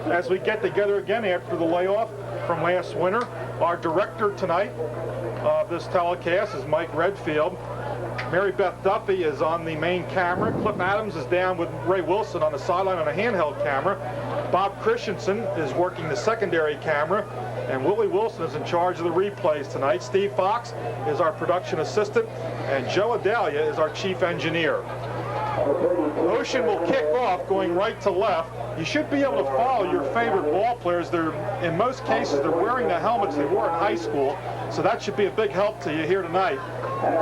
As we get together again after the layoff from last winter, our director tonight of this telecast is Mike Redfield. Mary Beth Duffy is on the main camera. Cliff Adams is down with Ray Wilson on the sideline on a handheld camera. Bob Christensen is working the secondary camera, and Willie Wilson is in charge of the replays tonight. Steve Fox is our production assistant, and Joe Adalia is our chief engineer. Ocean will kick off going right to left. You should be able to follow your favorite ball players. In most cases, they're wearing the helmets they wore in high school, so that should be a big help to you here tonight.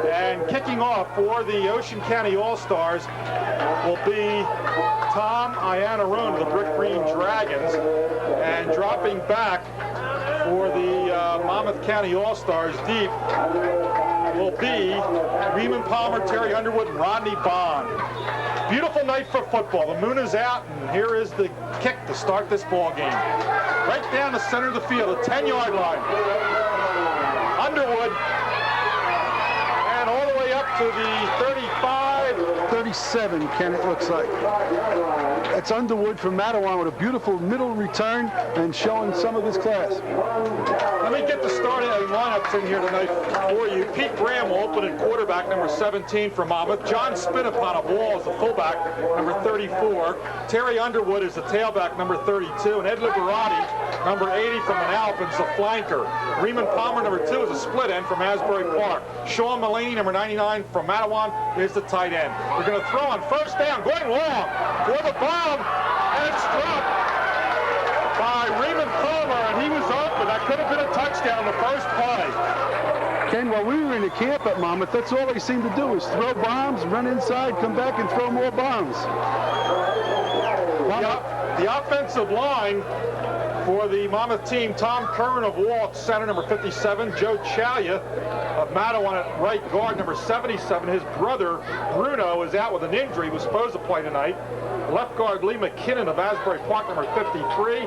And kicking off for the Ocean County All-Stars will be Tom Iannarone of the Brick Green Dragons, and dropping back for the Monmouth County All-Stars deep will be Reman Palmer, Terry Underwood, and Rodney Bond. Beautiful night for football. The moon is out, and here is the kick to start this ball game. Right down the center of the field, the 10-yard line. Underwood, and all the way up to the 35. 37, Ken, it looks like. That's Underwood from Matawan with a beautiful middle return and showing some of his class. Let me get the starting lineups in here tonight for you. Pete Graham will open at quarterback, number 17 for Monmouth. John Spinapon of Wall is the fullback, number 34. Terry Underwood is the tailback, number 32. And Ed Liberati, number 80 from Manalapan, is the flanker. Reman Palmer, number 2, is a split end from Asbury Park. Sean Mullaney, number 99 from Matawan, is the tight end. We're going to throw on first down, going long for the bomb, and it's dropped by Reman Palmer, and he was open. That could have been a touchdown the first play. Ken, while we were in the camp at Monmouth, that's all they seem to do is throw bombs, run inside, come back and throw more bombs. The offensive line for the Monmouth team, Tom Curran of Wall at center, number 57. Joe Chalya of Matawan at right guard, number 77. His brother, Bruno, is out with an injury. He was supposed to play tonight. Left guard Lee McKinnon of Asbury Park, number 53.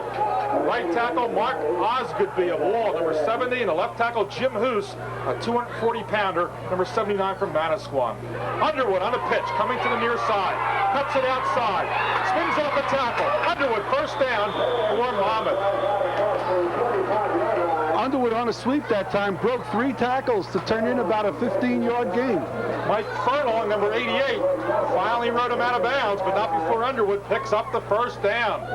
Right tackle Mark Osgoodby of Wall, number 70. And the left tackle Jim Hoos, a 240-pounder, number 79 from Manasquan. Underwood on the pitch, coming to the near side. Cuts it outside. Spins off the tackle. Underwood first down for Monmouth. Underwood on a sweep that time, broke 3 tackles to turn in about a 15-yard gain. Mike Furlong, number 88, finally rode him out of bounds, but not before Underwood picks up the first down.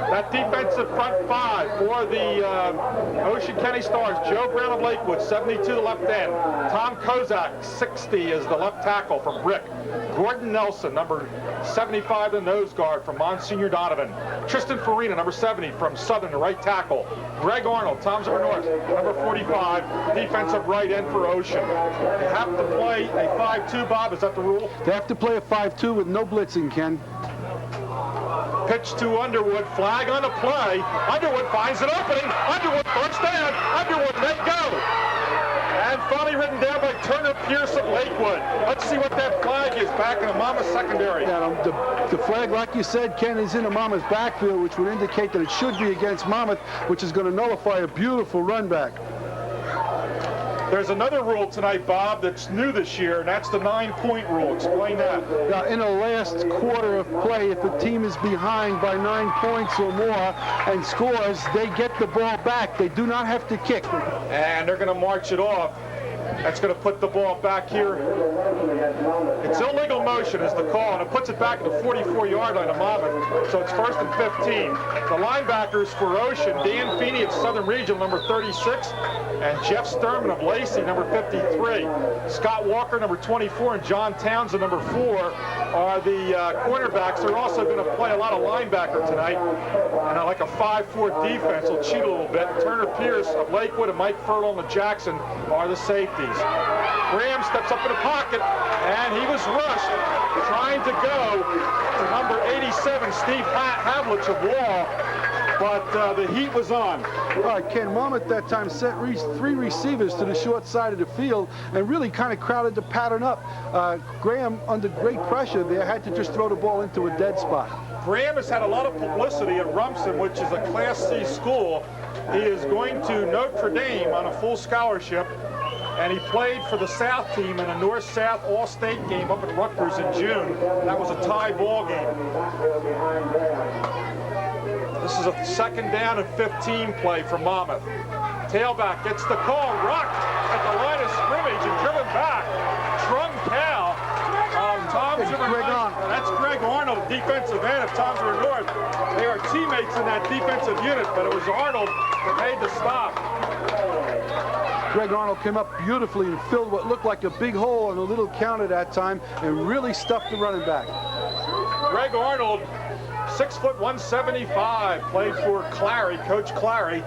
That defensive front 5 for the Ocean County Stars. Joe Brown of Lakewood, 72, the left end. Tom Kozak, 60, is the left tackle from Brick. Gordon Nelson, number 75, the nose guard from Monsignor Donovan. Tristan Farina, number 70, from Southern, the right tackle. Greg Arnold, Tom's over North, number 45, defensive right end for Ocean. They have to play a 5-2, Bob. Is that the rule? They have to play a 5-2 with no blitzing, Ken. Pitch to Underwood, flag on the play. Underwood finds an opening. Underwood first down. Underwood let go. And finally written down by Turner Pierce of Lakewood. Let's see what that flag is back in the Monmouth secondary. Yeah, the flag, like you said, Ken, is in the Monmouth backfield, which would indicate that it should be against Monmouth, which is going to nullify a beautiful run back. There's another rule tonight, Bob, that's new this year, and that's the 9-point rule. Explain that. Now, in the last quarter of play, if a team is behind by 9 points or more and scores, they get the ball back. They do not have to kick. And they're going to march it off. That's going to put the ball back here. It's illegal motion is the call, and it puts it back at the 44-yard line of Monmouth. So it's first and 15. The linebackers for Ocean, Dan Feeney of Southern Regional, number 36, and Jeff Sturman of Lacey, number 53. Scott Walker, number 24, and John Townsend, number 4, are the cornerbacks. They're also going to play a lot of linebacker tonight, and like a 5-4 defense will cheat a little bit. Turner Pierce of Lakewood and Mike Furlong of Jackson are the safeties. Graham steps up in the pocket, and he was rushed, trying to go to number 87, Steve Havlich of Wall, but the heat was on. All right, Ken, Monmouth that time sent 3 receivers to the short side of the field and really kind of crowded the pattern up. Graham, under great pressure there, had to just throw the ball into a dead spot. Graham has had a lot of publicity at Rumson, which is a Class C school. He is going to Notre Dame on a full scholarship, and he played for the South team in a North-South All-State game up at Rutgers in June. That was a tie ball game. This is a 2nd down and 15 play for Monmouth. Tailback gets the call, rocked at the line of scrimmage and driven back. Truncal of Tom's River North. That's Greg Arnold, defensive end of Tom's River North. They are teammates in that defensive unit, but it was Arnold that made the stop. Greg Arnold came up beautifully and filled what looked like a big hole in a little counter that time and really stuffed the running back. Greg Arnold, 6 foot 175, played for Clary, Coach Clary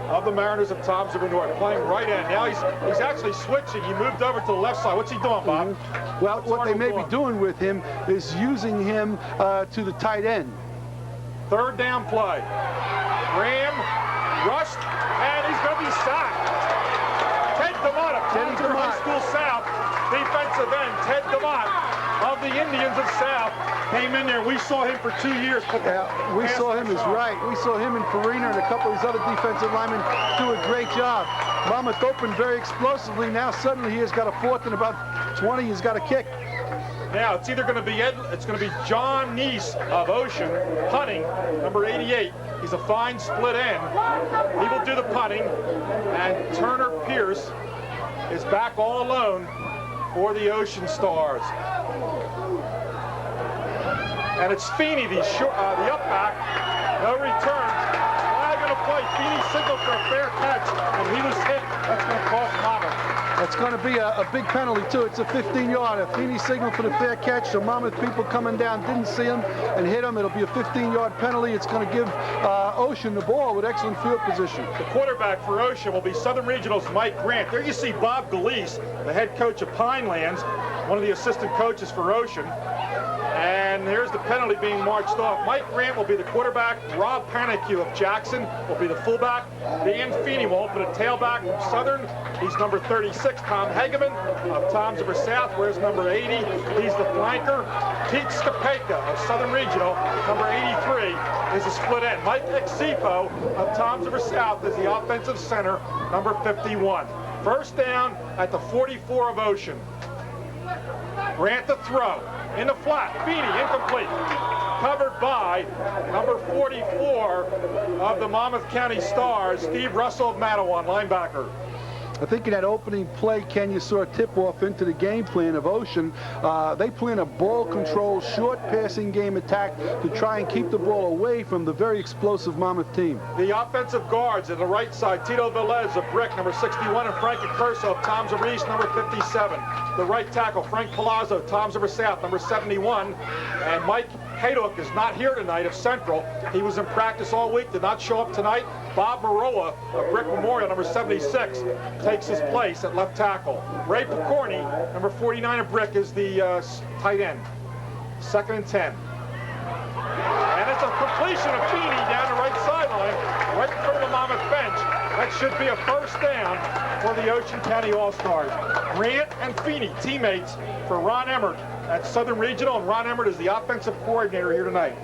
of the Mariners of Tom's River North, playing right end. Now he's actually switching. He moved over to the left side. What's he doing, Bob? Well, what they may be doing with him is using him to the tight end. 3rd down play. Graham rushed, and he's going to be sacked. Ted DeMott of Tom's River High School South, defensive end. Ted DeMott of the Indians of South came in there. We saw him for 2 years. We saw him as right. We saw him and Farina and a couple of these other defensive linemen do a great job. Monmouth opened very explosively. Now suddenly he has got a 4th and about 20. He's got a kick. Now it's either going to be John Neese of Ocean punting, number 88. He's a fine split end. He will do the punting, and Turner Pierce is back all alone for the Ocean Stars. And it's Feeney, the up back. No returns. Flag on the play. Feeney signaled for a fair catch, and he was hit. That's going to cost Monmouth. That's going to be a big penalty, too. It's a 15-yarder. Feeney signaled for the fair catch, so Monmouth people coming down didn't see him and hit him. It'll be a 15-yard penalty. It's going to give Ocean the ball with excellent field position. The quarterback for Ocean will be Southern Regional's Mike Grant. There you see Bob Galise, the head coach of Pinelands, one of the assistant coaches for Ocean. And here's the penalty being marched off. Mike Grant will be the quarterback. Rob Panicu of Jackson will be the fullback. Dan Feeney will open a tailback from Southern. He's number 36. Tom Hageman of Tom's River South wears number 80. He's the flanker. Pete Skapeka of Southern Regional, number 83, is a split end. Mike Exifo of Tom's River South is the offensive center, number 51. 1st down at the 44 of Ocean. Grant the throw. In the flat, Feeney, incomplete. Covered by number 44 of the Monmouth County Stars, Steve Russell of Mattawan, linebacker. I think in that opening play, Ken, you saw a tip-off into the game plan of Ocean. They plan a ball-control, short passing game attack to try and keep the ball away from the very explosive Monmouth team. The offensive guards at the right side, Tito Velez of Brick, number 61, and Frank Curso of Tom's River East, number 57. The right tackle, Frank Palazzo, Tom's River South, number 71. And Mike Haydock is not here tonight of Central. He was in practice all week, did not show up tonight. Bob Marola of Brick Memorial, number 76, takes his place at left tackle. Ray Picorni, number 49 of Brick, is the tight end. 2nd and 10. And it's a completion of Feeney down the right sideline, right in front of the Monmouth bench. That should be a 1st down for the Ocean County All-Stars. Grant and Feeney, teammates for Ron Emmert at Southern Regional, and Ron Emmert is the offensive coordinator here tonight.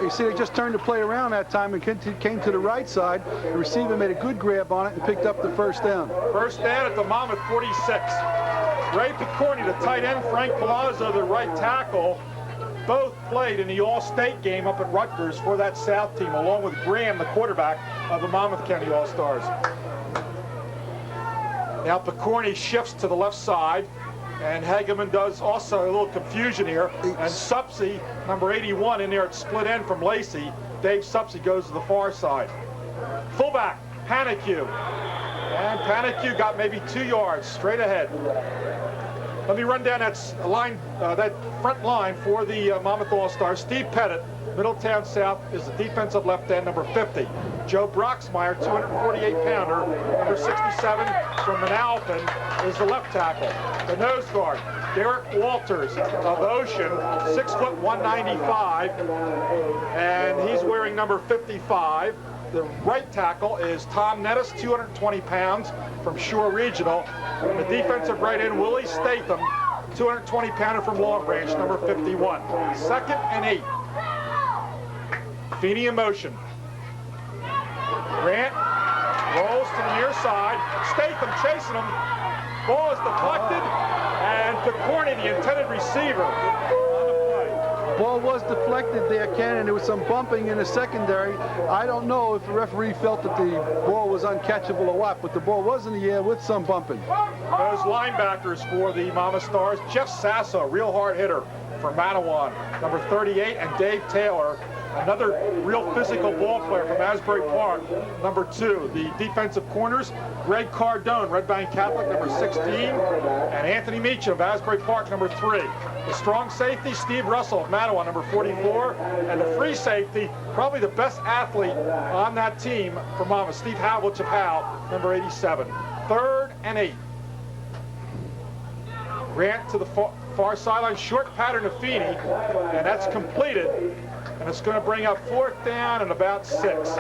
You see, they just turned the play around that time and came to the right side. The receiver made a good grab on it and picked up the 1st down. 1st down at the Monmouth 46. Ray Picorni, the tight end, Frank Palazzo, the right tackle, both played in the All-State game up at Rutgers for that South team, along with Graham, the quarterback of the Monmouth County All-Stars. Now Picorni shifts to the left side, and Hageman does also a little confusion here. And Supsey, number 81, in there at split end from Lacey. Dave Supsey goes to the far side. Fullback, Panicu. And Panicu got maybe 2 yards straight ahead. Let me run down that line, that front line for the Monmouth All-Stars. Steve Pettit, Middletown South, is the defensive left end, number 50. Joe Broxmeyer, 248-pounder, number 67 from Manalapan, is the left tackle. The nose guard, Derek Walters of Ocean, 6 foot 195, and he's wearing number 55. The right tackle is Tom Nettis, 220 pounds from Shore Regional. The defensive right end, Willie Statham, 220-pounder from Long Branch, number 51. 2nd and 8. Feeney in motion. Grant rolls to the near side. Statham chasing him. Ball is deflected, and Picorni, the intended receiver, on the play. Ball was deflected there, Ken, and there was some bumping in the secondary. I don't know if the referee felt that the ball was uncatchable or what, but the ball was in the air with some bumping. Those linebackers for the Monmouth Stars, Jeff Sasso, real hard hitter for Matawan, number 38, and Dave Taylor, another real physical ball player from Asbury Park, number 2. The defensive corners, Greg Cardone, Red Bank Catholic, number 16, and Anthony Meacham of Asbury Park, number 3. The strong safety, Steve Russell of Matawan, number 44, and the free safety, probably the best athlete on that team for Monmouth, Steve Havlich of Howe, number 87. 3rd and 8. Grant to the far sideline, short pattern to Feeney, and that's completed. And it's going to bring up 4th down and about 6.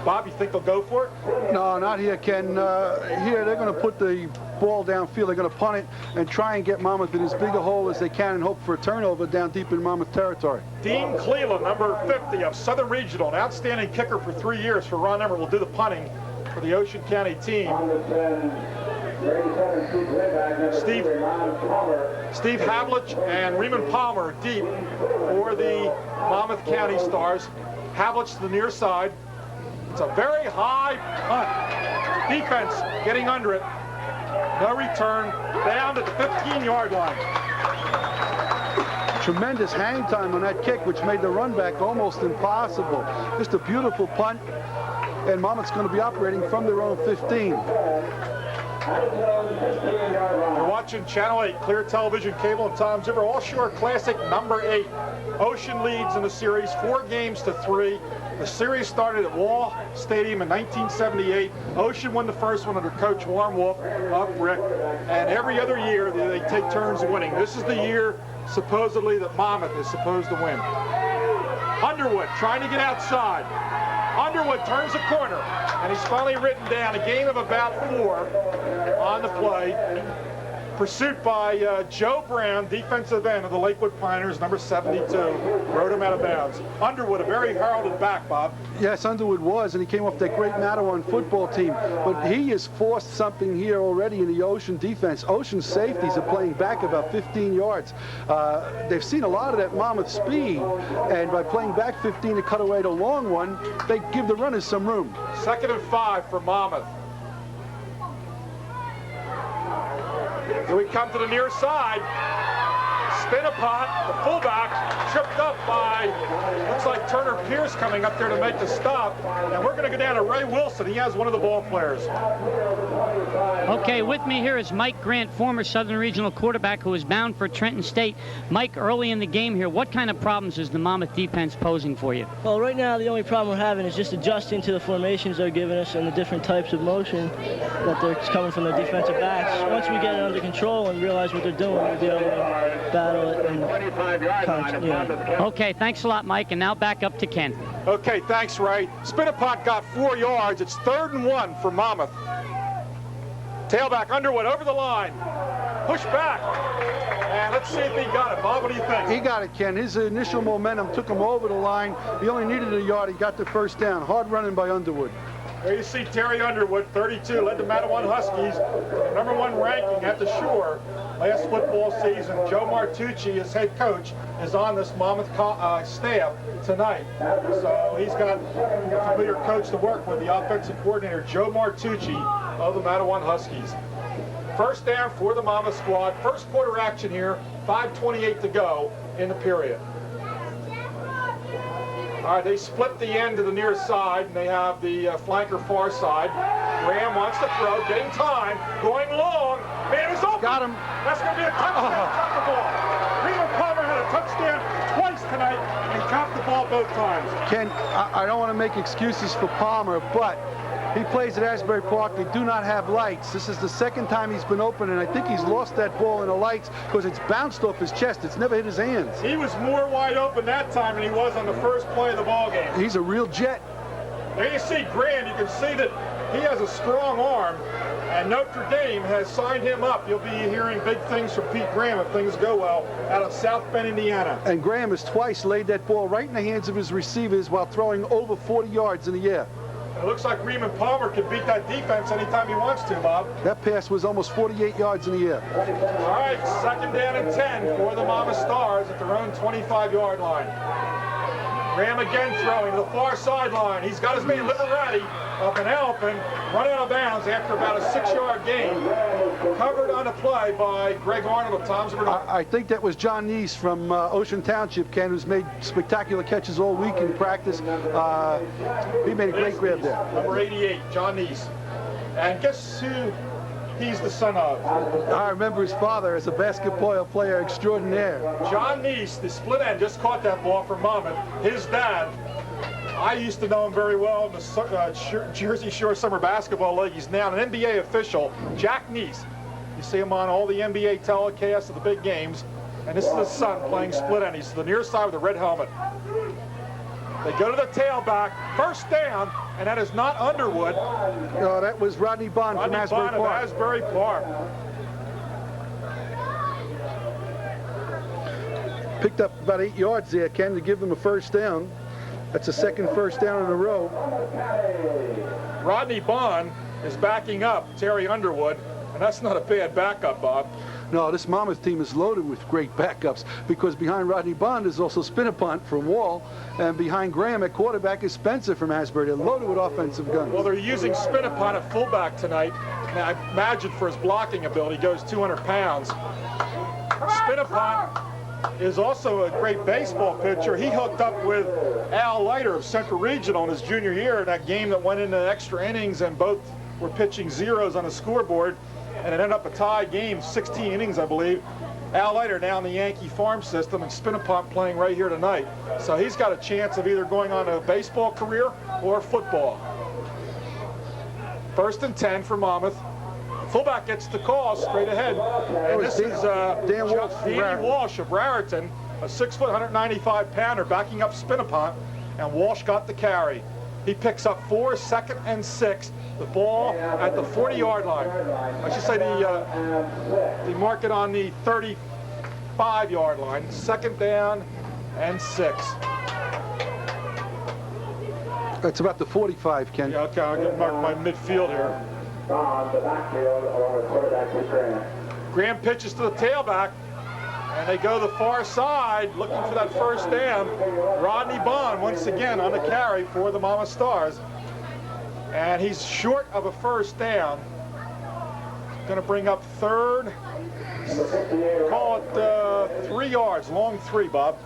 Bob, you think they'll go for it? No, not here, Ken. Here, they're going to put the ball downfield. They're going to punt it and try and get Monmouth in as big a hole as they can and hope for a turnover down deep in Monmouth territory. Dean Cleland, number 50 of Southern Regional, an outstanding kicker for 3 years for Ron Emmer, will do the punting for the Ocean County team. Steve Havlich and Raymond Palmer deep for the Monmouth County Stars. Havlich to the near side. It's a very high punt. Defense getting under it. No return. Down to the 15-yard line. Tremendous hang time on that kick, which made the run back almost impossible. Just a beautiful punt. And Monmouth's going to be operating from their own 15. You're watching Channel 8, Clear Television, Cable, and Tom Zimmer. All-Shore Classic number 8. Ocean leads in the series 4 games to 3. The series started at Wall Stadium in 1978. Ocean won the first one under Coach Warren Wolf of Rick. And every other year they take turns winning. This is the year supposedly that Monmouth is supposed to win. Underwood trying to get outside. Underwood turns the corner, and he's finally written down. A gain of about 4 on the play. Pursuit by Joe Brown, defensive end of the Lakewood Pioneers, number 72. Rode him out of bounds. Underwood, a very heralded back, Bob. Yes, Underwood was, and he came off that great Matawan football team. But he has forced something here already in the Ocean defense. Ocean safeties are playing back about 15 yards. They've seen a lot of that Monmouth speed, and by playing back 15 to cut away the long one, they give the runners some room. 2nd and 5 for Monmouth. Here we come to the near side. Spinapot, the fullback, tripped up by, looks like Turner Pierce coming up there to make the stop. And we're going to go down to Ray Wilson. He has one of the ball players. Okay, with me here is Mike Grant, former Southern Regional quarterback who is bound for Trenton State. Mike, early in the game here, what kind of problems is the Monmouth defense posing for you? Well, right now the only problem we're having is just adjusting to the formations they're giving us and the different types of motion that they're coming from the defensive backs. Once we get it under control and realize what they're doing, we'll be able to battle it and Okay, thanks a lot, Mike, and now back up to Ken. Okay, thanks, Ray. Spinapot got 4 yards. It's 3rd and 1 for Monmouth. Tailback Underwood over the line. Push back. And let's see if he got it. Bob, what do you think? He got it, Ken. His initial momentum took him over the line. He only needed a yard. He got the first down. Hard running by Underwood. There you see Terry Underwood, 32, led the Matawan Huskies, number 1 ranking at the Shore last football season. Joe Martucci, his head coach, is on this Monmouth staff tonight. So he's got a familiar coach to work with, the offensive coordinator, Joe Martucci of the Matawan Huskies. First down for the Monmouth squad. First quarter action here, 5:28 to go in the period. All right, they split the end to the near side, and they have the flanker far side. Graham wants to throw, getting time, going long. Man, it's open. Got him. That's going to be a touchdown. Drop the ball. Raymond Palmer had a touchdown twice tonight, and he dropped the ball both times. Ken, I don't want to make excuses for Palmer, but he plays at Asbury Park. They do not have lights. This is the 2nd time he's been open, and I think he's lost that ball in the lights because it's bounced off his chest. It's never hit his hands. He was more wide open that time than he was on the first play of the ball game. He's a real jet. There you see Graham. You can see that he has a strong arm, and Notre Dame has signed him up. You'll be hearing big things from Pete Graham if things go well out of South Bend, Indiana. And Graham has twice laid that ball right in the hands of his receivers while throwing over 40 yards in the air. It looks like Reman Palmer can beat that defense anytime he wants to, Bob. That pass was almost 48 yards in the air. All right, 2nd down and 10 for the Monmouth Stars at their own 25-yard line. Graham again throwing to the far sideline. He's got his man Liberati up and Alpin, run out of bounds after about a 6-yard gain. Covered on a play by Greg Arnold of Tom's River. I think that was John Neese from Ocean Township, Ken, who's made spectacular catches all week in practice. He made a great grab there. Number 88, John Neese. And guess who he's the son of? I remember his father as a basketball player extraordinaire. John Neese, the split end, just caught that ball from Monmouth. His dad, I used to know him very well in the Jersey Shore Summer Basketball League. He's now an NBA official, Jack Neese. You see him on all the NBA telecasts of the big games. And this is his son playing split end. He's to the near side with a red helmet. They go to the tailback, 1st down, and that is not Underwood. Oh, that was Rodney Bond from Asbury Bond Park. of Asbury Park. Picked up about 8 yards there, Ken, to give them a 1st down. That's the 2nd 1st down in a row. Rodney Bond is backing up Terry Underwood, and that's not a bad backup, Bob. No, this Monmouth team is loaded with great backups because behind Rodney Bond is also Spinapunt from Wall, and behind Graham at quarterback is Spencer from Asbury. They're loaded with offensive guns. Well, they're using Spinapunt at fullback tonight. Now, I imagine for his blocking ability, he goes 200 pounds. Spinapunt is also a great baseball pitcher. He hooked up with Al Leiter of Central Regional in his junior year in that game that went into extra innings, and both were pitching zeros on the scoreboard, and it ended up a tie game, 16 innings, I believe. Al Leiter now in the Yankee farm system, and Spinapunt playing right here tonight. So he's got a chance of either going on a baseball career or football. 1st and 10 for Monmouth. Fullback gets the call straight ahead. And this is Danny Walsh of Raritan, a 6 foot, 195-pounder, backing up Spinapunt, and Walsh got the carry. He picks up 4, 2nd and 6. The ball at the 40-yard line. I should say they mark it on the 35-yard line. 2nd down and 6. That's about the 45, Ken. Yeah, okay, I'll get mark my midfield here. Graham pitches to the tailback, and they go the far side looking for that 1st down. Rodney Bond once again on the carry for the Monmouth Stars. And he's short of a 1st down. Going to bring up 3rd. Call it 3 yards, long 3, Bob.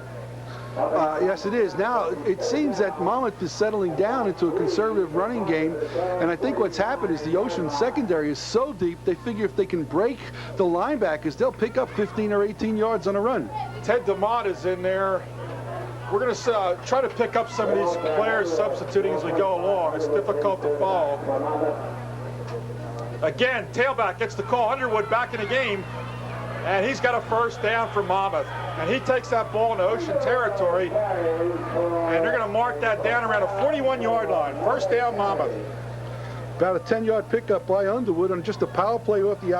Yes, it is. Now, it seems that Monmouth is settling down into a conservative running game, and I think what's happened is the Ocean secondary is so deep, they figure if they can break the linebackers, they'll pick up 15 or 18 yards on a run. Ted DeMott is in there. We're going to try to pick up some of these players substituting as we go along. It's difficult to follow. Again, tailback gets the call. Underwood back in the game, and he's got a 1st down for Monmouth. And he takes that ball into Ocean territory, and they're going to mark that down around a 41-yard line. 1st down, Monmouth. About a 10-yard pickup by Underwood on just a power play off the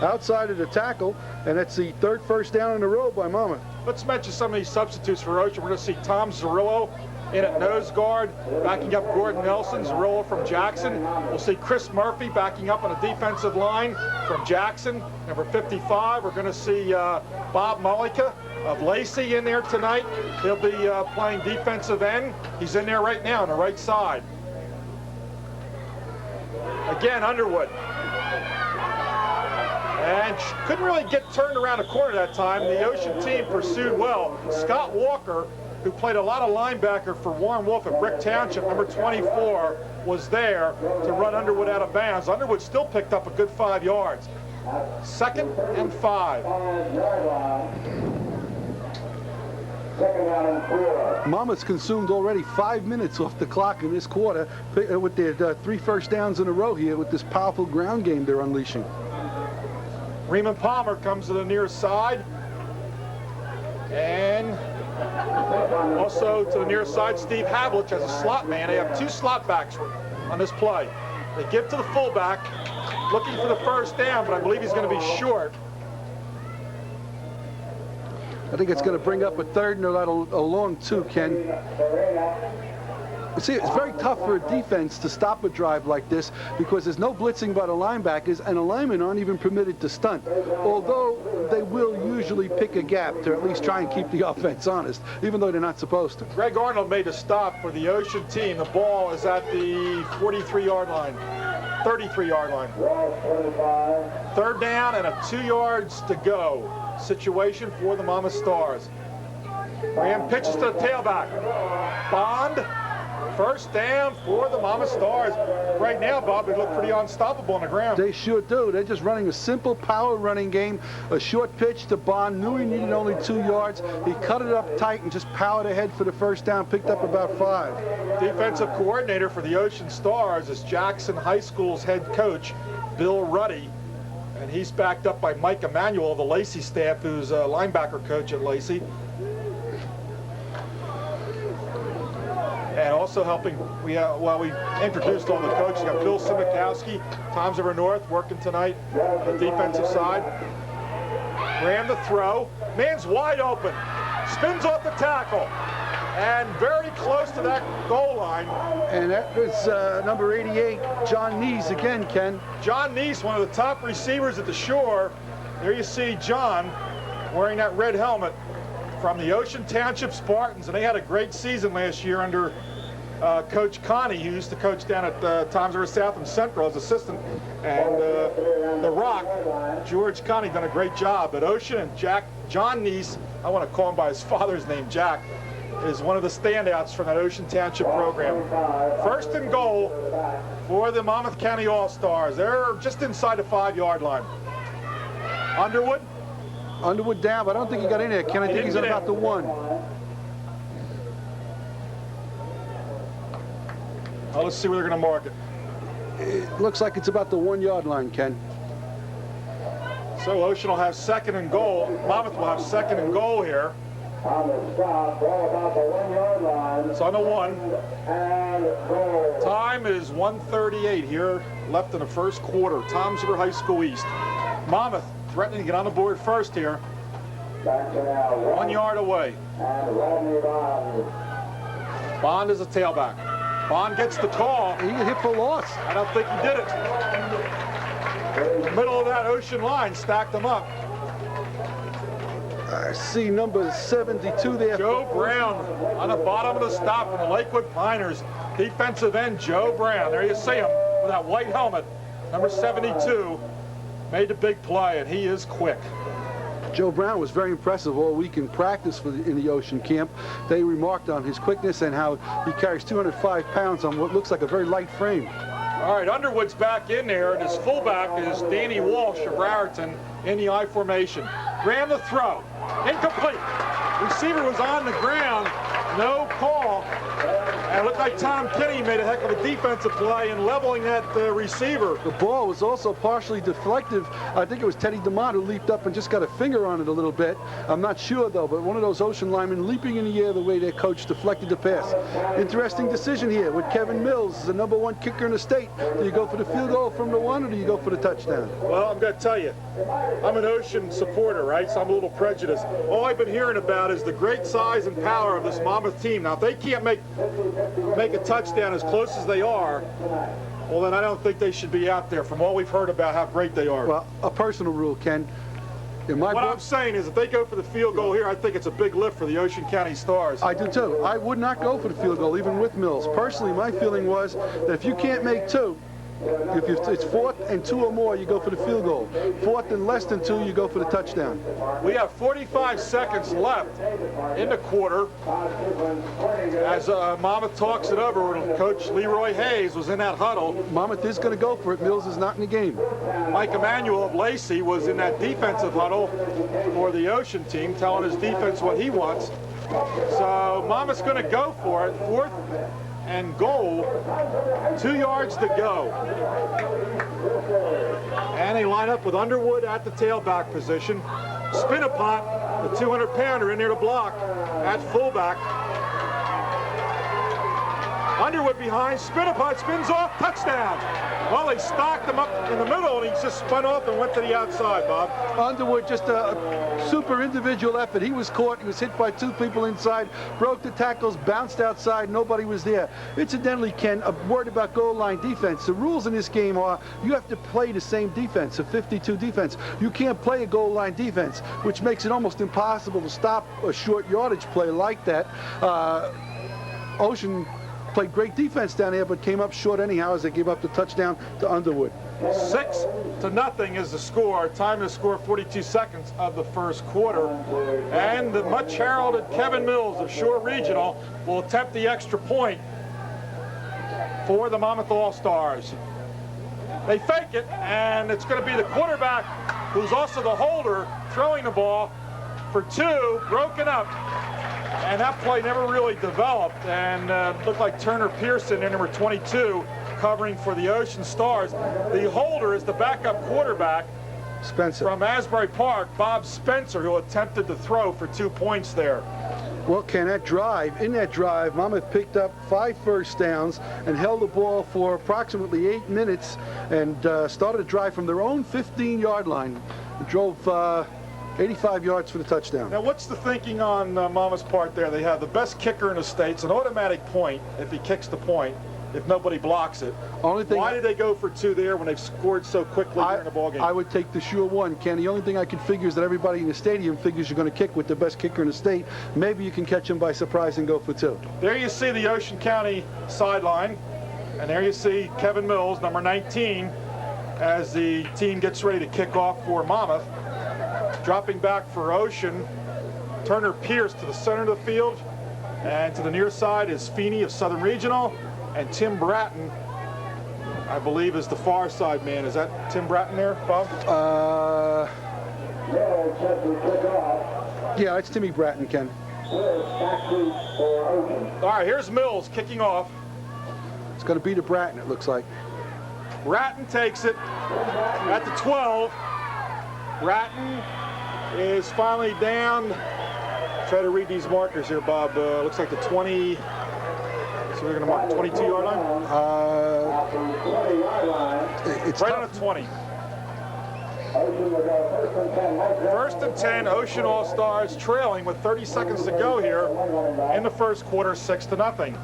outside of the tackle, and that's the 3rd 1st down in a row by Monmouth. Let's mention some of these substitutes for Ocean. We're going to see Tom Zarillo in at nose guard, backing up Gordon Nelson. Zarillo from Jackson. We'll see Chris Murphy backing up on a defensive line from Jackson. Number 55, we're going to see Bob Mullica of Lacey in there tonight. He'll be playing defensive end. He's in there right now on the right side. Again, Underwood. And couldn't really get turned around the corner that time. The Ocean team pursued well. Scott Walker, who played a lot of linebacker for Warren Wolf at Brick Township, number 24, was there to run Underwood out of bounds. Underwood still picked up a good 5 yards. 2nd and 5. Monmouth's consumed already 5 minutes off the clock in this quarter with their 3 1st downs in a row here with this powerful ground game they're unleashing. Reman Palmer comes to the near side. And also to the near side, Steve Havlich as a slot man. They have 2 slot backs on this play. They give to the fullback, looking for the 1st down, but I believe he's going to be short. I think it's going to bring up a 3rd and a long 2, Ken. See, it's very tough for a defense to stop a drive like this because there's no blitzing by the linebackers, and the linemen aren't even permitted to stunt, although they will usually pick a gap to at least try and keep the offense honest, even though they're not supposed to. Greg Arnold made a stop for the Ocean team. The ball is at the 43-yard line, 33-yard line. 3rd down and 2 yards to go situation for the Monmouth Stars. Graham pitches to the tailback. Bond. 1st down for the Monmouth Stars. Right now, Bob, they look pretty unstoppable on the ground. They sure do. They're just running a simple power running game. A short pitch to Bond. Knew he needed only 2 yards. He cut it up tight and just powered ahead for the 1st down. Picked up about 5. Defensive coordinator for the Ocean Stars is Jackson High School's head coach, Bill Ruddy. And he's backed up by Mike Emanuel of the Lacey staff, who's a linebacker coach at Lacey. And also helping, we introduced all the coaches. We got Bill Simikowski, Toms River North, working tonight on the defensive side. Graham the throw. Man's wide open. Spins off the tackle. And very close to that goal line. And that was number 88, John Neese again, Ken. John Neese, one of the top receivers at the Shore. There you see John wearing that red helmet from the Ocean Township Spartans, and they had a great season last year under Coach Connie, who used to coach down at Toms River South and Central as assistant, and the Rock, George Connie, done a great job. But Ocean and John Neese, I want to call him by his father's name, Jack, is one of the standouts from that Ocean Township program. 1st and goal for the Monmouth County All-Stars. They're just inside the 5-yard line. Underwood down, but I don't think he got in there, Ken. I think he's at about the 1. Well, let's see where they're going to mark it. It looks like it's about the 1-yard line, Ken. So Ocean will have 2nd and goal. Monmouth will have 2nd and goal here. On the stop, ball about the 1-yard line. It's on the 1. And goal. Time is 1:38 here, left in the 1st quarter. Toms River High School East. Monmouth threatening to get on the board first here. Back to now, 1 yard away. And Rodney Bond. Bond is a tailback. Bond gets the call. He got hit for loss. I don't think he did it. Middle of that Ocean line, stacked them up. I see number 72 there. Joe Brown on the bottom of the stop from the Lakewood Piners. Defensive end Joe Brown. There you see him with that white helmet. Number 72 made the big play, and he is quick. Joe Brown was very impressive all week in practice in the Ocean camp. They remarked on his quickness and how he carries 205 pounds on what looks like a very light frame. All right, Underwood's back in there, and his fullback is Danny Walsh of Raritan in the I formation. Graham the throw. Incomplete. Receiver was on the ground. No call. And it looked like Tom Kinney made a heck of a defensive play in leveling that receiver. The ball was also partially deflective. I think it was Teddy DeMont who leaped up and just got a finger on it a little bit. I'm not sure, though, but one of those Ocean linemen leaping in the air the way their coach deflected the pass. Interesting decision here with Kevin Mills, the #1 kicker in the state. Do you go for the field goal from the 1, or do you go for the touchdown? Well, I'm going to tell you, I'm an Ocean supporter, right? So I'm a little prejudiced. All I've been hearing about is the great size and power of this Monmouth team. Now, if they can't make a touchdown as close as they are, well, then I don't think they should be out there from all we've heard about how great they are. Well, a personal rule, Ken. What I'm saying is if they go for the field goal here, I think it's a big lift for the Ocean County Stars. I do too. I would not go for the field goal, even with Mills. Personally, my feeling was that if you can't make 2, if it's 4th and 2 or more, you go for the field goal. 4th and less than 2, you go for the touchdown. We have 45 seconds left in the quarter. As Monmouth talks it over, Coach Leroy Hayes was in that huddle. Monmouth is going to go for it. Mills is not in the game. Mike Emanuel of Lacey was in that defensive huddle for the Ocean team, telling his defense what he wants. So Monmouth's going to go for it. 4th and goal, 2 yards to go. And they line up with Underwood at the tailback position. Spinapont, the 200-pounder, in there to block at fullback. Underwood behind, spin a putt, spins off, touchdown. Well, they stocked him up in the middle, and he just spun off and went to the outside, Bob. Underwood, just a super individual effort. He was caught. He was hit by two people inside, broke the tackles, bounced outside. Nobody was there. Incidentally, Ken, a word about goal line defense. The rules in this game are you have to play the same defense, a 52 defense. You can't play a goal line defense, which makes it almost impossible to stop a short yardage play like that. Ocean played great defense down there, but came up short anyhow as they gave up the touchdown to Underwood. 6-0 is the score. Time to score 42 seconds of the first quarter. And the much heralded Kevin Mills of Shore Regional will attempt the extra point for the Monmouth All-Stars. They fake it, and it's going to be the quarterback, who's also the holder, throwing the ball for two, broken up. And that play never really developed, and looked like Turner Pearson in number 22 covering for the Ocean Stars. The holder is the backup quarterback, Spencer. from Asbury Park, Bob Spencer, who attempted to throw for 2 points there. Well, Ken, in that drive, Monmouth picked up 5 first downs and held the ball for approximately 8 minutes and started a drive from their own 15-yard line. Drove 85 yards for the touchdown. Now, what's the thinking on Monmouth's part there? They have the best kicker in the state. It's an automatic point if he kicks the point, if nobody blocks it. Why did they go for 2 there when they've scored so quickly during the ballgame? I would take the sure one, Ken. The only thing I could figure is that everybody in the stadium figures you're going to kick with the best kicker in the state. Maybe you can catch him by surprise and go for 2. There you see the Ocean County sideline, and there you see Kevin Mills, number 19, as the team gets ready to kick off for Monmouth. Dropping back for Ocean, Turner Pierce to the center of the field, and to the near side is Feeney of Southern Regional, and Tim Bratton, I believe, is the far side man. Is that Tim Bratton there, Bob? Yeah, it's Timmy Bratton, Ken. All right, here's Mills kicking off. It's going to be to Bratton, it looks like. Bratton takes it at the 12. Bratton is finally down. Try to read these markers here, Bob. Looks like the 20. So we're going to mark the 22-yard line? It's right on the 20. First and 10, Ocean All-Stars trailing with 30 seconds to go here in the first quarter, 6-0.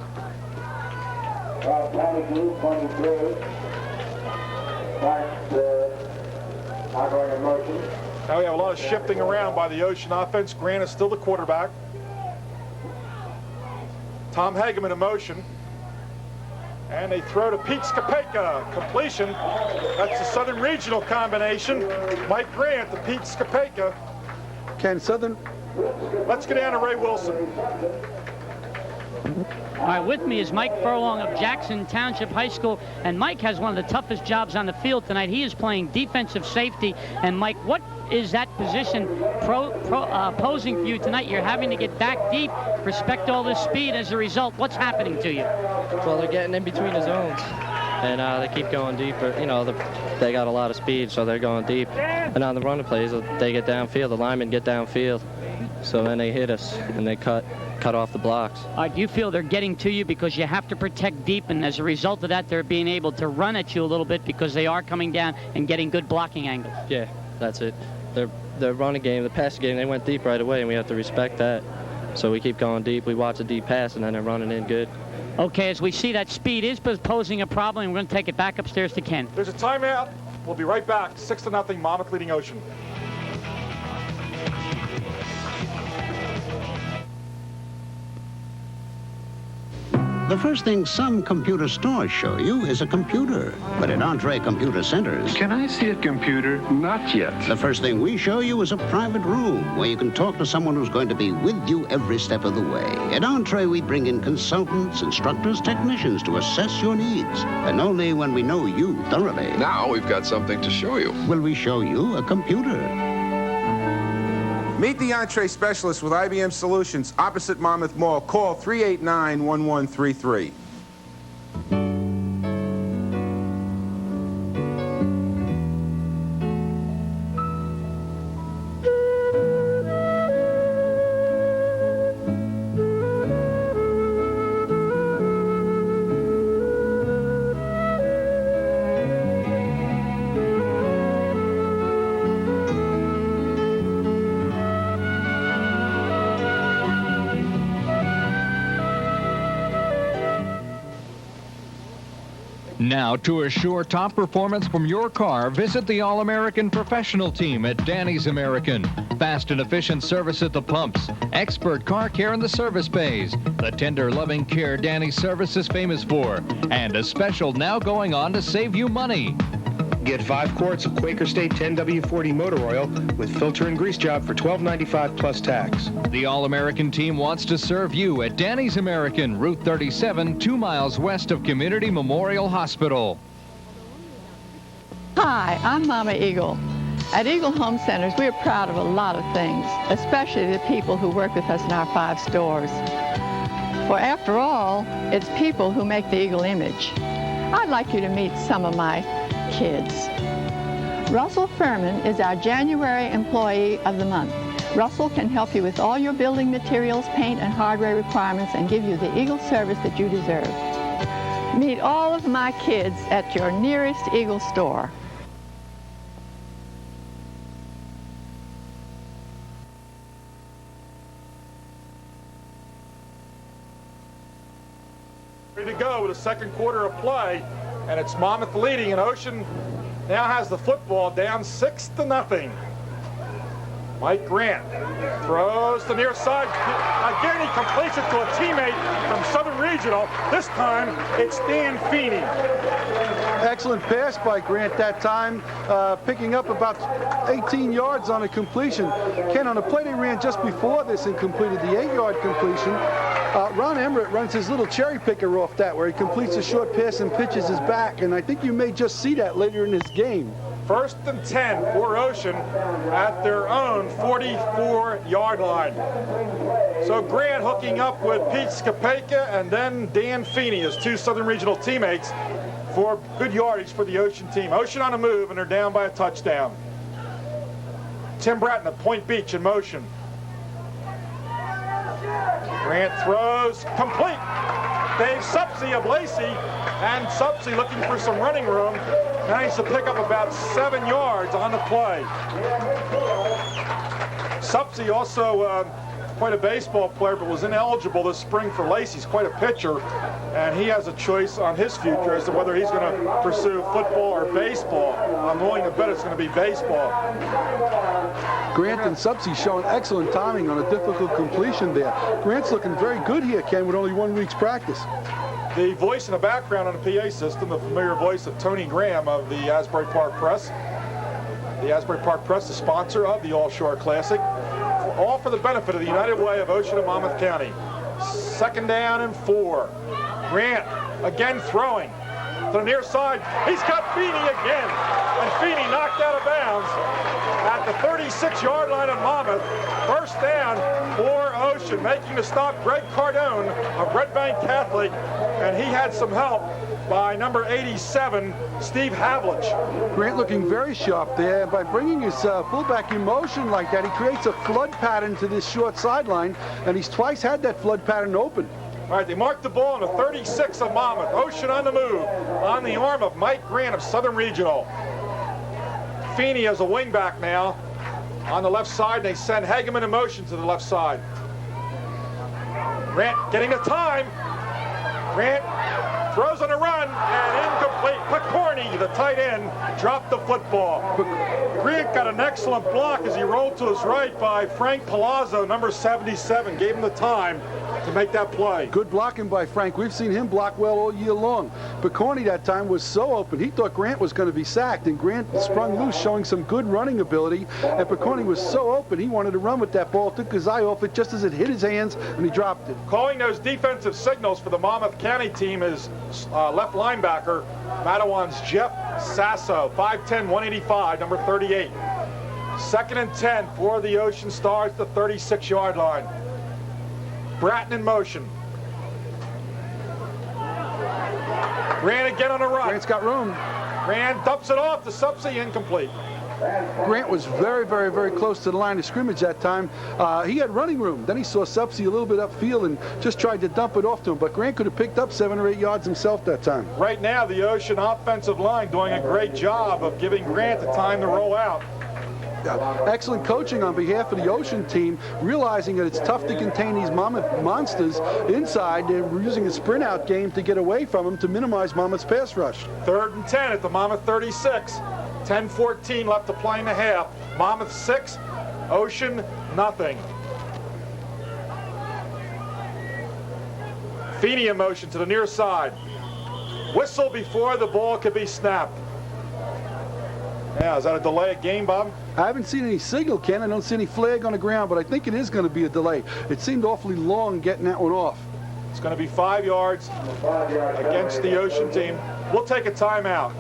Now we have a lot of shifting around by the Ocean offense. Grant is still the quarterback. Tom Hageman in motion. And they throw to Pete Skapeka. Completion. That's the Southern Regional combination. Mike Grant to Pete Skapeka. Ken, Southern. Let's get down to Ray Wilson. All right, with me is Mike Furlong of Jackson Township High School, and Mike has one of the toughest jobs on the field tonight. He is playing defensive safety, and Mike, what is that position posing for you tonight? You're having to get back deep, respect all this speed. As a result, what's happening to you? Well, they're getting in between the zones, and they keep going deeper. You know, they got a lot of speed, so they're going deep. And on the running plays, they get downfield. The linemen get downfield, so then they hit us, and they cut off the blocks. Do you feel they're getting to you because you have to protect deep, and as a result of that, they're being able to run at you a little bit because they are coming down and getting good blocking angles? Yeah, that's it. Their running game, the passing game, they went deep right away, and we have to respect that. So we keep going deep. We watch a deep pass, and then they're running in good. Okay, as we see that speed is posing a problem, and we're going to take it back upstairs to Ken. There's a timeout. We'll be right back. 6-0, Monmouth leading Ocean. The first thing some computer stores show you is a computer. But at Entree Computer Centers, Can I see a computer? Not yet. the first thing we show you is a private room where you can talk to someone who's going to be with you every step of the way. At Entree, we bring in consultants, instructors, technicians to assess your needs. And only when we know you thoroughly Now we've got something to show you. will we show you a computer. Meet the entree specialist with IBM Solutions opposite Monmouth Mall. Call 389-1133. Now, to assure top performance from your car, visit the All-American Professional Team at Danny's American. Fast and efficient service at the pumps, expert car care in the service bays, the tender, loving care Danny's service is famous for, and a special now going on to save you money. Get 5 quarts of Quaker State 10W40 motor oil with filter and grease job for $12.95 plus tax. The All-American Team wants to serve you at Danny's American, Route 37, 2 miles west of Community Memorial Hospital. Hi, I'm Mama Eagle. At Eagle Home Centers, we are proud of a lot of things, especially the people who work with us in our 5 stores. For after all, it's people who make the Eagle image. I'd like you to meet some of my kids. Russell Furman is our January Employee of the Month. Russell can help you with all your building materials, paint, and hardware requirements and give you the Eagle service that you deserve. Meet all of my kids at your nearest Eagle store. Ready to go with the second quarter of play, and it's Monmouth leading, and Ocean now has the football down 6-0. Mike Grant throws the near side. Again, he completes it to a teammate from Southern Regional. This time, it's Dan Feeney. Excellent pass by Grant that time, picking up about 18 yards on a completion. Ken, on a play they ran just before this and completed the 8-yard completion, Ron Emmerich runs his little cherry picker off that, where he completes a short pass and pitches his back, and I think you may just see that later in this game. 1st and 10 for Ocean at their own 44-yard line. So Grant hooking up with Pete Skapeka and then Dan Feeney, his 2 Southern Regional teammates, for good yardage for the Ocean team. Ocean on the move, and they're down by a touchdown. Tim Bratton at Point Beach in motion. Grant throws complete. Dave Supsey of Lacey, and Supsey looking for some running room. Managed to pick up about 7 yards on the play. Supsey also quite a baseball player, but was ineligible this spring for Lacey. He's quite a pitcher, and he has a choice on his future as to whether he's going to pursue football or baseball. I'm willing to bet it's going to be baseball. Grant and Supsey showing excellent timing on a difficult completion there. Grant's looking very good here, Ken, with only 1 week's practice. The voice in the background on the PA system, the familiar voice of Tony Graham of the Asbury Park Press. The Asbury Park Press, the sponsor of the All Shore Classic. All for the benefit of the United Way of Ocean and Monmouth County. 2nd down and 4. Grant again throwing to the near side. He's got Feeney again, and Feeney knocked out of bounds at the 36-yard line of Monmouth. 1st down for Ocean, making the stop Greg Cardone of Red Bank Catholic, and he had some help by number 87, Steve Havlich. Grant looking very sharp there. By bringing his fullback in motion like that, he creates a flood pattern to this short sideline, and he's twice had that flood pattern open. All right, they marked the ball on the 36 of Monmouth. Ocean on the move, on the arm of Mike Grant of Southern Regional. Feeney as a wingback now on the left side. They send Hageman in motion to the left side. Grant getting the time. Grant throws on a run, and incomplete. Picorni, the tight end, dropped the football. Grant got an excellent block as he rolled to his right by Frank Palazzo, number 77. Gave him the time to make that play. Good blocking by Frank. We've seen him block well all year long. Picorni that time was so open. He thought Grant was going to be sacked, and Grant sprung loose, showing some good running ability. And Picorni was so open, he wanted to run with that ball, took his eye off it just as it hit his hands, and he dropped it. Calling those defensive signals for the Monmouth County team is left linebacker, Madawan's Jeff Sasso, 5'10", 185, number 38. 2nd and 10 for the Ocean Stars, the 36-yard line. Bratton in motion. Grant again on the run. Grant's got room. Grant dumps it off to Supsey, incomplete. Grant was very, very, very close to the line of scrimmage that time. He had running room. Then he saw Supsey a little bit upfield and just tried to dump it off to him. But Grant could have picked up 7 or 8 yards himself that time. Right now, the Ocean offensive line doing a great job of giving Grant the time to roll out. excellent coaching on behalf of the Ocean team, realizing that it's tough to contain these Monmouth monsters inside. They're using a sprint out game to get away from them to minimize Monmouth's pass rush. 3rd and 10 at the Monmouth 36. 10-14 left to play in the half. Monmouth 6, Ocean nothing. Feeney in motion to the near side. Whistle before the ball could be snapped. Yeah, is that a delay of game, Bob? I haven't seen any signal, Ken. I don't see any flag on the ground, but I think it is going to be a delay. It seemed awfully long getting that one off. It's going to be 5 yards against the Ocean team. We'll take a timeout.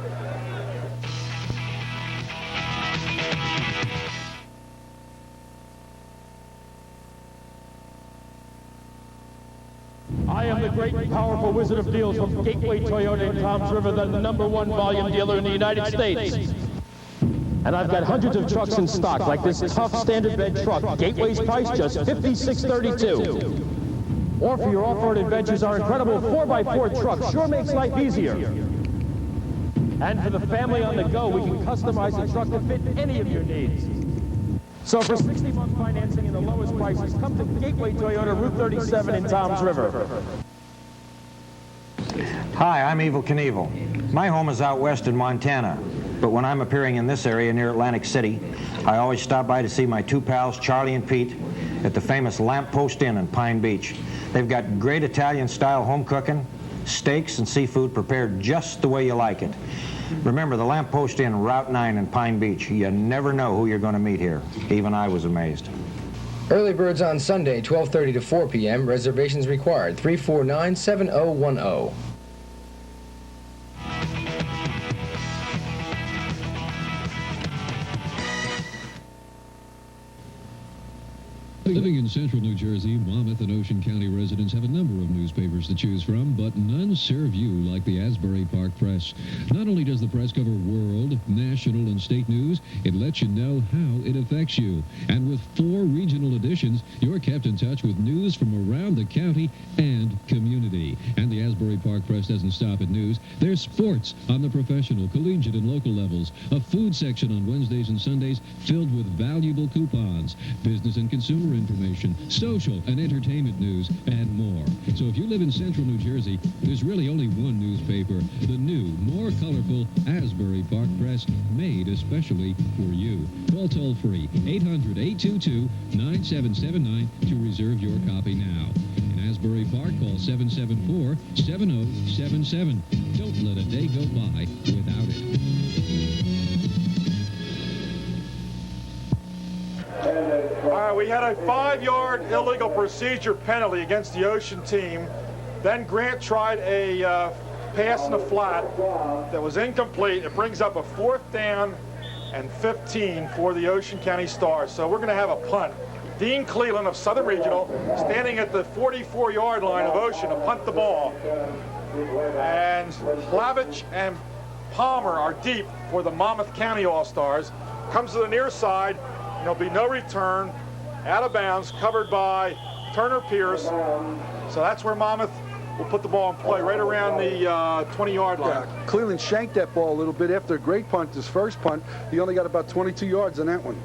I am the great and powerful Wizard of Deals from Gateway Toyota in Toms River, the #1 volume dealer in the United States. And I've got hundreds of trucks in stock, like this tough standard bed truck. Gateway's price just $56.32. Or for your off-road adventures, our incredible 4x4 truck sure makes life easier. And for the family on the go, we can customize the truck to fit any of your needs. So for 60-month financing and the lowest prices, come to Gateway Toyota, Route 37 in Toms River. Hi, I'm Evel Knievel. My home is out west in Montana, but when I'm appearing in this area near Atlantic City, I always stop by to see my 2 pals, Charlie and Pete, at the famous Lamppost Inn in Pine Beach. They've got great Italian-style home cooking, steaks and seafood prepared just the way you like it. Remember, the Lamppost Inn, Route 9 in Pine Beach. You never know who you're going to meet here. Even I was amazed. Early birds on Sunday, 12:30 to 4 p.m. Reservations required. 349-7010. Living in central New Jersey, Monmouth and Ocean County residents have a number of newspapers to choose from, but none serve you like the Asbury Park Press. Not only does the press cover world, national, and state news, it lets you know how it affects you. And with 4 regional editions, you're kept in touch with news from around the county and community. And the Asbury Park Press doesn't stop at news. There's sports on the professional, collegiate, and local levels. A food section on Wednesdays and Sundays filled with valuable coupons. Business and consumer information, social and entertainment news, and more. So if you live in central New Jersey, there's really only one newspaper, the new, more colorful Asbury Park Press, made especially for you. Call toll-free 800-822-9779 to reserve your copy now. In Asbury Park, call 774-7077. Don't let a day go by without it. All right, we had a 5-yard illegal procedure penalty against the Ocean team. Then Grant tried a pass in the flat that was incomplete. It brings up a 4th down and 15 for the Ocean County Stars. So we're going to have a punt. Dean Cleland of Southern Regional standing at the 44-yard line of Ocean to punt the ball. And Plavich and Palmer are deep for the Monmouth County All-Stars. Comes to the near side. There'll be no return, out of bounds, covered by Turner Pierce. So that's where Monmouth will put the ball in play, right around the 20-yard line. Yeah, Cleveland shanked that ball a little bit after a great punt, his first punt. He only got about 22 yards on that one.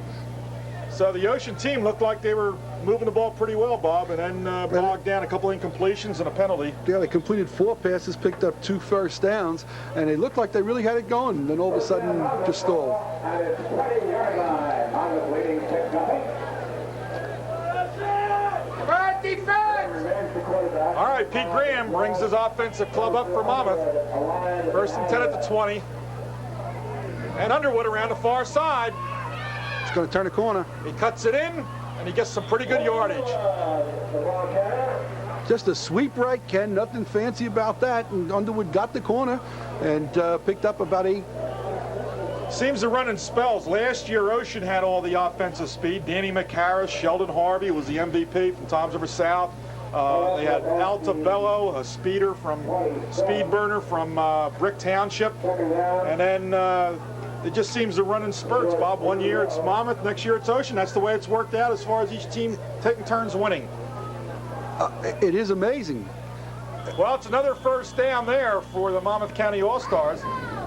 So the Ocean team looked like they were moving the ball pretty well, Bob, and then bogged down a couple incompletions and a penalty. Yeah, they completed 4 passes, picked up 2 first downs, and they looked like they really had it going. And then all of a sudden, just stalled. All right, Pete Graham brings his offensive club up for Monmouth. 1st and 10 at the 20. And Underwood around the far side. It's going to turn a corner. He cuts it in, and he gets some pretty good yardage. Just a sweep right, Ken. Nothing fancy about that. And Underwood got the corner and picked up about 8. Seems to run in spells. Last year, Ocean had all the offensive speed. Danny McHarris, Sheldon Harvey was the MVP from Toms River South. They had Altabello, a speeder from speed burner from Brick Township, and then it just seems to run in spurts, Bob. One year it's Monmouth, next year it's Ocean. That's the way it's worked out as far as each team taking turns winning. It is amazing. Well, it's another first down there for the Monmouth County All-Stars.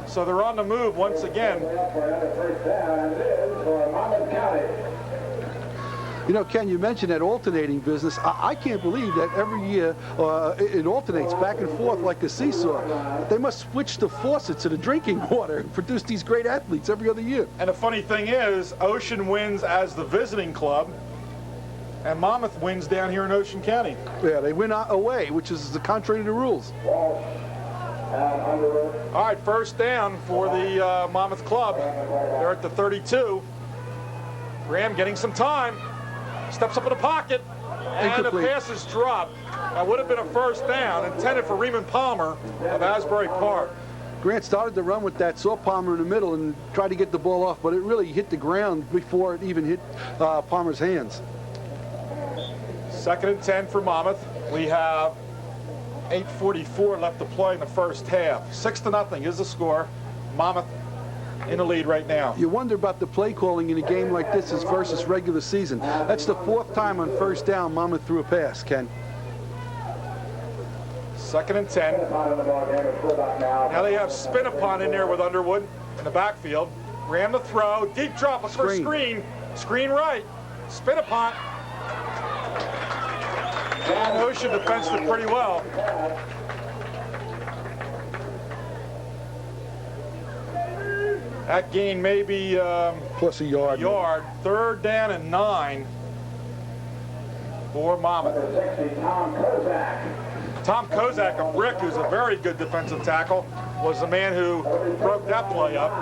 So they're on the move once again. You know, Ken, you mentioned that alternating business. I can't believe that every year it alternates back and forth like a seesaw. They must switch the faucet to the drinking water and produce these great athletes every other year. And the funny thing is, Ocean wins as the visiting club, and Monmouth wins down here in Ocean County. Yeah, they win away, which is the contrary to the rules. All right, first down for the Monmouth club. They're at the 32. Graham getting some time. Steps up in the pocket, and Incomplete. the pass is dropped. That would have been a first down, intended for Raymond Palmer of Asbury Park. Grant started the run with that, saw Palmer in the middle and tried to get the ball off, but it really hit the ground before it even hit Palmer's hands. 2nd and 10 for Monmouth. We have 8:44 left to play in the first half. 6-0 is the score. Monmouth in the lead right now. You wonder about the play calling in a game like this versus regular season. That's the 4th time on first down Monmouth threw a pass, Ken. 2nd and 10. Now they have Spinapon in there with Underwood in the backfield. Ran the throw, deep drop, look for a screen. Screen right. Spinapon. And Ocean defensed it pretty well. That gain may be plus a yard. 3rd down and 9 for Monmouth. Tom Kozak of Brick, who's a very good defensive tackle, was the man who broke that play up.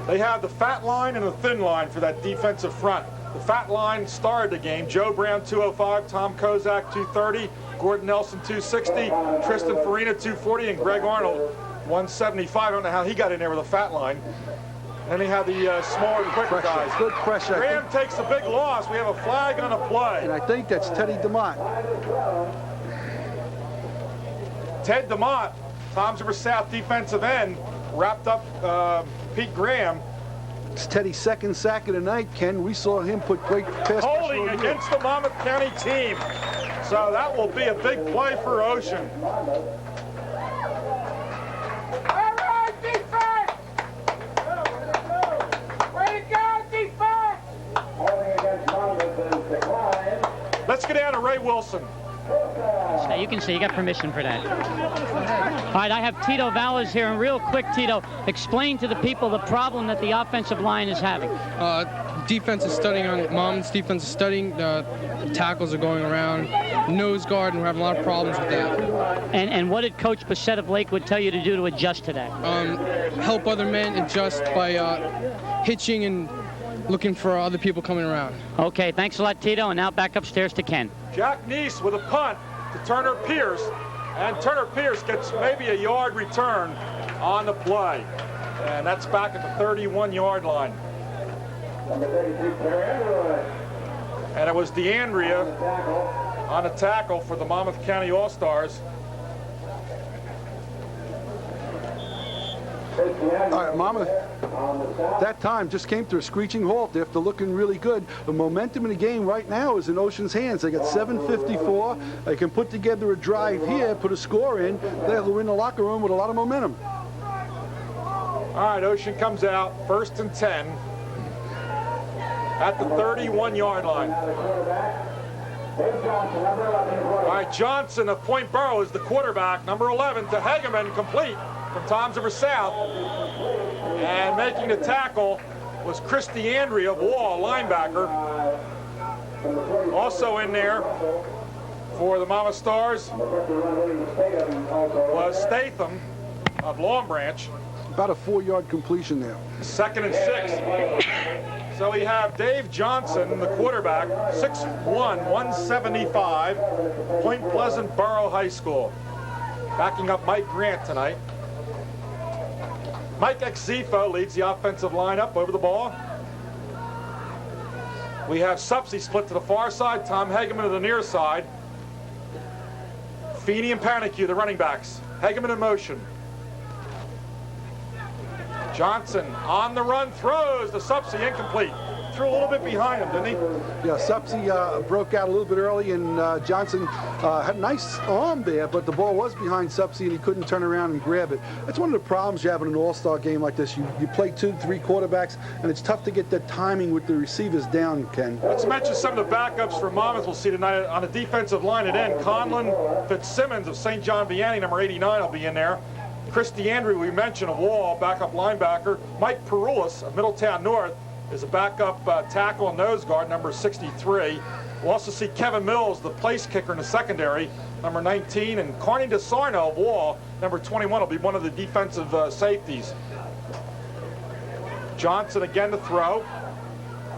They have the fat line and the thin line for that defensive front. The fat line started the game. Joe Brown, 205, Tom Kozak, 230, Gordon Nelson, 260, Tristan Farina, 240, and Greg Arnold, 175. I don't know how he got in there with a fat line. And then they have the smaller, quicker guys. Good pressure. Graham takes a big loss. We have a flag on a play. And I think that's Teddy DeMott. Ted DeMott, Toms River South defensive end, wrapped up Pete Graham. It's Teddy's 2nd sack of the night, Ken. We saw him put great pass holding against the Monmouth County team. So that will be a big play for Ocean. Let's get down to Ray Wilson. So you can see you got permission for that. All right, I have Tito Valles here, and real quick, Tito, explain to the people the problem that the offensive line is having. Defense is studying on Monmouth's defense is studying. The tackles are going around, nose guard, and we're having a lot of problems with that. And what did Coach Bassett of Lakewood tell you to do to adjust to that? Help other men adjust by hitching and looking for other people coming around. Okay, thanks a lot, Tito, and now back upstairs to Ken. Jack Neese with a punt to Turner Pierce, and Turner Pierce gets maybe a yard return on the play, and that's back at the 31-yard line. And it was DeAndrea on a tackle for the Monmouth County All-Stars. All right, Monmouth, that time just came to a screeching halt after looking really good. The momentum in the game right now is in Ocean's hands. They got 7:54. They can put together a drive here, put a score in. They'll win the locker room with a lot of momentum. All right, Ocean comes out, 1st and 10 at the 31-yard line. All right, Johnson of Point Borough is the quarterback, number 11 to Hageman, complete from Toms River South. And making the tackle was Chris DeAndrea of Wall, linebacker. Also in there for the Monmouth Stars was Statham of Long Branch. About a 4-yard completion there. 2nd and 6. So we have Dave Johnson, the quarterback, 6'1", 175, Point Pleasant Borough High School. Backing up Mike Grant tonight. Mike Exifo leads the offensive lineup over the ball. We have Supsey split to the far side, Tom Hageman to the near side. Feeney and Panicu, the running backs. Hageman in motion. Johnson on the run, throws to Supsey, incomplete. threw a little bit behind him, didn't he? Yeah, Supsey broke out a little bit early, and Johnson had a nice arm there, but the ball was behind Supsey, and he couldn't turn around and grab it. That's one of the problems you have in an all-star game like this. You play 2-3 quarterbacks, and it's tough to get the timing with the receivers down, Ken. Let's mention some of the backups for Monmouth we'll see tonight on the defensive line at end. Conlon Fitzsimmons of St. John Vianney, number 89, will be in there. Chris DeAndre, we mentioned, of Wall, backup linebacker. Mike Perulis of Middletown North is a backup tackle and nose guard, number 63. We'll also see Kevin Mills, the place kicker in the secondary, number 19. And Carney DeSarno of Wall, number 21, will be one of the defensive safeties. Johnson again to throw.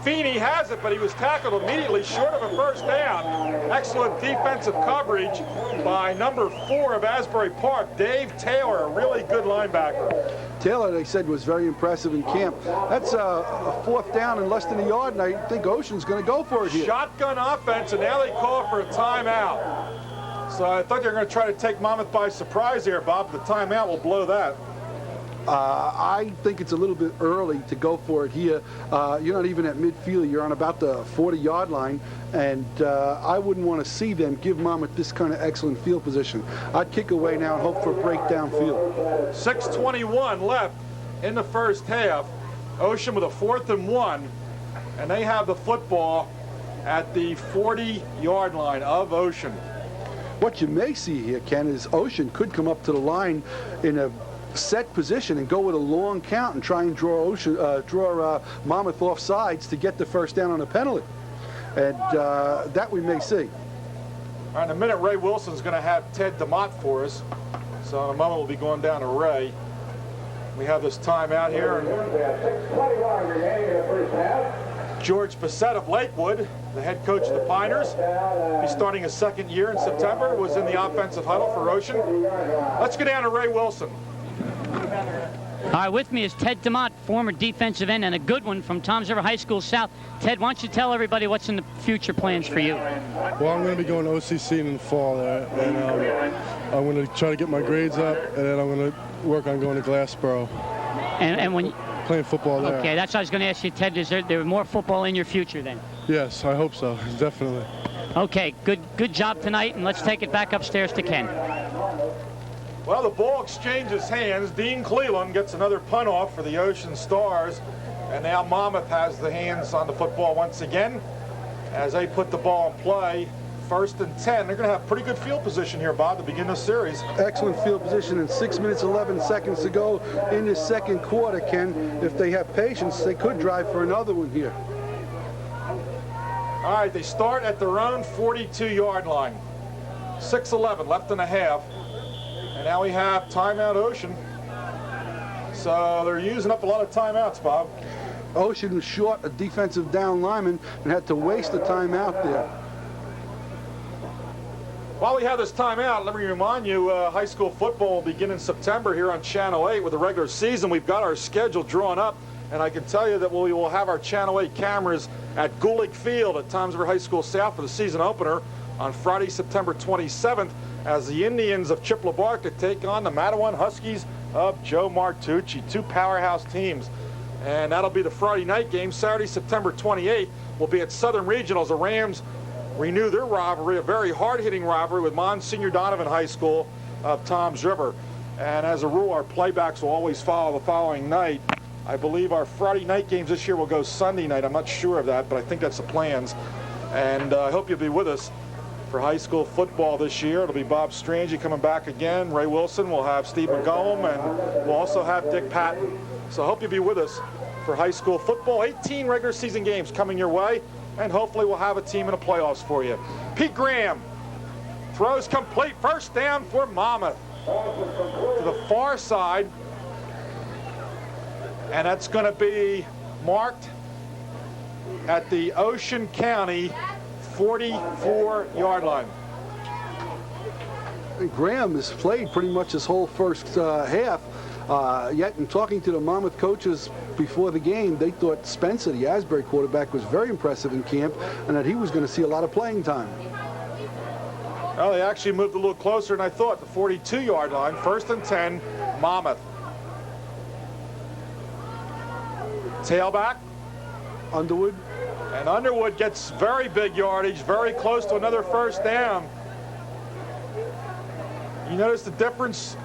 Feeney has it, but he was tackled immediately short of a first down. Excellent defensive coverage by number 4 of Asbury Park, Dave Taylor, a really good linebacker. Taylor, they said, was very impressive in camp. That's a fourth down in less than a yard, and I think Ocean's going to go for it here. Shotgun offense, and now they call for a timeout. So I thought they were going to try to take Monmouth by surprise here, Bob. The timeout will blow that. I think it's a little bit early to go for it here. You're not even at midfield. You're on about the 40-yard line, and I wouldn't want to see them give Monmouth this kind of excellent field position. I'd kick away now and hope for a break downfield. 6:21 left in the first half. Ocean with a 4th and 1, and they have the football at the 40-yard line of Ocean. What you may see here, Ken, is Ocean could come up to the line in a set position and go with a long count and try and draw Monmouth off sides to get the first down on a penalty. And that we may see. All right, in a minute, Ray Wilson's going to have Ted DeMott for us. So in a moment, we'll be going down to Ray. We have this timeout here. George Bissett of Lakewood, the head coach of the Piners. He's starting his 2nd year in September, was in the offensive huddle for Ocean. Let's go down to Ray Wilson. All right, with me is Ted DeMott, former defensive end, and a good one from Toms River High School South. Ted, why don't you tell everybody what's in the future plans for you? Well, I'm going to be going to OCC in the fall there, and I'm going to try to get my grades up, and then I'm going to work on going to Glassboro. And when playing football there. Okay, that's what I was going to ask you, Ted. Is there more football in your future then? Yes, I hope so, definitely. Okay, good job tonight, and let's take it back upstairs to Ken. Well, the ball exchanges hands. Dean Cleland gets another punt off for the Ocean Stars. And now Monmouth has the hands on the football once again as they put the ball in play. 1st and 10. They're going to have pretty good field position here, Bob, to begin this series. Excellent field position, and 6 minutes, 11 seconds to go in the second quarter, Ken. If they have patience, they could drive for another one here. All right, they start at their own 42-yard line. 6:11 left in the half. And now we have timeout Ocean. So they're using up a lot of timeouts, Bob. Ocean was short a defensive down lineman and had to waste the timeout there. While we have this timeout, let me remind you, high school football will begin in September here on Channel 8 with the regular season. We've got our schedule drawn up, and I can tell you that we will have our Channel 8 cameras at Gulick Field at Toms River High School South for the season opener on Friday, September 27th, as the Indians of Chip LaBarca take on the Matawan Huskies of Joe Martucci, 2 powerhouse teams. And that'll be the Friday night game. Saturday, September 28th, will be at Southern Regionals. The Rams renew their rivalry, a very hard-hitting rivalry with Monsignor Donovan High School of Toms River. And as a rule, our playbacks will always follow the following night. I believe our Friday night games this year will go Sunday night. I'm not sure of that, but I think that's the plans. And I hope you'll be with us for high school football this year. It'll be Bob Strange coming back again. Ray Wilson. We'll have Steve McGowan, and we'll also have Dick Patton. So I hope you'll be with us for high school football. 18 regular season games coming your way, and hopefully we'll have a team in the playoffs for you. Pete Graham throws complete. First down for Monmouth to the far side, and that's going to be marked at the Ocean County 44-yard line. Graham has played pretty much his whole first half. Yet in talking to the Monmouth coaches before the game, they thought Spencer, the Asbury quarterback, was very impressive in camp and that he was going to see a lot of playing time. Well, they actually moved a little closer than I thought, the 42-yard line. 1st and 10, Monmouth. Tailback. Underwood. And Underwood gets very big yardage, very close to another first down. You notice the difference?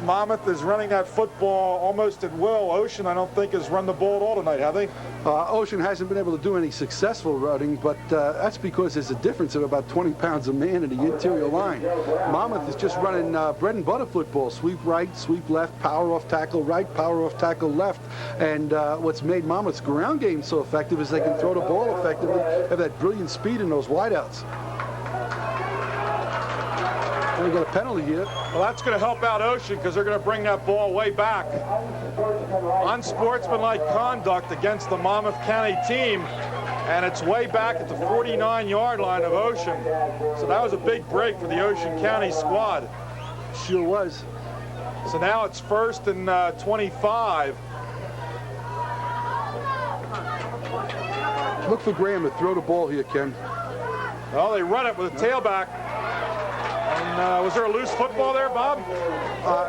Monmouth is running that football almost at will. Ocean, I don't think, has run the ball at all tonight, have they? Ocean hasn't been able to do any successful running, but that's because there's a difference of about 20 pounds a man in the interior line. Monmouth is just running bread and butter football. Sweep right, sweep left, power off tackle right, power off tackle left. And what's made Monmouth's ground game so effective is they can throw the ball effectively, have that brilliant speed in those wideouts. We got a penalty here. Well, that's going to help out Ocean because they're going to bring that ball way back. Unsportsmanlike conduct against the Monmouth County team, and it's way back at the 49-yard line of Ocean. So that was a big break for the Ocean County squad. Sure was. So now it's 1st and 25. Look for Graham to throw the ball here, Ken. Well, they run it with a tailback. And was there a loose football there, Bob?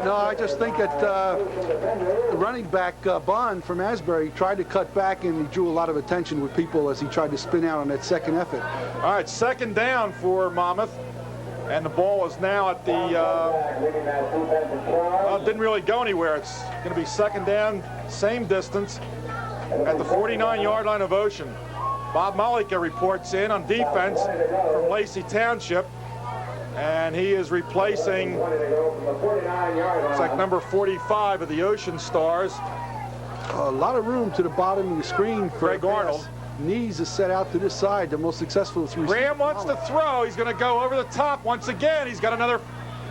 No, I just think that the running back, Bond from Asbury, tried to cut back, and he drew a lot of attention with people as he tried to spin out on that second effort. All right, 2nd down for Monmouth. And the ball is now at the, well, it didn't really go anywhere. It's going to be 2nd down, same distance, at the 49-yard line of Ocean. Bob Malika reports in on defense from Lacey Township. And he is replacing, it's like number 45 of the Ocean Stars. A lot of room to the bottom of the screen for Greg Arnold. Knees is set out to this side, the most successful three. Graham wants to throw. He's going to go over the top once again. He's got another,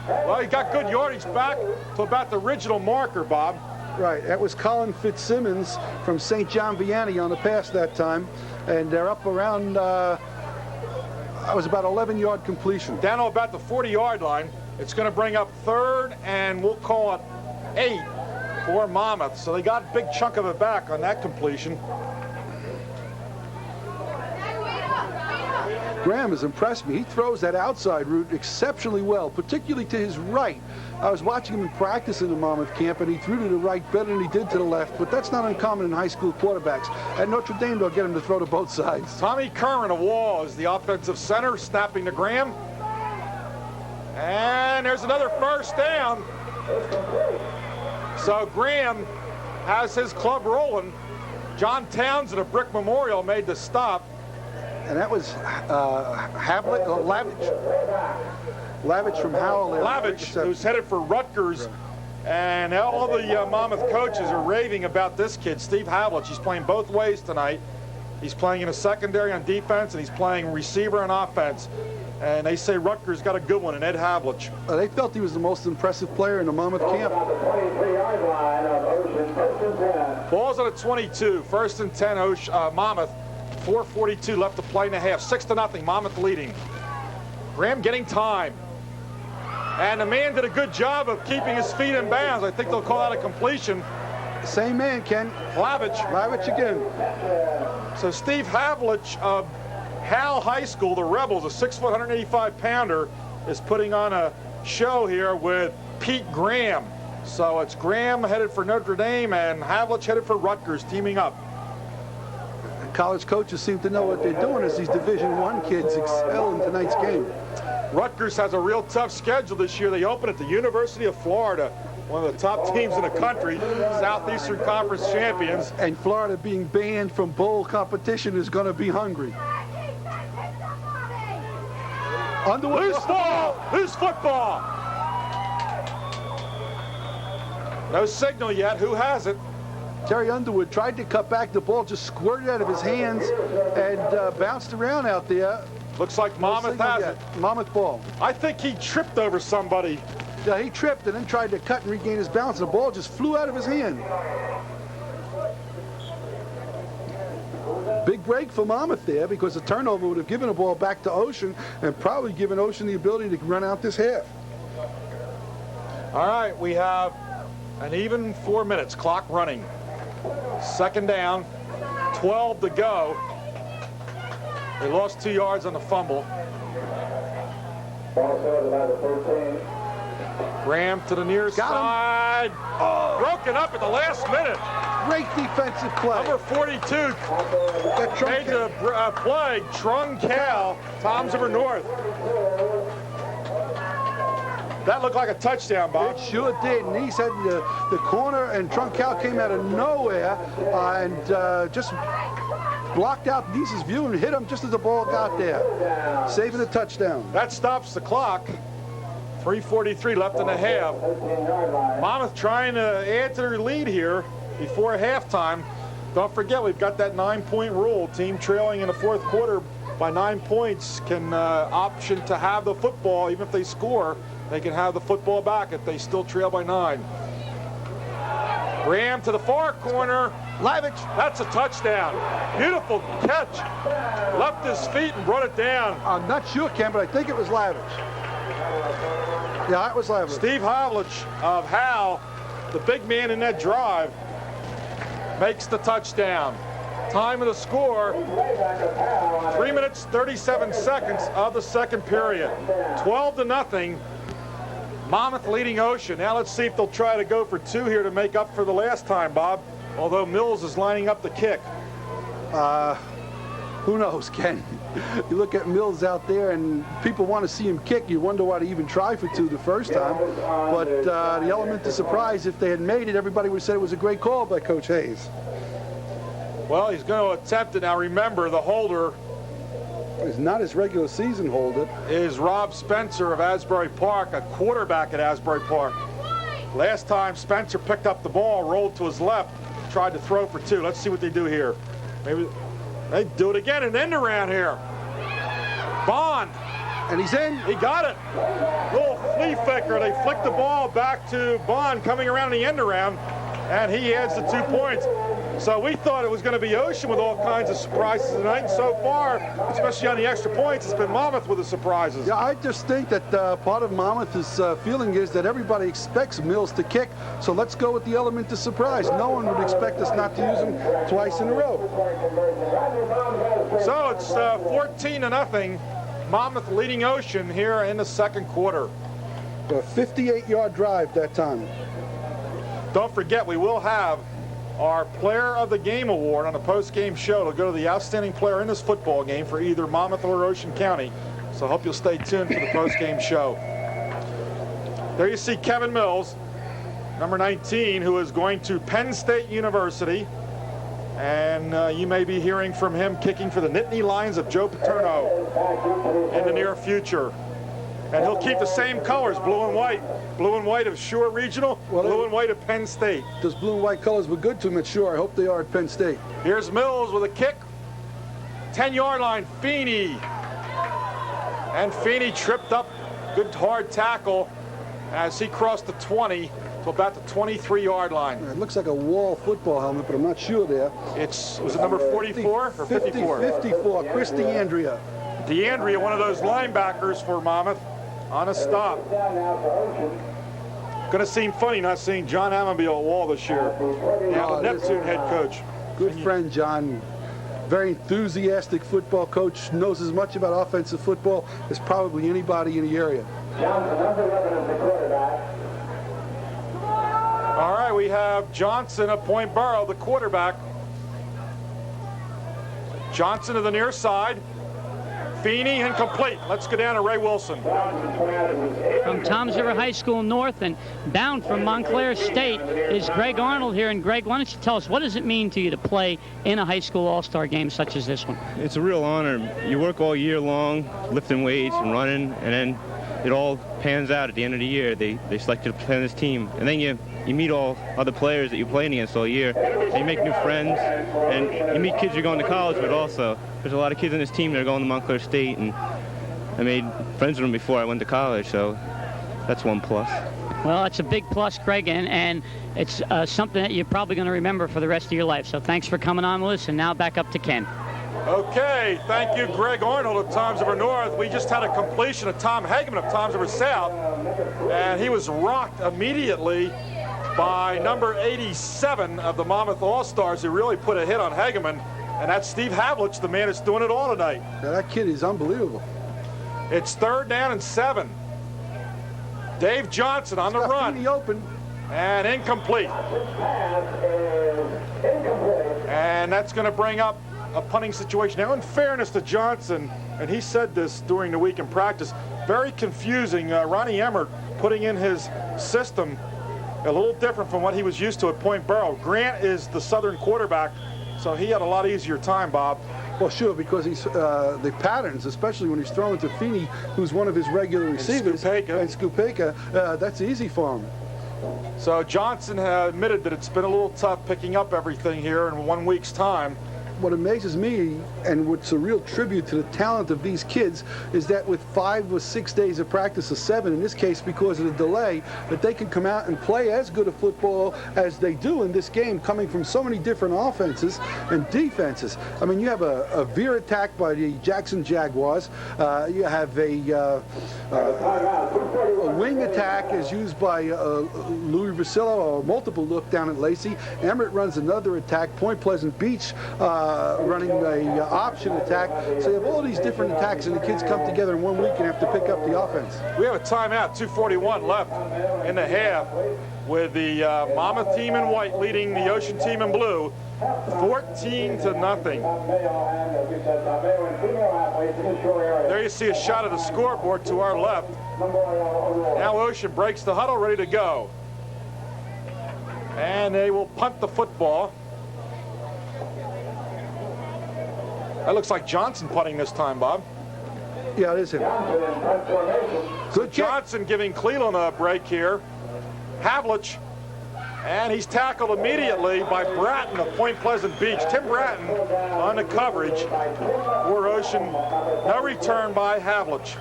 well, he got good yardage back to about the original marker, Bob. Right, that was Colin Fitzsimmons from St. John Vianney on the pass that time. And they're up around, that was about 11-yard completion. Down to about the 40-yard line. It's going to bring up 3rd, and we'll call it 8 for Monmouth. So they got a big chunk of it back on that completion. Graham has impressed me. He throws that outside route exceptionally well, particularly to his right. I was watching him in practice in the Monmouth camp, and he threw to the right better than he did to the left, but that's not uncommon in high school quarterbacks. At Notre Dame, they'll get him to throw to both sides. Tommy Curran of Wall is the offensive center, snapping to Graham. And there's another first down. So Graham has his club rolling. John Townsend of Brick Memorial made the stop. And that was Lavich from Howell there. Lavich, who's headed for Rutgers. And all the Monmouth coaches are raving about this kid, Steve Havlich. He's playing both ways tonight. He's playing in a secondary on defense, and he's playing receiver on offense. And they say Rutgers got a good one in Ed Havlich. They felt he was the most impressive player in the Monmouth camp. Ball's on a 22, 1st and 10, Monmouth. 4:42 left to play in the half. 6-0, Monmouth leading. Graham getting time. And the man did a good job of keeping his feet in bounds. I think they'll call that a completion. Same man, Ken. Lavich. Lavich again. So Steve Havlich of Hal High School, the Rebels, a 6-foot, 185-pounder, is putting on a show here with Pete Graham. So it's Graham headed for Notre Dame and Havlich headed for Rutgers, teaming up. College coaches seem to know what they're doing as these Division I kids excel in tonight's game. Rutgers has a real tough schedule this year. They open at the University of Florida, one of the top teams in the country, Southeastern Conference champions. And Florida being banned from bowl competition is going to be hungry. Underwood. Loose ball! Loose football! No signal yet. Who has it? Terry Underwood tried to cut back. The ball just squirted out of his hands and bounced around out there. Looks like Monmouth has it. Monmouth ball. I think he tripped over somebody. Yeah, he tripped and then tried to cut and regain his balance. The ball just flew out of his hand. Big break for Monmouth there because the turnover would have given the ball back to Ocean and probably given Ocean the ability to run out this half. All right, we have an even 4 minutes, clock running. 2nd down, 12 to go. They lost 2 yards on the fumble. Graham to the near side. Oh. Broken up at the last minute. Great defensive play. Number 42 made the play. Truncal, Toms River North. That looked like a touchdown, Bob. It sure did. And he said the corner, and Truncal came out of nowhere and just blocked out Nice's view and hit him just as the ball got there, saving a touchdown. That stops the clock. 3:43 left in the half. Monmouth trying to add to their lead here before halftime. Don't forget, we've got that 9-point rule. Team trailing in the fourth quarter by 9 points can option to have the football. Even if they score, they can have the football back if they still trail by 9. Graham to the far corner. Lavich. That's a touchdown. Beautiful catch. Left his feet and brought it down. I'm not sure, Ken, but I think it was Lavich. Yeah, it was Lavich. Steve Havlich of Hal, the big man in that drive, makes the touchdown. Time of the score, 3 minutes, 37 seconds of the second period. 12-0. Monmouth leading Ocean. Now let's see if they'll try to go for 2 here to make up for the last time, Bob. Although Mills is lining up the kick. Who knows, Ken? You look at Mills out there, and people want to see him kick. You wonder why they even tried for 2 the first time. But the element of surprise, if they had made it, everybody would have said it was a great call by Coach Hayes. Well, he's going to attempt it. Now remember, the holder is not his regular season holder. Is Rob Spencer of Asbury Park, a quarterback at Asbury Park. Last time Spencer picked up the ball, rolled to his left, tried to throw for 2. Let's see what they do here. Maybe they do it again, an end around here. Bond. And he's in. He got it. Little flea flicker. They flick the ball back to Bond coming around the end around, and he adds the 2 points. So we thought it was going to be Ocean with all kinds of surprises tonight. And so far, especially on the extra points, it's been Monmouth with the surprises. Yeah, I just think that part of Monmouth's feeling is that everybody expects Mills to kick. So let's go with the element of surprise. No one would expect us not to use him twice in a row. So it's 14-0. Monmouth leading Ocean here in the second quarter. A 58-yard drive that time. Don't forget, we will have our Player of the Game award on the post-game show. It'll go to the outstanding player in this football game for either Monmouth or Ocean County. So I hope you'll stay tuned for the post-game show. There you see Kevin Mills, number 19, who is going to Penn State University. And you may be hearing from him kicking for the Nittany Lions of Joe Paterno in the near future. And he'll keep the same colors, blue and white. Blue and white of Shore Regional, blue and white of Penn State. Those blue and white colors were good to him at Shore. I hope they are at Penn State. Here's Mills with a kick. 10-yard line, Feeney. And Feeney tripped up. Good hard tackle as he crossed the 20 to about the 23-yard line. It looks like a Wall football helmet, but I'm not sure there. Was it number 44 or 54? 54, Chris DeAndrea. DeAndrea, one of those linebackers for Monmouth, on a stop. Going to seem funny not seeing John Ammonville at Wall this year. Now the Neptune head coach. Good friend, John. Very enthusiastic football coach. Knows as much about offensive football as probably anybody in the area. All right, we have Johnson of Point Borough, the quarterback. Johnson to the near side. Feeney incomplete. Let's go down to Ray Wilson. From Toms River High School North and bound from Montclair State is Greg Arnold here. And Greg, why don't you tell us, what does it mean to you to play in a high school all-star game such as this one? It's a real honor. You work all year long, lifting weights and running, and then it all pans out at the end of the year. They select you to play on this team. And then you meet all other players that you're playing against all year. And you make new friends, and you meet kids you're going to college with also. There's a lot of kids on this team that are going to Montclair State, and I made friends with them before I went to college, so that's one plus. Well, it's a big plus, Greg, and it's something that you're probably going to remember for the rest of your life. So thanks for coming on with us, and now back up to Ken. Okay, thank you, Greg Arnold of Toms River North. We just had a completion of Tom Hageman of Toms River South, and he was rocked immediately by number 87 of the Monmouth All-Stars, who really put a hit on Hageman, and that's Steve Havlich, the man that's doing it all tonight. Yeah, that kid is unbelievable. It's 3rd down and 7. Dave Johnson on the run. Feeney open. And incomplete. And that's going to bring up a punting situation. Now, in fairness to Johnson, and he said this during the week in practice, very confusing. Ronnie Emmert putting in his system a little different from what he was used to at Point Borough. Grant is the Southern quarterback, so he had a lot easier time, Bob. Well, sure, because he's the patterns, especially when he's throwing to Feeney, who's one of his regular receivers, and Skupeka, that's easy for him. So Johnson admitted that it's been a little tough picking up everything here in 1 week's time. What amazes me, and what's a real tribute to the talent of these kids, is that with 5 or 6 days of practice, or 7 in this case because of the delay, that they can come out and play as good a football as they do in this game, coming from so many different offenses and defenses. I mean, you have a veer attack by the Jackson Jaguars. You have a wing attack is used by Louis Vasillo, or multiple look down at Lacey. Emmert runs another attack. Point Pleasant Beach running a option attack. So you have all these different attacks, and the kids come together in 1 week and have to pick up the offense. We have a timeout, 2:41 left in the half, with the Monmouth team in white leading the Ocean team in blue, 14-0. There you see a shot of the scoreboard to our left. Now Ocean breaks the huddle, ready to go. And they will punt the football. That looks like Johnson punting this time, Bob. Yeah, it is him. Good Johnson giving Cleveland a break here. Havlich, and he's tackled immediately by Bratton of Point Pleasant Beach. Tim Bratton on the coverage for Ocean. No return by Havlich.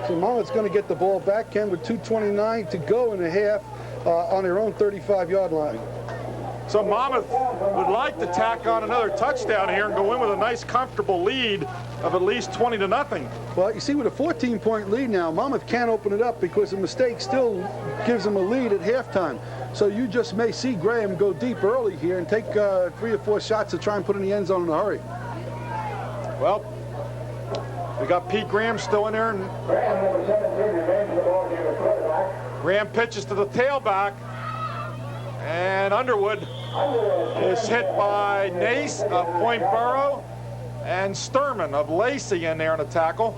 So Monmouth's going to get the ball back, Ken, with 2:29 to go in the half on their own 35-yard line. So Monmouth would like to tack on another touchdown here and go in with a nice, comfortable lead of at least 20-0. Well, you see, with a 14-point lead now, Monmouth can't open it up because a mistake still gives them a lead at halftime. So you just may see Graham go deep early here and take 3 or 4 shots to try and put in the end zone in a hurry. Well, we got Pete Graham still in there. And Graham pitches to the tailback. And Underwood is hit by Nace of Point Borough and Sturman of Lacey in there in a tackle.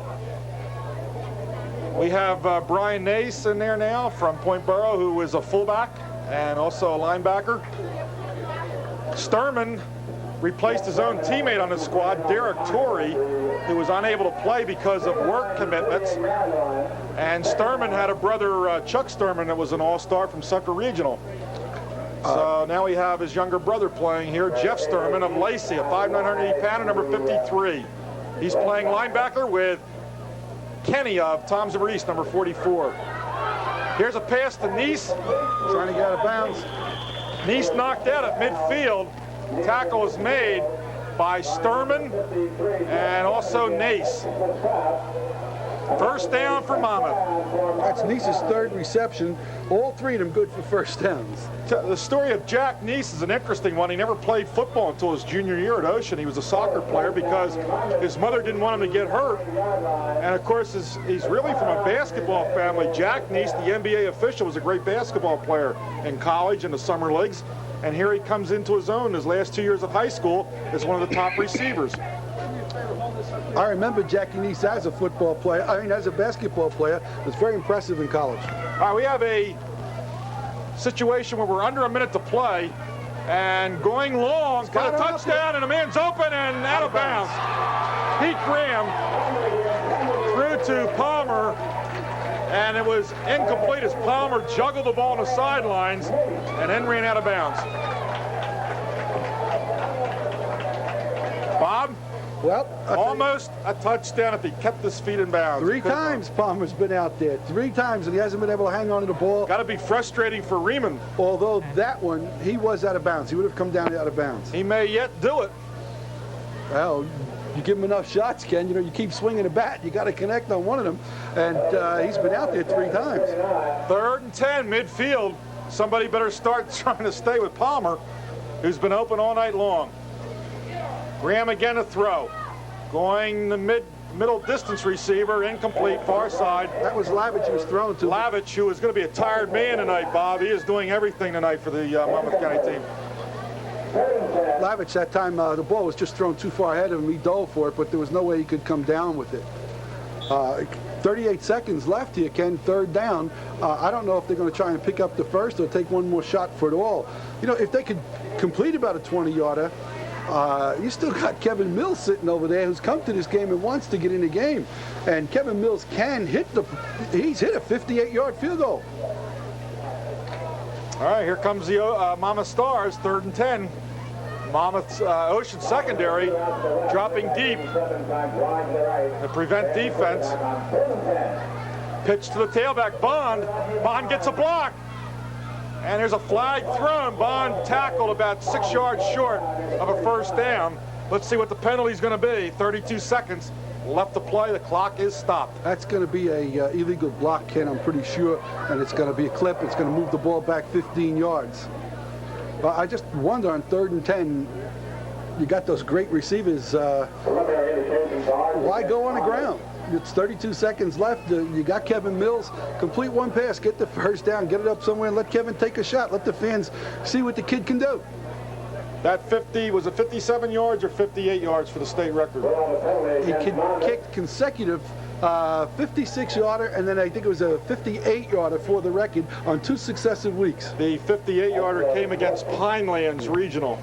We have Brian Nace in there now from Point Borough, who is a fullback and also a linebacker. Sturman replaced his own teammate on the squad, Derek Torrey, who was unable to play because of work commitments. And Sturman had a brother, Chuck Sturman, that was an all-star from Central Regional. So now we have his younger brother playing here, Jeff Sturman of Lacey, a 5'9", 180-pounder, number 53. He's playing linebacker with Kenny of Toms River East, number 44. Here's a pass to Neese, trying to get out of bounds. Neese knocked out at midfield. Tackle is made by Sturman and also Nace. First down for Monmouth. That's Neese's 3rd reception. All 3 of them good for first downs. The story of Jack Neese is an interesting one. He never played football until his junior year at Ocean. He was a soccer player because his mother didn't want him to get hurt. And of course, he's really from a basketball family. Jack Neese, the NBA official, was a great basketball player in college and the summer leagues. And here he comes into his own his last 2 years of high school as one of the top receivers. I remember Jackie Neese as a football player, as a basketball player. It was very impressive in college. All right, we have a situation where we're under a minute to play, and going long, got a touchdown, and a man's open and out of bounds. Pete Graham threw to Palmer, and it was incomplete as Palmer juggled the ball on the sidelines and then ran out of bounds. Bob? Well, almost a touchdown if he kept his feet in bounds. 3 times Palmer's been out there. 3 times, and he hasn't been able to hang on to the ball. Got to be frustrating for Riemann. Although that one, he was out of bounds. He would have come down out of bounds. He may yet do it. Well, you give him enough shots, Ken. You keep swinging the bat. You got to connect on one of them. And he's been out there 3 times. 3rd and 10, midfield. Somebody better start trying to stay with Palmer, who's been open all night long. Graham again to throw. Going the middle distance receiver, incomplete, far side. That was Lavich who was thrown to. Lavich, who is going to be a tired man tonight, Bob. He is doing everything tonight for the Monmouth County team. Lavich, that time, the ball was just thrown too far ahead of him. He dove for it, but there was no way he could come down with it. 38 seconds left here, Ken, third down. I don't know if they're going to try and pick up the first or take one more shot for it all. You know, if they could complete about a 20-yarder, you still got Kevin Mills sitting over there who's come to this game and wants to get in the game. And Kevin Mills can hit he's hit a 58-yard field goal. All right, here comes the Monmouth Stars, 3rd and 10. Monmouth's Ocean secondary dropping deep to prevent defense. Pitch to the tailback, Bond. Bond gets a block. And there's a flag thrown. Bond tackled about 6 yards short of a first down. Let's see what the penalty is going to be. 32 seconds left to play. The clock is stopped. That's going to be a illegal block, Ken, I'm pretty sure. And it's going to be a clip. It's going to move the ball back 15 yards. I just wonder on 3rd and 10, you got those great receivers. Why go on the ground? It's 32 seconds left. You got Kevin Mills. Complete one pass, get the first down, get it up somewhere, and let Kevin take a shot. Let the fans see what the kid can do. That 50, was it 57 yards or 58 yards for the state record? He kicked consecutive 56-yarder, and then I think it was a 58-yarder for the record on 2 successive weeks. The 58-yarder came against Pinelands Regional.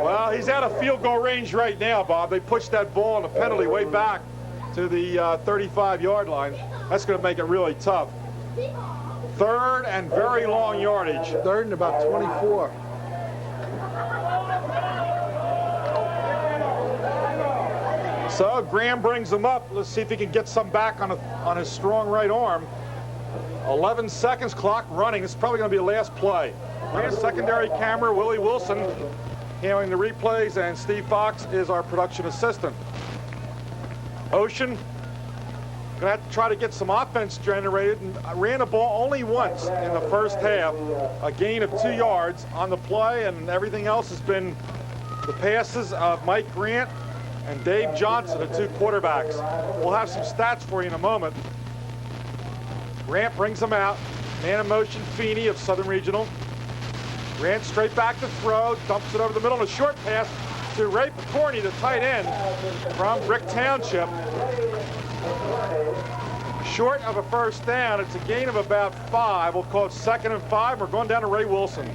Well, he's out of field goal range right now, Bob. They pushed that ball on a penalty way back to the 35-yard line. That's going to make it really tough. 3rd and very long yardage. 3rd and about 24. So Graham brings him up. Let's see if he can get some back on his strong right arm. 11 seconds, clock running. This is probably going to be the last play. Secondary camera, Willie Wilson handling the replays, and Steve Fox is our production assistant. Ocean going to have to try to get some offense generated, and ran the ball only once in the first half. A gain of 2 yards on the play, and everything else has been the passes of Mike Grant and Dave Johnson, the 2 quarterbacks. We'll have some stats for you in a moment. Grant brings them out. Man in motion, Feeney of Southern Regional. Grant straight back to throw, dumps it over the middle, and a short pass to Ray Picorni, the tight end from Brick Township. Short of a first down. It's a gain of about 5. We'll call it 2nd and 5. We're going down to Ray Wilson.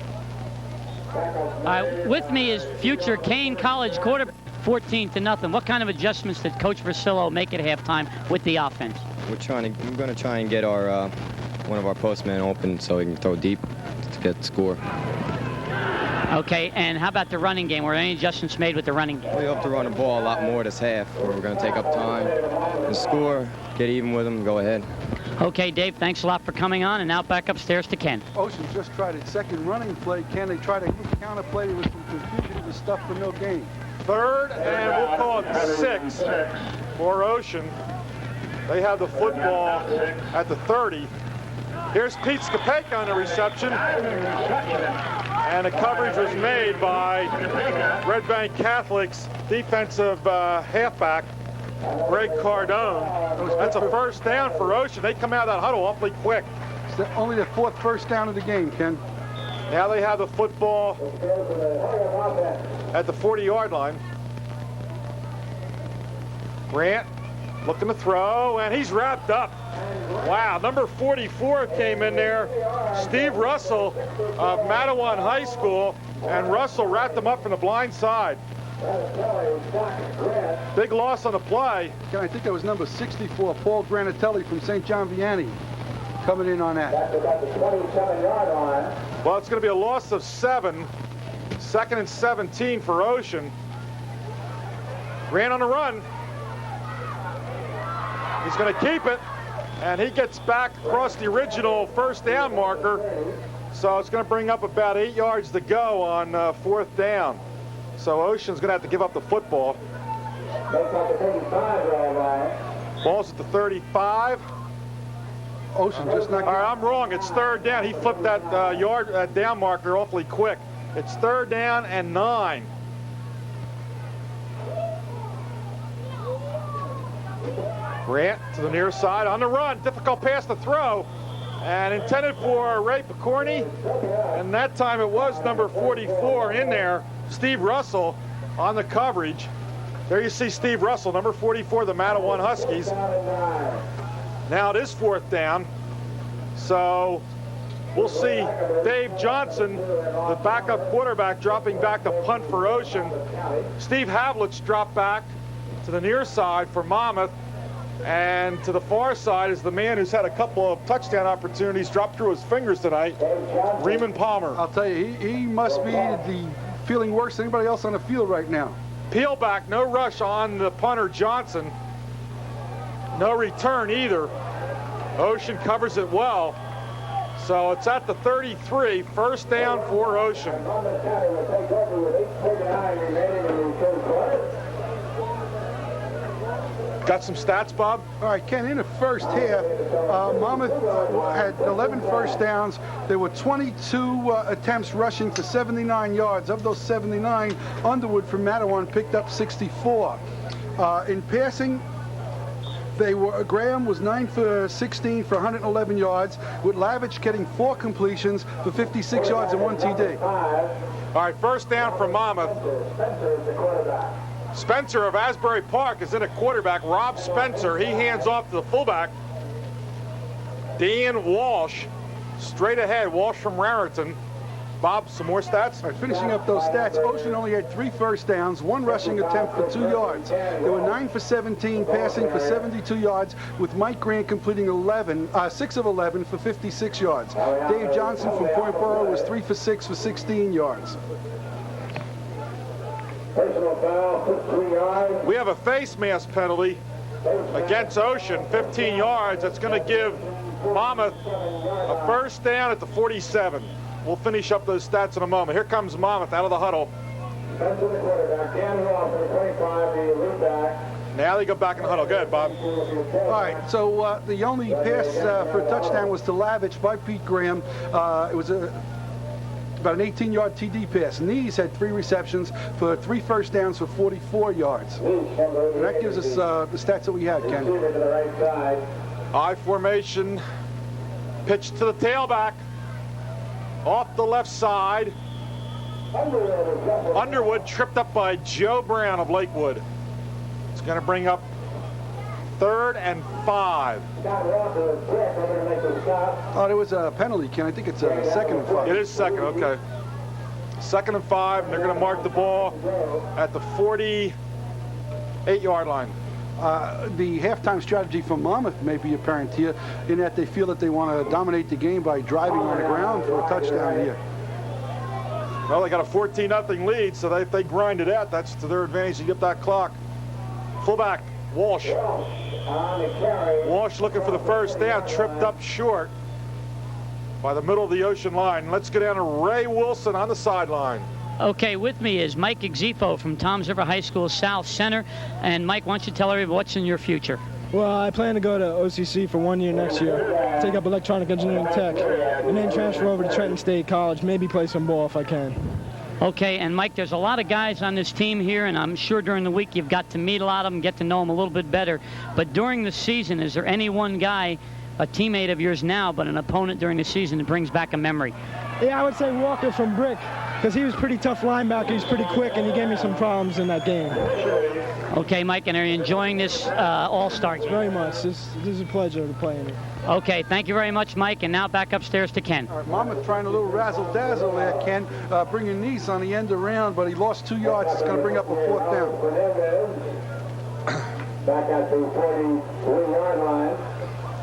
With me is future Kane College quarterback, 14-0. What kind of adjustments did Coach Versillo make at halftime with the offense? We're going to try and get our one of our postmen open so he can throw deep to get the score. Okay, and how about the running game? Were there any adjustments made with the running game? We hope to run the ball a lot more this half, where we're going to take up time and score, get even with them, and go ahead. Okay, Dave, thanks a lot for coming on, and now back upstairs to Ken. Ocean just tried its second running play. Ken, they tried a counter play. There was some confusion. It was stuff for no gain. 3rd, and we'll call it 6 for Ocean. They have the football at the 30. Here's Pete Skopeka on the reception. And the coverage was made by Red Bank Catholic's defensive halfback, Greg Cardone. That's a first down for Ocean. They come out of that huddle awfully quick. It's only the 4th first down of the game, Ken. Now they have the football at the 40-yard line. Grant looking to throw, and he's wrapped up. Wow, number 44 came in there, Steve Russell of Matawan High School, and Russell wrapped him up from the blind side. Big loss on the play. I think that was number 64, Paul Granatelli from St. John Vianney, coming in on that. Well, it's going to be a loss of 7. 2nd and 17 for Ocean. Grant on the run. He's going to keep it, and he gets back across the original first down marker. So it's going to bring up about 8 yards to go on 4th down. So Ocean's going to have to give up the football. Ball's at the 35. Ocean just not. All right, I'm wrong. It's 3rd down. He flipped that down marker awfully quick. It's 3rd down and 9. Grant to the near side on the run. Difficult pass to throw. And intended for Ray Picorni. And that time it was number 44 in there, Steve Russell, on the coverage. There you see Steve Russell, number 44, the Matawan Huskies. Now it is 4th down. So we'll see Dave Johnson, the backup quarterback, dropping back to punt for Ocean. Steve Havlic's dropped back to the near side for Monmouth. And to the far side is the man who's had a couple of touchdown opportunities drop through his fingers tonight, Raymond Palmer. I'll tell you, he must be feeling worse than anybody else on the field right now. Peel back, no rush on the punter Johnson. No return either. Ocean covers it well. So it's at the 33, 1st down for Ocean. Got some stats, Bob? All right, Ken, in the first half, Monmouth had 11 first downs. There were 22 attempts rushing for 79 yards. Of those 79, Underwood from Matawan picked up 64. In passing, Graham was 9 for 16 for 111 yards, with Lavich getting 4 completions for 56 yards and 1 TD. All right, 1st down for Monmouth. Spencer of Asbury Park is in a quarterback. Rob Spencer, he hands off to the fullback. Dan Walsh, straight ahead. Walsh from Raritan. Bob, some more stats? All right, finishing up those stats, Ocean only had 3 first downs, 1 rushing attempt for 2 yards. They were 9 for 17, passing for 72 yards, with Mike Grant completing 6 of 11 for 56 yards. Dave Johnson from Point Borough was 3 for 6 for 16 yards. We have a face mask penalty against Ocean, 15 yards. That's going to give Monmouth a 1st down at the 47. We'll finish up those stats in a moment. Here comes Monmouth out of the huddle. Now they go back in the huddle. Go ahead, Bob. All right, so the only pass for a touchdown was to Lavich by Pete Graham. It was about an 18-yard TD pass. Nees had 3 receptions for 3 first downs for 44 yards. And that gives us the stats that we had, Ken. I formation. Pitch to the tailback. Off the left side. Underwood tripped up by Joe Brown of Lakewood. It's going to bring up 3rd and 5. Oh, there was a penalty, Ken. I think it's 2nd and 5. It is 2nd, okay. 2nd and 5, and they're going to mark the ball at the 48-yard line. The halftime strategy for Monmouth may be apparent here in that they feel that they want to dominate the game by driving on the ground for a touchdown here. Well, they got a 14-0 lead, so if they grind it out, that's to their advantage to get that clock. Fullback, Walsh. Walsh looking for the 1st down, tripped up short by the middle of the Ocean line. Let's go down to Ray Wilson on the sideline. Okay, with me is Mike Exifo from Toms River High School South Center. And Mike, why don't you tell everybody what's in your future? Well, I plan to go to OCC for 1 year next year, take up electronic engineering tech, and then transfer over to Trenton State College, maybe play some ball if I can. Okay, and Mike, there's a lot of guys on this team here, and I'm sure during the week you've got to meet a lot of them, get to know them a little bit better. But during the season, is there any one guy, a teammate of yours now, but an opponent during the season that brings back a memory? Yeah, I would say Walker from Brick, because he was pretty tough linebacker. He's pretty quick, and he gave me some problems in that game. Okay, Mike, and are you enjoying this All-Star game? Very much. This is a pleasure to play in it. Okay, thank you very much, Mike, and now back upstairs to Ken. All right, Monmouth trying a little razzle-dazzle there, Ken, bringing Neese on the end around, but he lost 2 yards. It's going to bring up a 4th down. Back at the 43-yard line.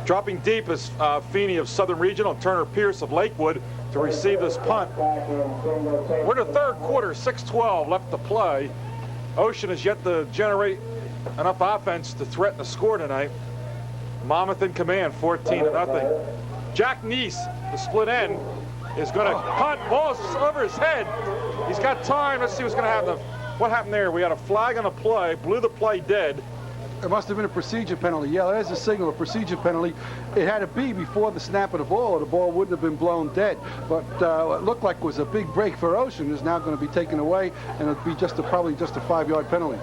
Dropping deep is Feeney of Southern Regional and Turner Pierce of Lakewood to receive this punt. We're in the 3rd quarter, 6:12 left to play. Ocean has yet to generate enough offense to threaten a score tonight. Monmouth in command, 14-0. Jack Neese, the split end, is going to punt. Ball's over his head. He's got time. Let's see what's going to happen. What happened there? We had a flag on the play, blew the play dead. It must have been a procedure penalty. Yeah, there's a signal, a procedure penalty. It had to be before the snap of the ball, or the ball wouldn't have been blown dead. But what looked like was a big break for Ocean is now going to be taken away, and it'll be probably just a 5-yard penalty.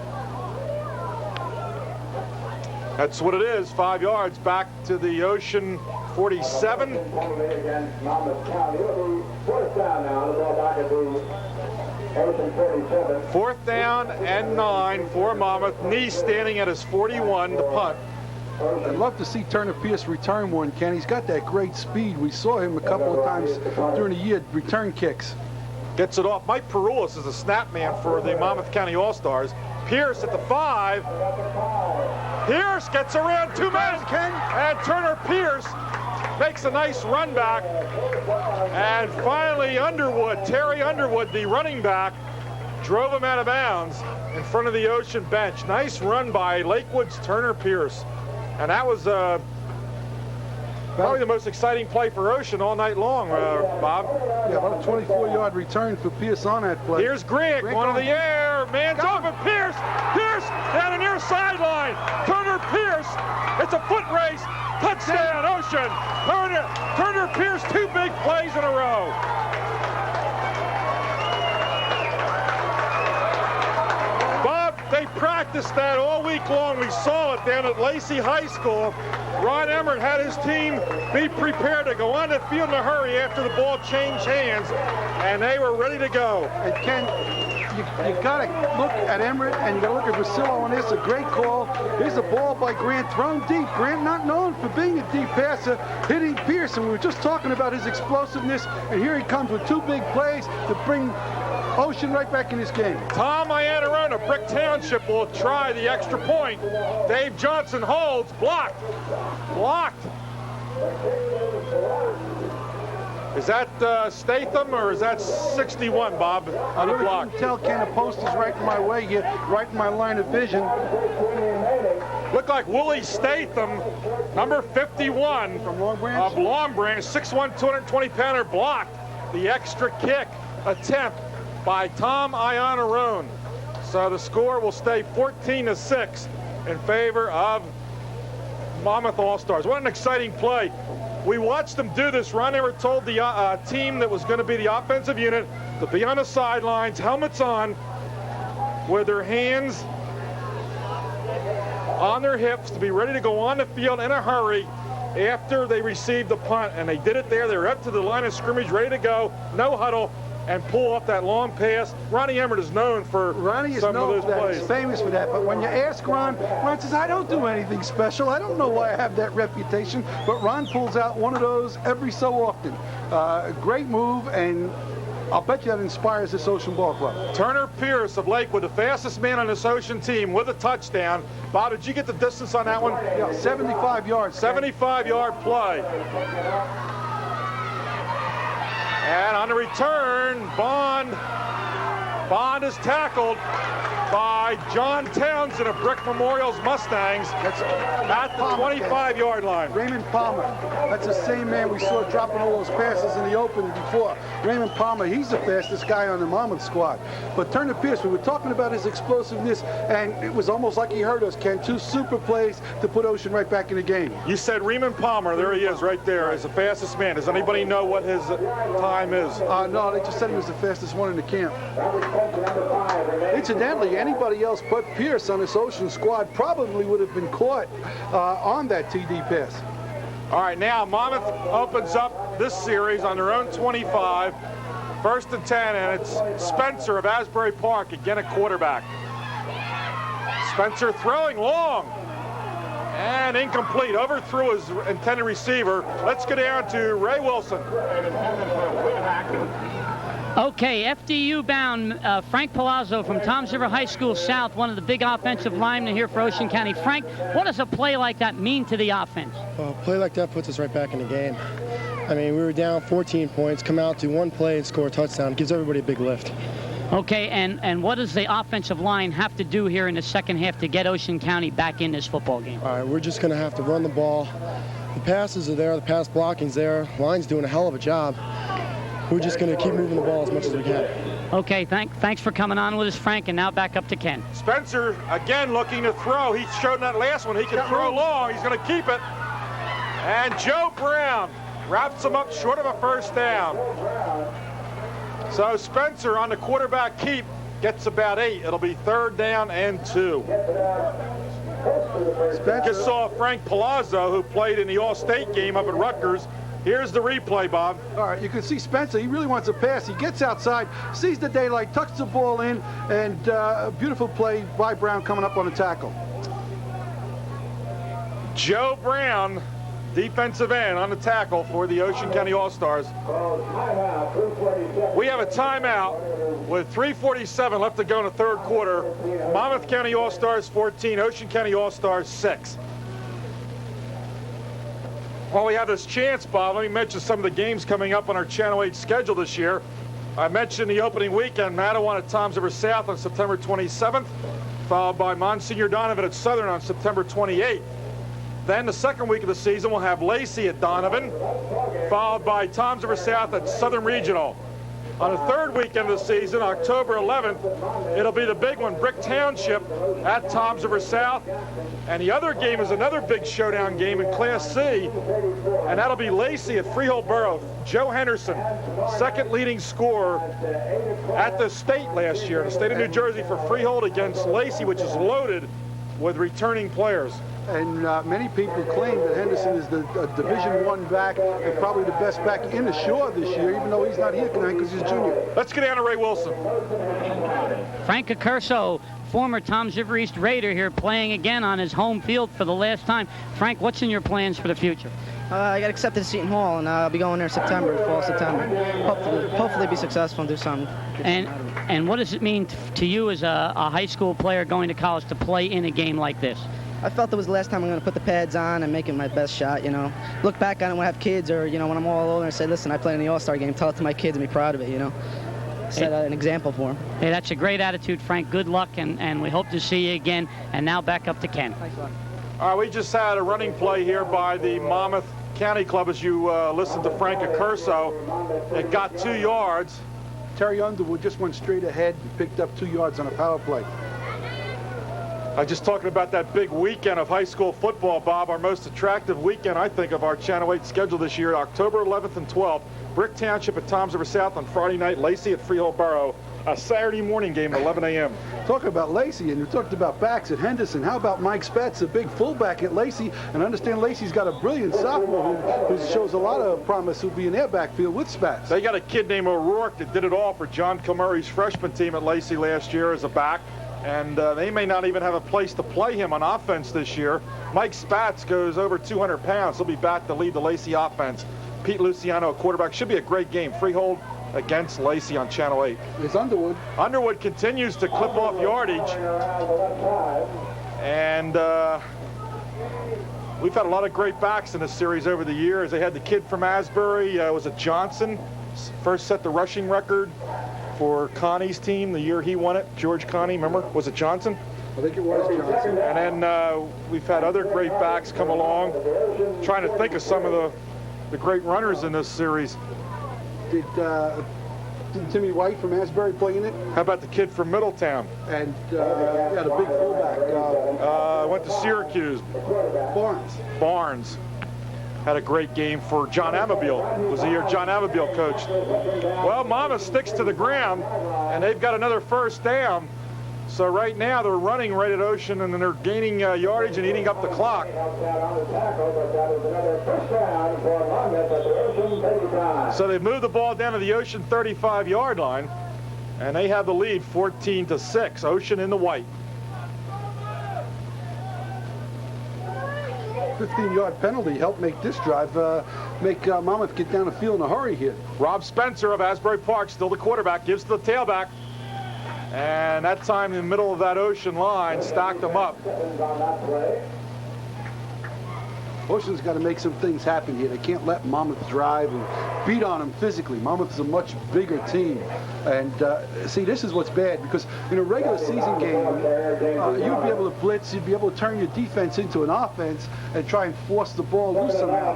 That's what it is, 5 yards back to the Ocean 47. Fourth down and 9 for Monmouth. Knee standing at his 41 to punt. I'd love to see Turner Pierce return one, Ken. He's got that great speed. We saw him a couple of times during the year return kicks. Gets it off. Mike Peroulis is a snap man for the Monmouth County All-Stars. Pierce at the 5. Pierce gets around 2 men. And Turner Pierce makes a nice run back. And finally Underwood, Terry Underwood, the running back, drove him out of bounds in front of the Ocean bench. Nice run by Lakewood's Turner Pierce. And that was probably the most exciting play for Ocean all night long, Bob. Yeah, about a 24-yard return for Pierce on that play. Here's Grant going to the air. Man's open. Pierce down the near sideline. Turner Pierce. It's a foot race. Touchdown, Ocean. Turner Pierce, 2 big plays in a row. Bob, they practiced that all week long. We saw it down at Lacey High School. Ron Emmert had his team be prepared to go on the field in a hurry after the ball changed hands, and they were ready to go. And Ken, you got to look at Emmert and you got to look at Vasillo on this. A great call. Here's a ball by Grant thrown deep. Grant not known for being a deep passer, hitting Pierce. And we were just talking about his explosiveness, and here he comes with 2 big plays to bring Ocean right back in this game. Tom Iannarone of Brick Township will try the extra point. Dave Johnson holds. Blocked. Is that Statham or is that 61, Bob? I really couldn't tell, Ken. The post is right in my way here, right in my line of vision. Looked like Willie Statham, number 51 from Long Branch. Of Long Branch, 6'1", 220-pounder, blocked the extra kick attempt by Tom Iannarone. So the score will stay 14-6 in favor of Monmouth All-Stars. What an exciting play. We watched them do this. Ron Emmert told the team that was going to be the offensive unit to be on the sidelines, helmets on, with their hands on their hips to be ready to go on the field in a hurry after they received the punt. And they did it there. They were up to the line of scrimmage, ready to go, no huddle, and pull off that long pass. Ronnie Emmert is known for some of those plays. He's famous for that. But when you ask Ron says, I don't do anything special. I don't know why I have that reputation. But Ron pulls out one of those every so often. A great move, and I'll bet you that inspires this Ocean Ball Club. Turner Pierce of Lakewood, the fastest man on this Ocean team with a touchdown. Bob, did you get the distance on that one? Yeah, 75 yards. 75-yard play. And on the return, Bond is tackled by John Townsend of Brick Memorial's Mustangs. That's at the 25-yard line. Raymond Palmer. That's the same man we saw dropping all those passes in the open before. Raymond Palmer, he's the fastest guy on the Monmouth squad. But Turner Pierce, we were talking about his explosiveness, and it was almost like he heard us, Ken. 2 super plays to put Ocean right back in the game. You said Raymond Palmer. There he is right there as the fastest man. Does anybody know what his time is? No, they just said he was the fastest one in the camp. Incidentally, anybody else but Pierce on this Ocean squad probably would have been caught on that TD pass. All right, now Monmouth opens up this series on their own 25. 1st and 10, and it's Spencer of Asbury Park, again a quarterback. Spencer throwing long and incomplete. Overthrew his intended receiver. Let's go down to Ray Wilson. Okay, FDU bound, Frank Palazzo from Toms River High School South, one of the big offensive linemen here for Ocean County. Frank, what does a play like that mean to the offense? Well, a play like that puts us right back in the game. I mean, we were down 14 points, come out to 1 play and score a touchdown. It gives everybody a big lift. Okay, and what does the offensive line have to do here in the second half to get Ocean County back in this football game? All right, we're just going to have to run the ball. The passes are there, the pass blocking's there. Line's doing a hell of a job. We're just going to keep moving the ball as much as we can. Okay, thanks for coming on with us, Frank, and now back up to Ken. Spencer, again, looking to throw. He showed in that last one he can throw long. He's going to keep it. And Joe Brown wraps him up short of a 1st down. So Spencer on the quarterback keep gets about 8. It'll be 3rd down and 2. Just saw Frank Palazzo, who played in the All-State game up at Rutgers. Here's the replay, Bob. All right, you can see Spencer. He really wants a pass. He gets outside, sees the daylight, tucks the ball in, and a beautiful play by Brown coming up on the tackle. Joe Brown, defensive end on the tackle for the Ocean County All-Stars. We have a timeout with 3:47 left to go in the third quarter. Monmouth County All-Stars 14, Ocean County All-Stars 6. While we have this chance, Bob, let me mention some of the games coming up on our Channel 8 schedule this year. I mentioned the opening weekend, Mattawan at Toms River South on September 27th, followed by Monsignor Donovan at Southern on September 28th. Then the second week of the season, we'll have Lacey at Donovan, followed by Toms River South at Southern Regional. On the third weekend of the season, October 11th, it'll be the big one, Brick Township at Toms River South. And the other game is another big showdown game in Class C, and that'll be Lacey at Freehold Borough. Joe Henderson, second leading scorer at the state last year, the state of New Jersey for Freehold against Lacey, which is loaded with returning players. And many people claim that Henderson is the Division I back and probably the best back in the Shore this year, even though he's not here tonight because he's a junior. Let's get down to Ray Wilson. Frank Accurso, former Toms River East Raider, here playing again on his home field for the last time. Frank, what's in your plans for the future? I got accepted to Seton Hall, and I'll be going there September, fall September. Hopefully be successful and do something. And what does it mean to you as a high school player going to college to play in a game like this? I felt it was the last time I'm going to put the pads on and make it my best shot, you know. Look back on it when I have kids or, you know, when I'm all older and say, listen, I played in the All-Star game. Tell it to my kids and be proud of it, you know. Set an example for them. Hey, that's a great attitude, Frank. Good luck, and we hope to see you again. And now back up to Ken. Thanks a lot. All right, we just had a running play here by the Monmouth County Club as you listened to Frank Accurso. It got 2 yards. Terry Underwood just went straight ahead and picked up 2 yards on a power play. I just talking about that big weekend of high school football, Bob, our most attractive weekend, I think, of our Channel 8 schedule this year, October 11th and 12th. Brick Township at Toms River South on Friday night, Lacey at Freehold Borough, a Saturday morning game at 11 a.m. Talking about Lacey, and you talked about backs at Henderson. How about Mike Spatz, a big fullback at Lacey? And I understand Lacey's got a brilliant sophomore who shows a lot of promise who'll be in their backfield with Spatz. They got a kid named O'Rourke that did it all for John Kilmurray's freshman team at Lacey last year as a back. And they may not even have a place to play him on offense this year. Mike Spatz goes over 200 pounds. He'll be back to lead the Lacey offense. Pete Luciano, a quarterback. Should be a great game. Freehold against Lacey on Channel 8. It's Underwood. Underwood continues to clip off yardage. And we've had a lot of great backs in this series over the years. They had the kid from Asbury, was it Johnson? First set the rushing record for Connie's team the year he won it. George Connie, remember? Was it Johnson? I think it was Johnson. And then we've had other great backs come along. Trying to think of some of the great runners in this series. Did Timmy White from Asbury play in it? How about the kid from Middletown? And yeah, the big fullback. Went to Syracuse. Barnes. Had a great game for John Amabile. It was the year John Amabile coached. Well, Monmouth sticks to the ground, and they've got another first down. So right now they're running right at Ocean, and then they're gaining yardage and eating up the clock. So they've moved the ball down to the Ocean 35-yard line, and they have the lead 14-6. Ocean in the white. 15-yard penalty helped make this drive, make Monmouth get down the field in a hurry here. Rob Spencer of Asbury Park, still the quarterback, gives to the tailback. And that time in the middle of that Ocean line, stacked them up. Ocean's got to make some things happen here. They can't let Monmouth drive and beat on them physically. Monmouth is a much bigger team. And see, this is what's bad, because in a regular season game, you'd be able to blitz, you'd be able to turn your defense into an offense and try and force the ball loose somehow.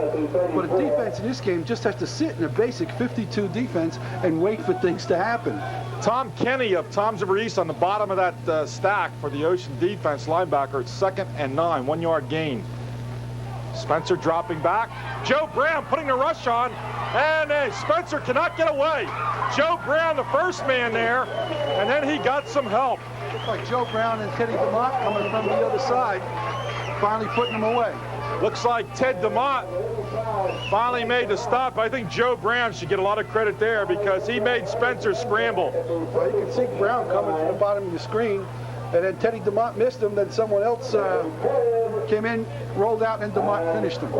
But a defense in this game just has to sit in a basic 52 defense and wait for things to happen. Tom Kenny of Toms River East on the bottom of that stack for the Ocean defense linebacker. It's 2nd and 9, 1-yard gain. Spencer dropping back. Joe Brown putting the rush on, and Spencer cannot get away. Joe Brown, the first man there, and then he got some help. Looks like Joe Brown and Teddy DeMott coming from the other side. finally putting them away. Looks like Ted DeMott finally made the stop. I think Joe Brown should get a lot of credit there because he made Spencer scramble. Well, you can see Brown coming from the bottom of the screen, and then Teddy DeMott missed him. Then someone else came in, rolled out, and DeMott finished him.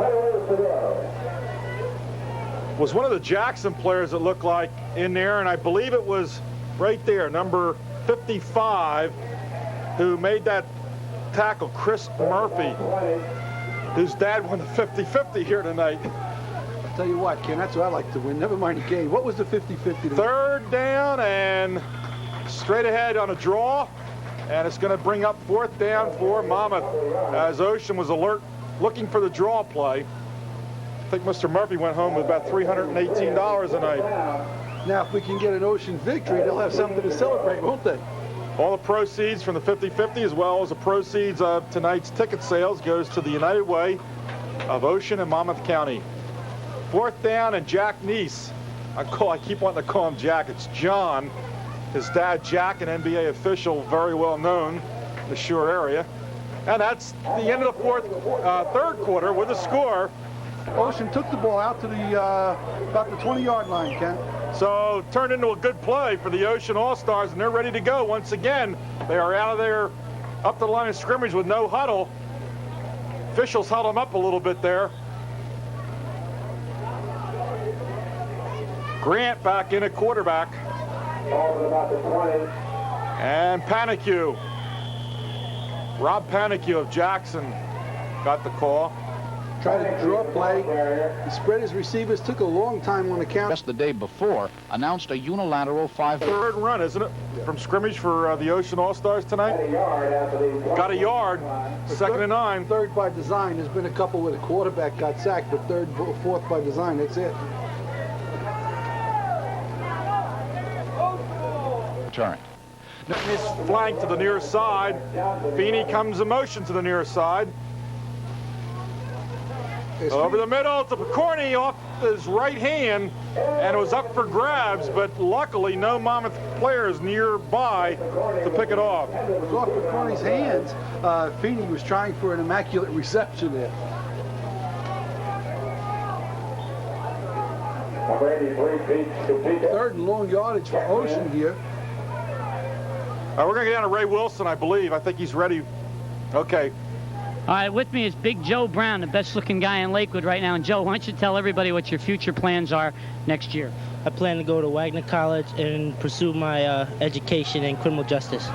Was one of the Jackson players that looked like in there, and I believe it was right there, number 55, who made that tackle, Chris Murphy, whose dad won the 50-50 here tonight. I'll tell you what, Ken, that's what I like to win. Never mind the game. What was the 50-50? Third down and straight ahead on a draw, and it's going to bring up fourth down for Monmouth as Ocean was alert looking for the draw play. I think Mr. Murphy went home with about $318 a night. Now, if we can get an Ocean victory, they'll have something to celebrate, won't they? All the proceeds from the 50-50 as well as the proceeds of tonight's ticket sales goes to the United Way of Ocean and Monmouth County. Fourth down and Jack Neese. I keep wanting to call him Jack. It's John. His dad, Jack, an NBA official, very well known in the Shore area. And that's the end of the third quarter with a score. Ocean took the ball out to the about the 20-yard line, Ken. So turned into a good play for the Ocean All-Stars, and they're ready to go once again. They are out of there up the line of scrimmage with no huddle. Officials held them up a little bit there. Grant back in at quarterback. And Panicu. Rob Panicu of Jackson got the call. Tried to draw play. He spread his receivers, took a long time on the count. Just the day before, announced a unilateral third run, isn't it? Yeah. From scrimmage for the Ocean All-Stars tonight. Got a yard. Second and 9. Third by design. There's been a couple where the quarterback got sacked, but fourth by design. That's it. Turn. His flank to the near side. Feeney comes in motion to the near side. Over the middle to Picorni off his right hand, and it was up for grabs, but luckily no Monmouth players nearby to pick it off. It was off Picorni's hands. Feeney was trying for an immaculate reception there. Third and long yardage for Ocean here. We're going to get down to Ray Wilson, I believe. I think he's ready. Okay. All right, with me is Big Joe Brown, the best-looking guy in Lakewood right now. And, Joe, why don't you tell everybody what your future plans are next year? I plan to go to Wagner College and pursue my education in criminal justice.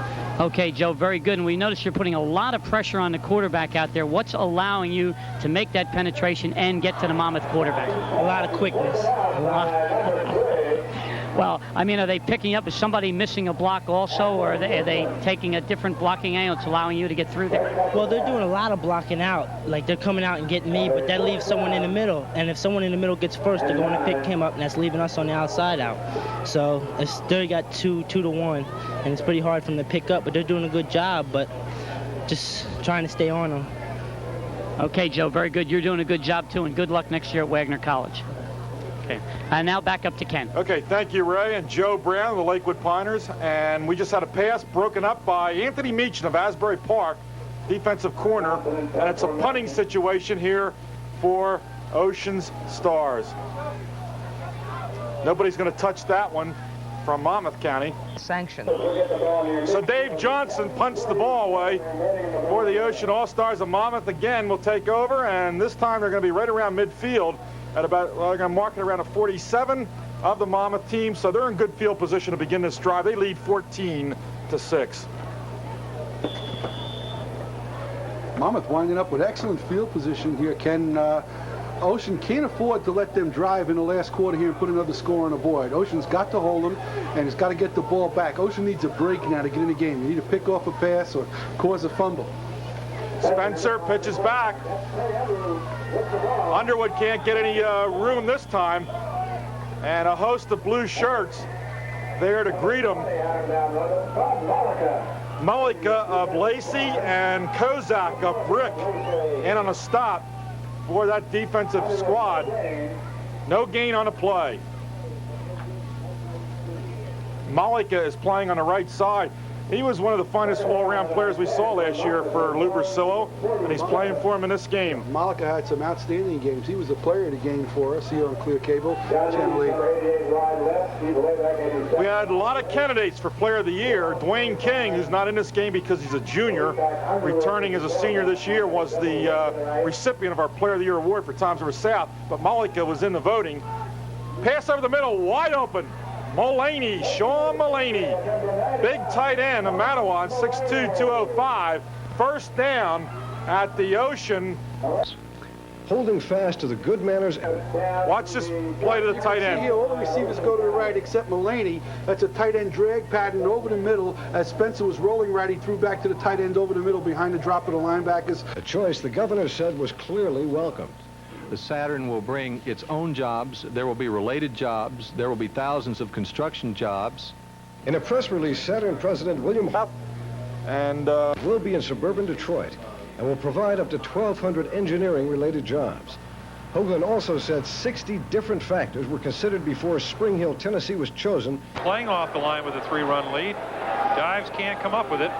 Okay, Joe, very good. And we notice you're putting a lot of pressure on the quarterback out there. What's allowing you to make that penetration and get to the Monmouth quarterback? A lot of quickness. A lot. Well, I mean, are they picking up? Is somebody missing a block also, or are they taking a different blocking angle that's allowing you to get through there? Well, they're doing a lot of blocking out. Like, they're coming out and getting me, but that leaves someone in the middle. And if someone in the middle gets first, they're going to pick him up, and that's leaving us on the outside out. So they got 2 to 1, and it's pretty hard for them to pick up, but they're doing a good job, but just trying to stay on them. Okay, Joe, very good. You're doing a good job, too, and good luck next year at Wagner College. Okay. And now back up to Ken. Okay, thank you, Ray, and Joe Brown of the Lakewood Piners. And we just had a pass broken up by Anthony Meachin of Asbury Park, defensive corner. And it's a punting situation here for Ocean's Stars. Nobody's going to touch that one from Monmouth County. Sanction. So Dave Johnson punts the ball away for the Ocean All-Stars of Monmouth. Again will take over, and this time they're going to be right around midfield. At about, well, they're going to mark it around a 47 of the Monmouth team, so they're in good field position to begin this drive. They lead 14-6. Monmouth winding up with excellent field position here, Ken. Ocean can't afford to let them drive in the last quarter here and put another score on the board. Ocean's got to hold them, and it's got to get the ball back. Ocean needs a break now to get in the game. They need to pick off a pass or cause a fumble. Spencer pitches back. Underwood can't get any room this time. And a host of blue shirts there to greet him. Mullica of Lacey and Kozak of Brick in on a stop for that defensive squad. No gain on a play. Mullica is playing on the right side. He was one of the finest all-around players we saw last year for Lou Brasillo, and he's playing for him in this game. Malika had some outstanding games. He was a player of the game for us here on Clear Cable. Channel 8. We had a lot of candidates for Player of the Year. Dwayne King, who's not in this game because he's a junior, returning as a senior this year, was the recipient of our Player of the Year award for Toms River South, but Malika was in the voting. Pass over the middle, wide open. Mullaney, Sean Mullaney, big tight end of Matawan, 6'2", 205. First down at the Ocean. Holding fast to the good manners. Watch this play to the tight end. See here, all the receivers go to the right except Mullaney. That's a tight end drag pattern over the middle. As Spencer was rolling right, he threw back to the tight end over the middle behind the drop of the linebackers. A choice the governor said was clearly welcomed. The Saturn will bring its own jobs. There will be related jobs. There will be thousands of construction jobs. In a press release, Saturn President William and will be in suburban Detroit and will provide up to 1,200 engineering-related jobs. Hoagland also said 60 different factors were considered before Spring Hill, Tennessee was chosen. Playing off the line with a 3-run lead. Dives can't come up with it.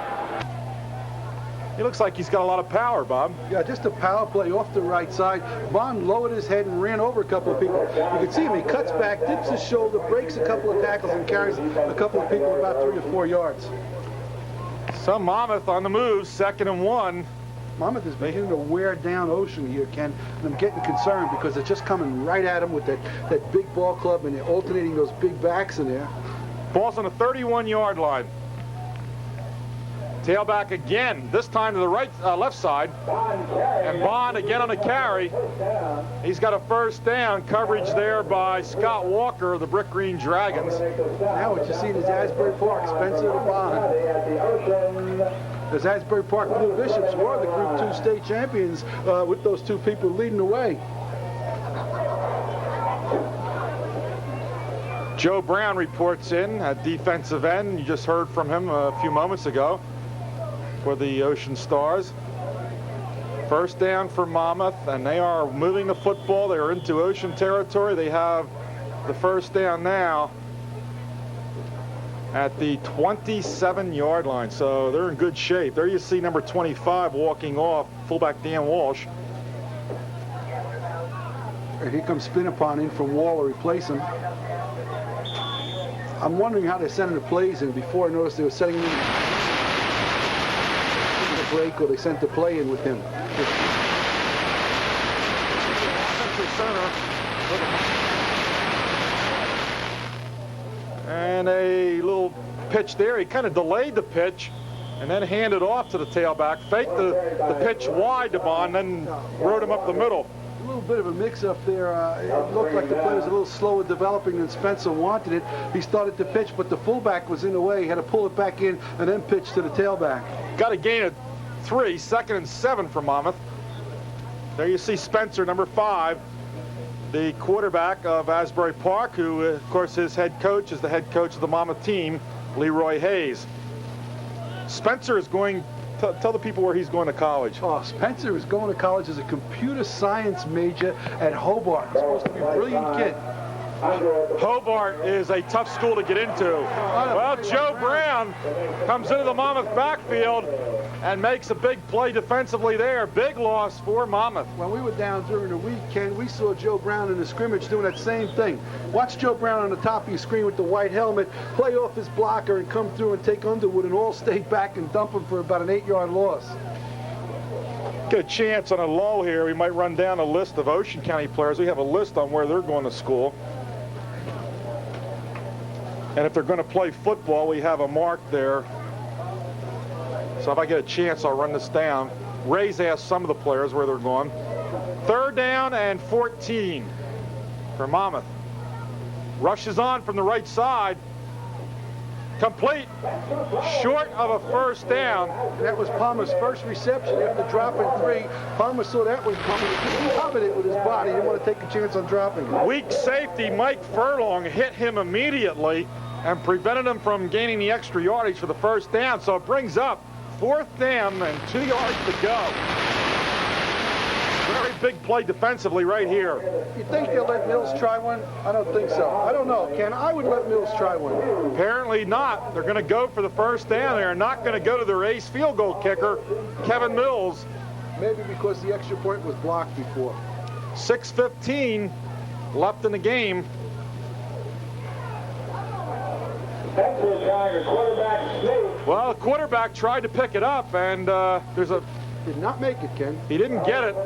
He looks like he's got a lot of power, Bob. Yeah, just a power play off the right side. Bond lowered his head and ran over a couple of people. You can see him, he cuts back, dips his shoulder, breaks a couple of tackles, and carries a couple of people about 3 or 4 yards. So Monmouth on the move, 2nd and 1. Monmouth is beginning to wear down Ocean here, Ken, and I'm getting concerned because they're just coming right at him with that big ball club, and they're alternating those big backs in there. Ball's on the 31-yard line. Tailback again, this time to the left side. And Bond again on the carry. He's got a first down. Coverage there by Scott Walker of the Brick Green Dragons. Now what you see is Asbury Park, Spencer to Bond. As Asbury Park Blue Bishops were the Group 2 state champions with those 2 people leading the way. Joe Brown reports in at defensive end. You just heard from him a few moments ago for the Ocean Stars. First down for Monmouth, and they are moving the football. They are into Ocean territory. They have the first down now at the 27-yard line, so they're in good shape. There you see number 25 walking off, fullback Dan Walsh. And here comes Spinapon in from Wall to replace him. I'm wondering how they're sending the plays in. Before I noticed they were setting him in the break, or they sent the play in with him. And a little pitch there. He kind of delayed the pitch and then handed off to the tailback. Faked the pitch wide to Bond, then rode him up the middle. A little bit of a mix-up there. It looked like the play was a little slower developing than Spencer wanted it. He started to pitch, but the fullback was in the way. He had to pull it back in and then pitch to the tailback. Got a gain of 3, 2nd and 7 for Monmouth. There you see Spencer, number 5, the quarterback of Asbury Park, who, of course, his head coach is the head coach of the Monmouth team, Leroy Hayes. Spencer is going, tell the people where he's going to college. Oh, Spencer is going to college as a computer science major at Hobart. He's supposed to be a brilliant kid. Hobart is a tough school to get into. Well, Joe Brown comes into the Monmouth backfield and makes a big play defensively there. Big loss for Monmouth. When we were down during the week, Ken, we saw Joe Brown in the scrimmage doing that same thing. Watch Joe Brown on the top of your screen with the white helmet, play off his blocker and come through and take Underwood and all stay back and dump him for about an 8-yard loss. Get a chance on a lull here. We might run down a list of Ocean County players. We have a list on where they're going to school. And if they're going to play football, we have a mark there. So if I get a chance, I'll run this down. Ray's asked some of the players where they're going. 3rd down and 14 for Monmouth. Rushes on from the right side. Complete. Short of a first down. That was Palmer's first reception after dropping 3. Palmer saw that one coming. He covered it with his body. He didn't want to take a chance on dropping it. Weak safety Mike Furlong hit him immediately and prevented him from gaining the extra yardage for the first down. So it brings up 4th down and 2 yards to go. Very big play defensively right here. You think they'll let Mills try one? I don't think so. I don't know, Ken. I would let Mills try one. Apparently not. They're going to go for the first down. They're not going to go to their ace field goal kicker, Kevin Mills. Maybe because the extra point was blocked before. 6:15 left in the game. Well, the quarterback tried to pick it up, and did not make it, Ken. He didn't get it.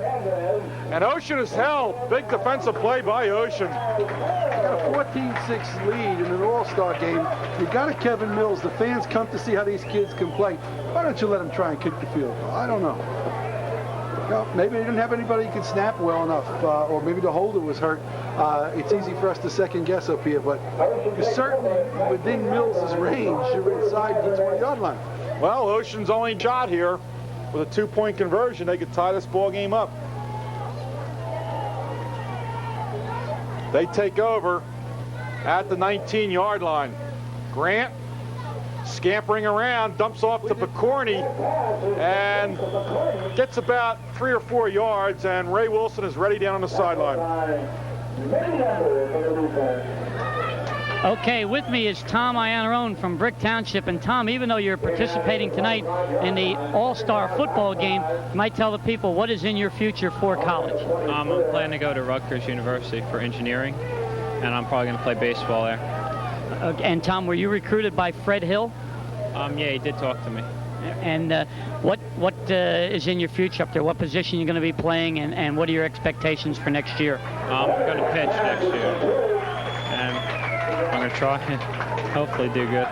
And Ocean is held. Big defensive play by Ocean. You got a 14-6 lead in an all-star game. You got a Kevin Mills. The fans come to see how these kids can play. Why don't you let them try and kick the field goal? I don't know. Well, maybe they didn't have anybody who could snap well enough, or maybe the holder was hurt. It's easy for us to second guess up here, but you're certainly within Mills' range. You're inside the 20-yard line. Well, Ocean's only shot here. With a two-point conversion, they could tie this ball game up. They take over at the 19-yard line. Grant scampering around, dumps off to Picorni, and gets about 3 or 4 yards, and Ray Wilson is ready down on the sideline. Okay, with me is Tom Iannarone from Brick Township. And Tom, even though you're participating tonight in the All-Star football game, you might tell the people what is in your future for college. I'm planning to go to Rutgers University for engineering, and I'm probably going to play baseball there. And Tom, were you recruited by Fred Hill? Yeah, he did talk to me. And what is in your future up there? What position you're going to be playing, and what are your expectations for next year? I'm going to pitch next year, and I'm going to try and hopefully do good.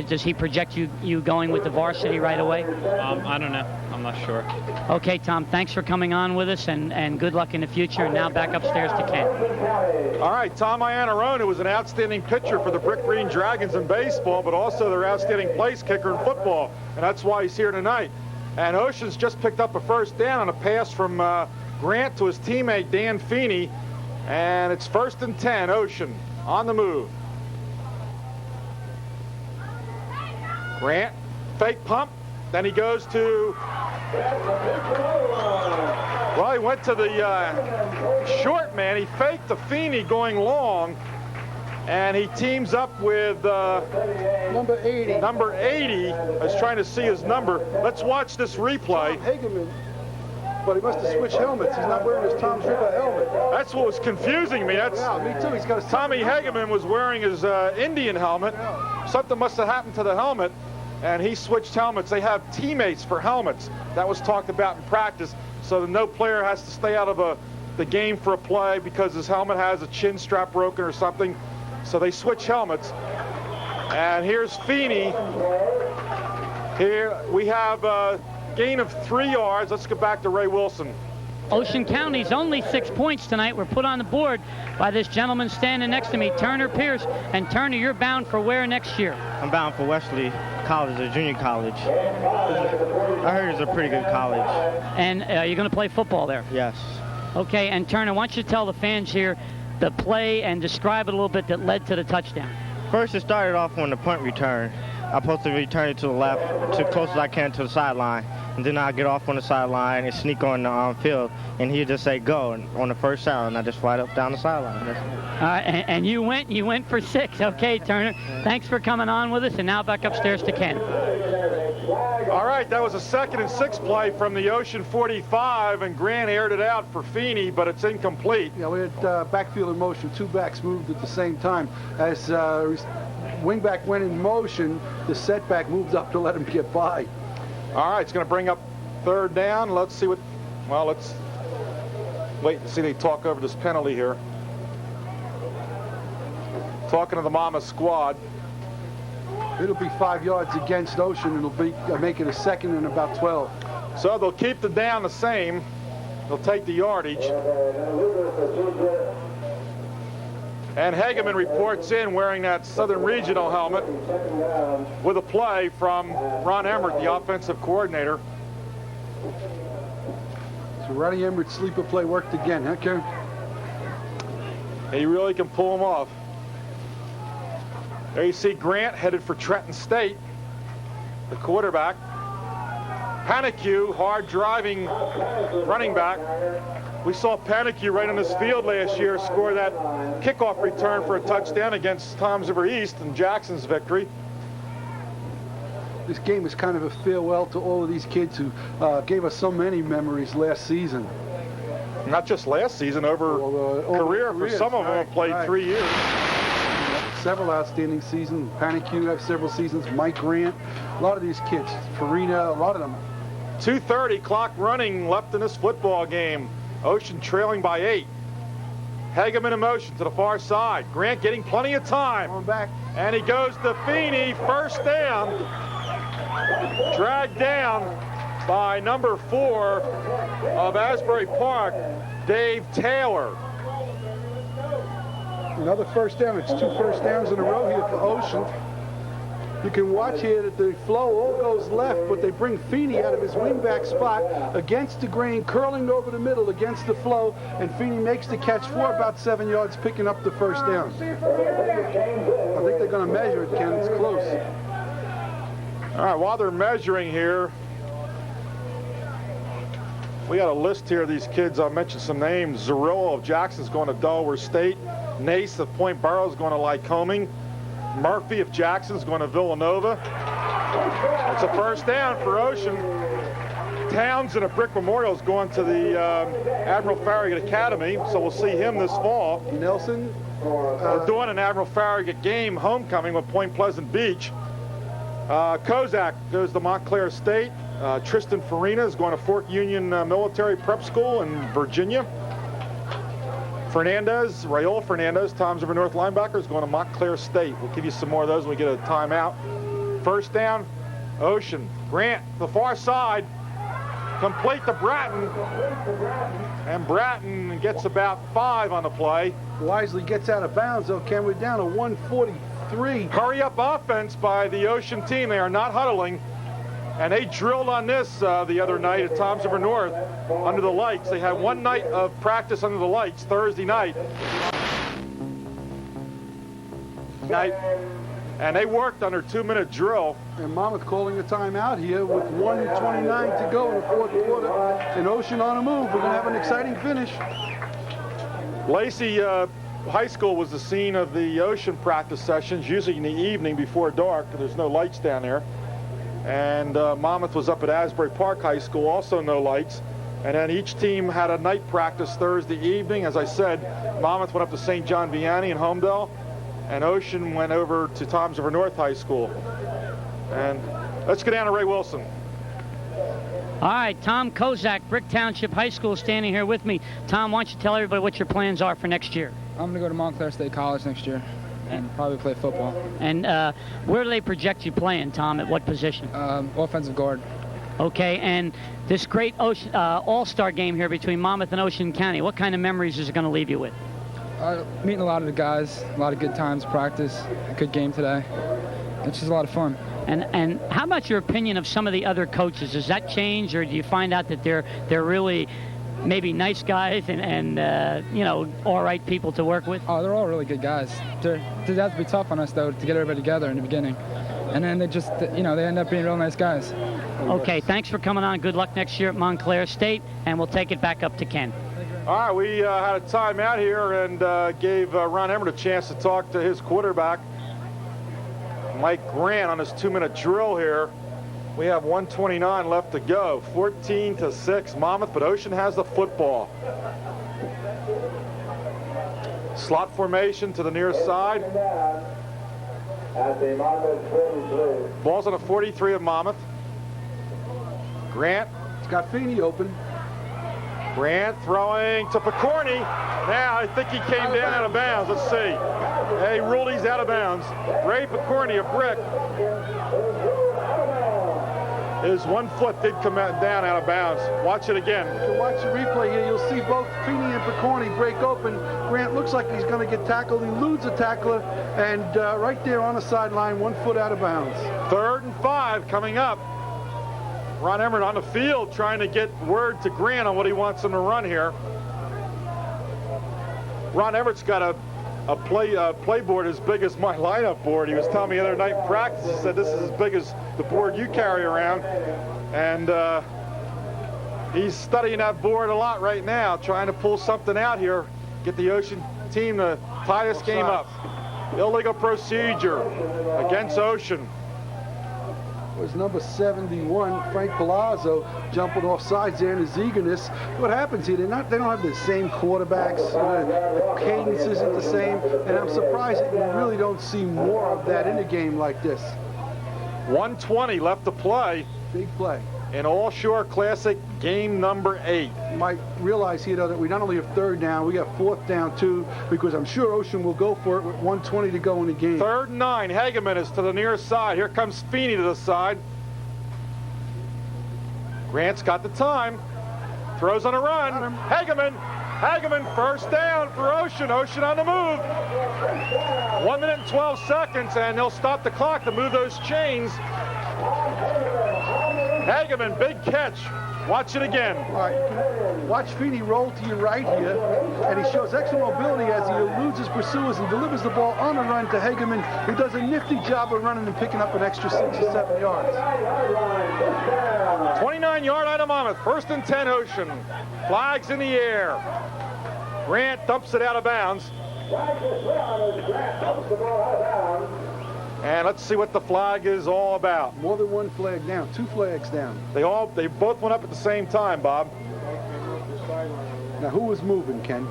Does he project you going with the varsity right away? I don't know. I'm not sure. Okay, Tom, thanks for coming on with us, and good luck in the future. And now back upstairs to Ken. All right, Tom Iannarone, who was an outstanding pitcher for the Brick Green Dragons in baseball, but also their outstanding place kicker in football, and that's why he's here tonight. And Ocean's just picked up a first down on a pass from Grant to his teammate Dan Feeney, and it's 1st and 10, Ocean on the move. Grant, fake pump, then he goes to, well, he went to the short man. He faked the Feeney going long, and he teams up with number 80. Number 80. I was trying to see his number. Let's watch this replay. Hageman, but he must have switched helmets. He's not wearing his Tom's River helmet. That's what was confusing me. That's, yeah, me too. He's got a Tommy Hageman was wearing his Indian helmet. Yeah. Something must have happened to the helmet, and he switched helmets. They have teammates for helmets. That was talked about in practice, so that no player has to stay out of the game for a play because his helmet has a chin strap broken or something. So they switch helmets. And here's Feeney. Here we have a gain of 3 yards. Let's get back to Ray Wilson. Ocean County's only 6 points tonight were put on the board by this gentleman standing next to me, Turner Pierce. And Turner, you're bound for where next year? I'm bound for Wesley College, a junior college. I heard it's a pretty good college. And you're going to play football there? Yes. Okay, and Turner, why don't you tell the fans here the play and describe it a little bit that led to the touchdown? First, it started off on the punt return. I'm supposed to return it to the left, to close as I can to the sideline. And then I get off on the sideline and sneak on the field, and he'd just say go on the first down, and I just fly up down the sideline. And you went for 6. Okay, Turner. Thanks for coming on with us, and now back upstairs to Ken. All right, that was a 2nd and 6 play from the Ocean 45, and Grant aired it out for Feeney, but it's incomplete. Yeah, we had backfield in motion. 2 backs moved at the same time. As wingback went in motion, the setback moved up to let him get by. All right, it's going to bring up 3rd down. Let's see what, well, let's wait and see they talk over this penalty here. Talking to the Monmouth squad. It'll be 5 yards against Ocean. It'll be make it a 2nd and about 12. So they'll keep the down the same. They'll take the yardage. And Hageman reports in wearing that Southern Regional helmet with a play from Ron Emmert, the offensive coordinator. So Ronnie Emmert's sleeper play worked again, huh, Karen? He really can pull him off. There you see Grant headed for Trenton State, the quarterback. Panicu, hard driving running back. We saw Panicu right on this field last year score that kickoff return for a touchdown against Toms River East in Jackson's victory. This game is kind of a farewell to all of these kids who gave us so many memories last season. Not just last season, over career. For some of them have played 3 years. Several outstanding seasons. Panicu have several seasons. Mike Grant, a lot of these kids. Farina, a lot of them. 2:30 clock running left in this football game. Ocean trailing by 8. Hageman in motion to the far side. Grant getting plenty of time. Going back. And he goes to Feeney, first down. Dragged down by number 4 of Asbury Park, Dave Taylor. Another first down. It's 2 first downs in a row here for Ocean. You can watch here that the flow all goes left, but they bring Feeney out of his wingback spot against the grain, curling over the middle against the flow, and Feeney makes the catch for about 7 yards, picking up the first down. I think they're going to measure it, Ken. It's close. All right, while they're measuring here, we got a list here of these kids. I'll mention some names. Zerillo of Jackson's going to Delaware State. Nace of Point Barrow's going to Lycoming. Murphy of Jackson's going to Villanova. It's a first down for Ocean. Townsend of Brick Memorial is going to the Admiral Farragut Academy, so we'll see him this fall. Nelson. We're doing an Admiral Farragut game homecoming with Point Pleasant Beach. Kozak goes to Montclair State. Tristan Farina is going to Fort Union Military Prep School in Virginia. Fernandez, Raul Fernandez, Toms River North linebacker, is going to Montclair State. We'll give you some more of those when we get a timeout. First down, Ocean. Grant, the far side, complete to Bratton. And Bratton gets about 5 on the play. Wisely gets out of bounds, though, Ken. We're down to 143. Hurry up offense by the Ocean team. They are not huddling. And they drilled on this the other night at Toms River North under the lights. They had one night of practice under the lights, Thursday night. And they worked under 2-minute drill. And Monmouth calling a timeout here with 1:29 to go in the fourth quarter. And Ocean on the move. We're going to have an exciting finish. Lacey High School was the scene of the Ocean practice sessions, usually in the evening before dark. There's no lights down there. And Monmouth was up at Asbury Park High School, also no lights. And then each team had a night practice Thursday evening. As I said, Monmouth went up to St. John Vianney in Homedale, and Ocean went over to Toms River North High School. And let's get down to Ray Wilson. All right, Tom Kozak, Brick Township High School, standing here with me. Tom, why don't you tell everybody what your plans are for next year? I'm going to go to Montclair State College next year and probably play football. And where do they project you playing, Tom? At what position? Offensive guard. Okay, and this great Ocean, all-star game here between Monmouth and Ocean County, what kind of memories is it going to leave you with? Meeting a lot of the guys, a lot of good times, practice, a good game today. It's just a lot of fun. And how about your opinion of some of the other coaches? Does that change, or do you find out that they're really maybe nice guys and you know, all right people to work with? Oh, they're all really good guys. They have to be tough on us, though, to get everybody together in the beginning. And then they just, you know, they end up being real nice guys. Okay, thanks for coming on. Good luck next year at Montclair State, and we'll take it back up to Ken. All right, we had a timeout here and gave Ron Emmert a chance to talk to his quarterback, Mike Grant, on his 2-minute drill here. We have 1:29 left to go. 14-6 Monmouth, but Ocean has the football. Slot formation to the near side. Ball's on the 43 of Monmouth. Grant. It's got Feeney open. Grant throwing to Picorni. Now I think he came down out of bounds. Let's see. Hey, ruled he's out of bounds. Ray Picorni of Brick. His 1 foot did come down out of bounds. Watch it again. You can watch the replay here. You'll see both Feeney and Picorni break open. Grant looks like he's going to get tackled. He eludes a tackler, and right there on the sideline, 1 foot out of bounds. 3rd and 5 coming up. Ron Emmert on the field trying to get word to Grant on what he wants him to run here. Ron Emmert's got a play board as big as my lineup board. He was telling me the other night in practice, he said, this is as big as the board you carry around. And he's studying that board a lot right now, trying to pull something out here, get the Ocean team to tie this game up. Illegal procedure against Ocean. It was number 71, Frank Palazzo, jumping off sides there in his eagerness. What happens here, they don't have the same quarterbacks. The cadence isn't the same, and I'm surprised that you really don't see more of that in a game like this. 1:20 left to play. Big play. In All Shore Classic game number 8. You might realize here, though, that we not only have third down, we got fourth down, too, because I'm sure Ocean will go for it with 1:20 to go in the game. 3rd and 9. Hageman is to the near side. Here comes Feeney to the side. Grant's got the time. Throws on a run. Hageman, first down for Ocean. Ocean on the move. 1 minute and 12 seconds, and they'll stop the clock to move those chains. Hageman, big catch. Watch it again. All right, watch Feeney roll to your right here, and he shows extra mobility as he eludes his pursuers and delivers the ball on a run to Hageman, who does a nifty job of running and picking up an extra 6 or 7 yards. 29-yard line of Monmouth. 1st and 10 Ocean. Flags in the air. Grant dumps it out of bounds. And let's see what the flag is all about. More than one flag down, 2 flags down. They both went up at the same time, Bob. Now who was moving, Ken?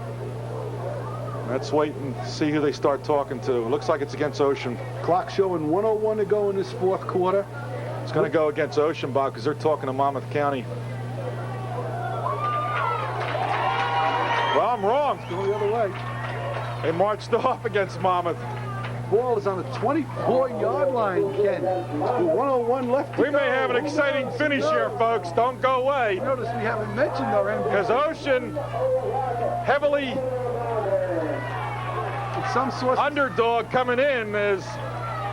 Let's wait and see who they start talking to. It looks like it's against Ocean. Clock showing 1:01 to go in this 4th quarter. It's going to go against Ocean, Bob, because they're talking to Monmouth County. Well, I'm wrong. It's going the other way. They marched off against Monmouth. Ball is on the 24-yard line, Ken. With 1:01 left to We may have an exciting finish here, folks. Don't go away. Notice we haven't mentioned our MVP. Because Ocean, heavily some sort underdog coming in, is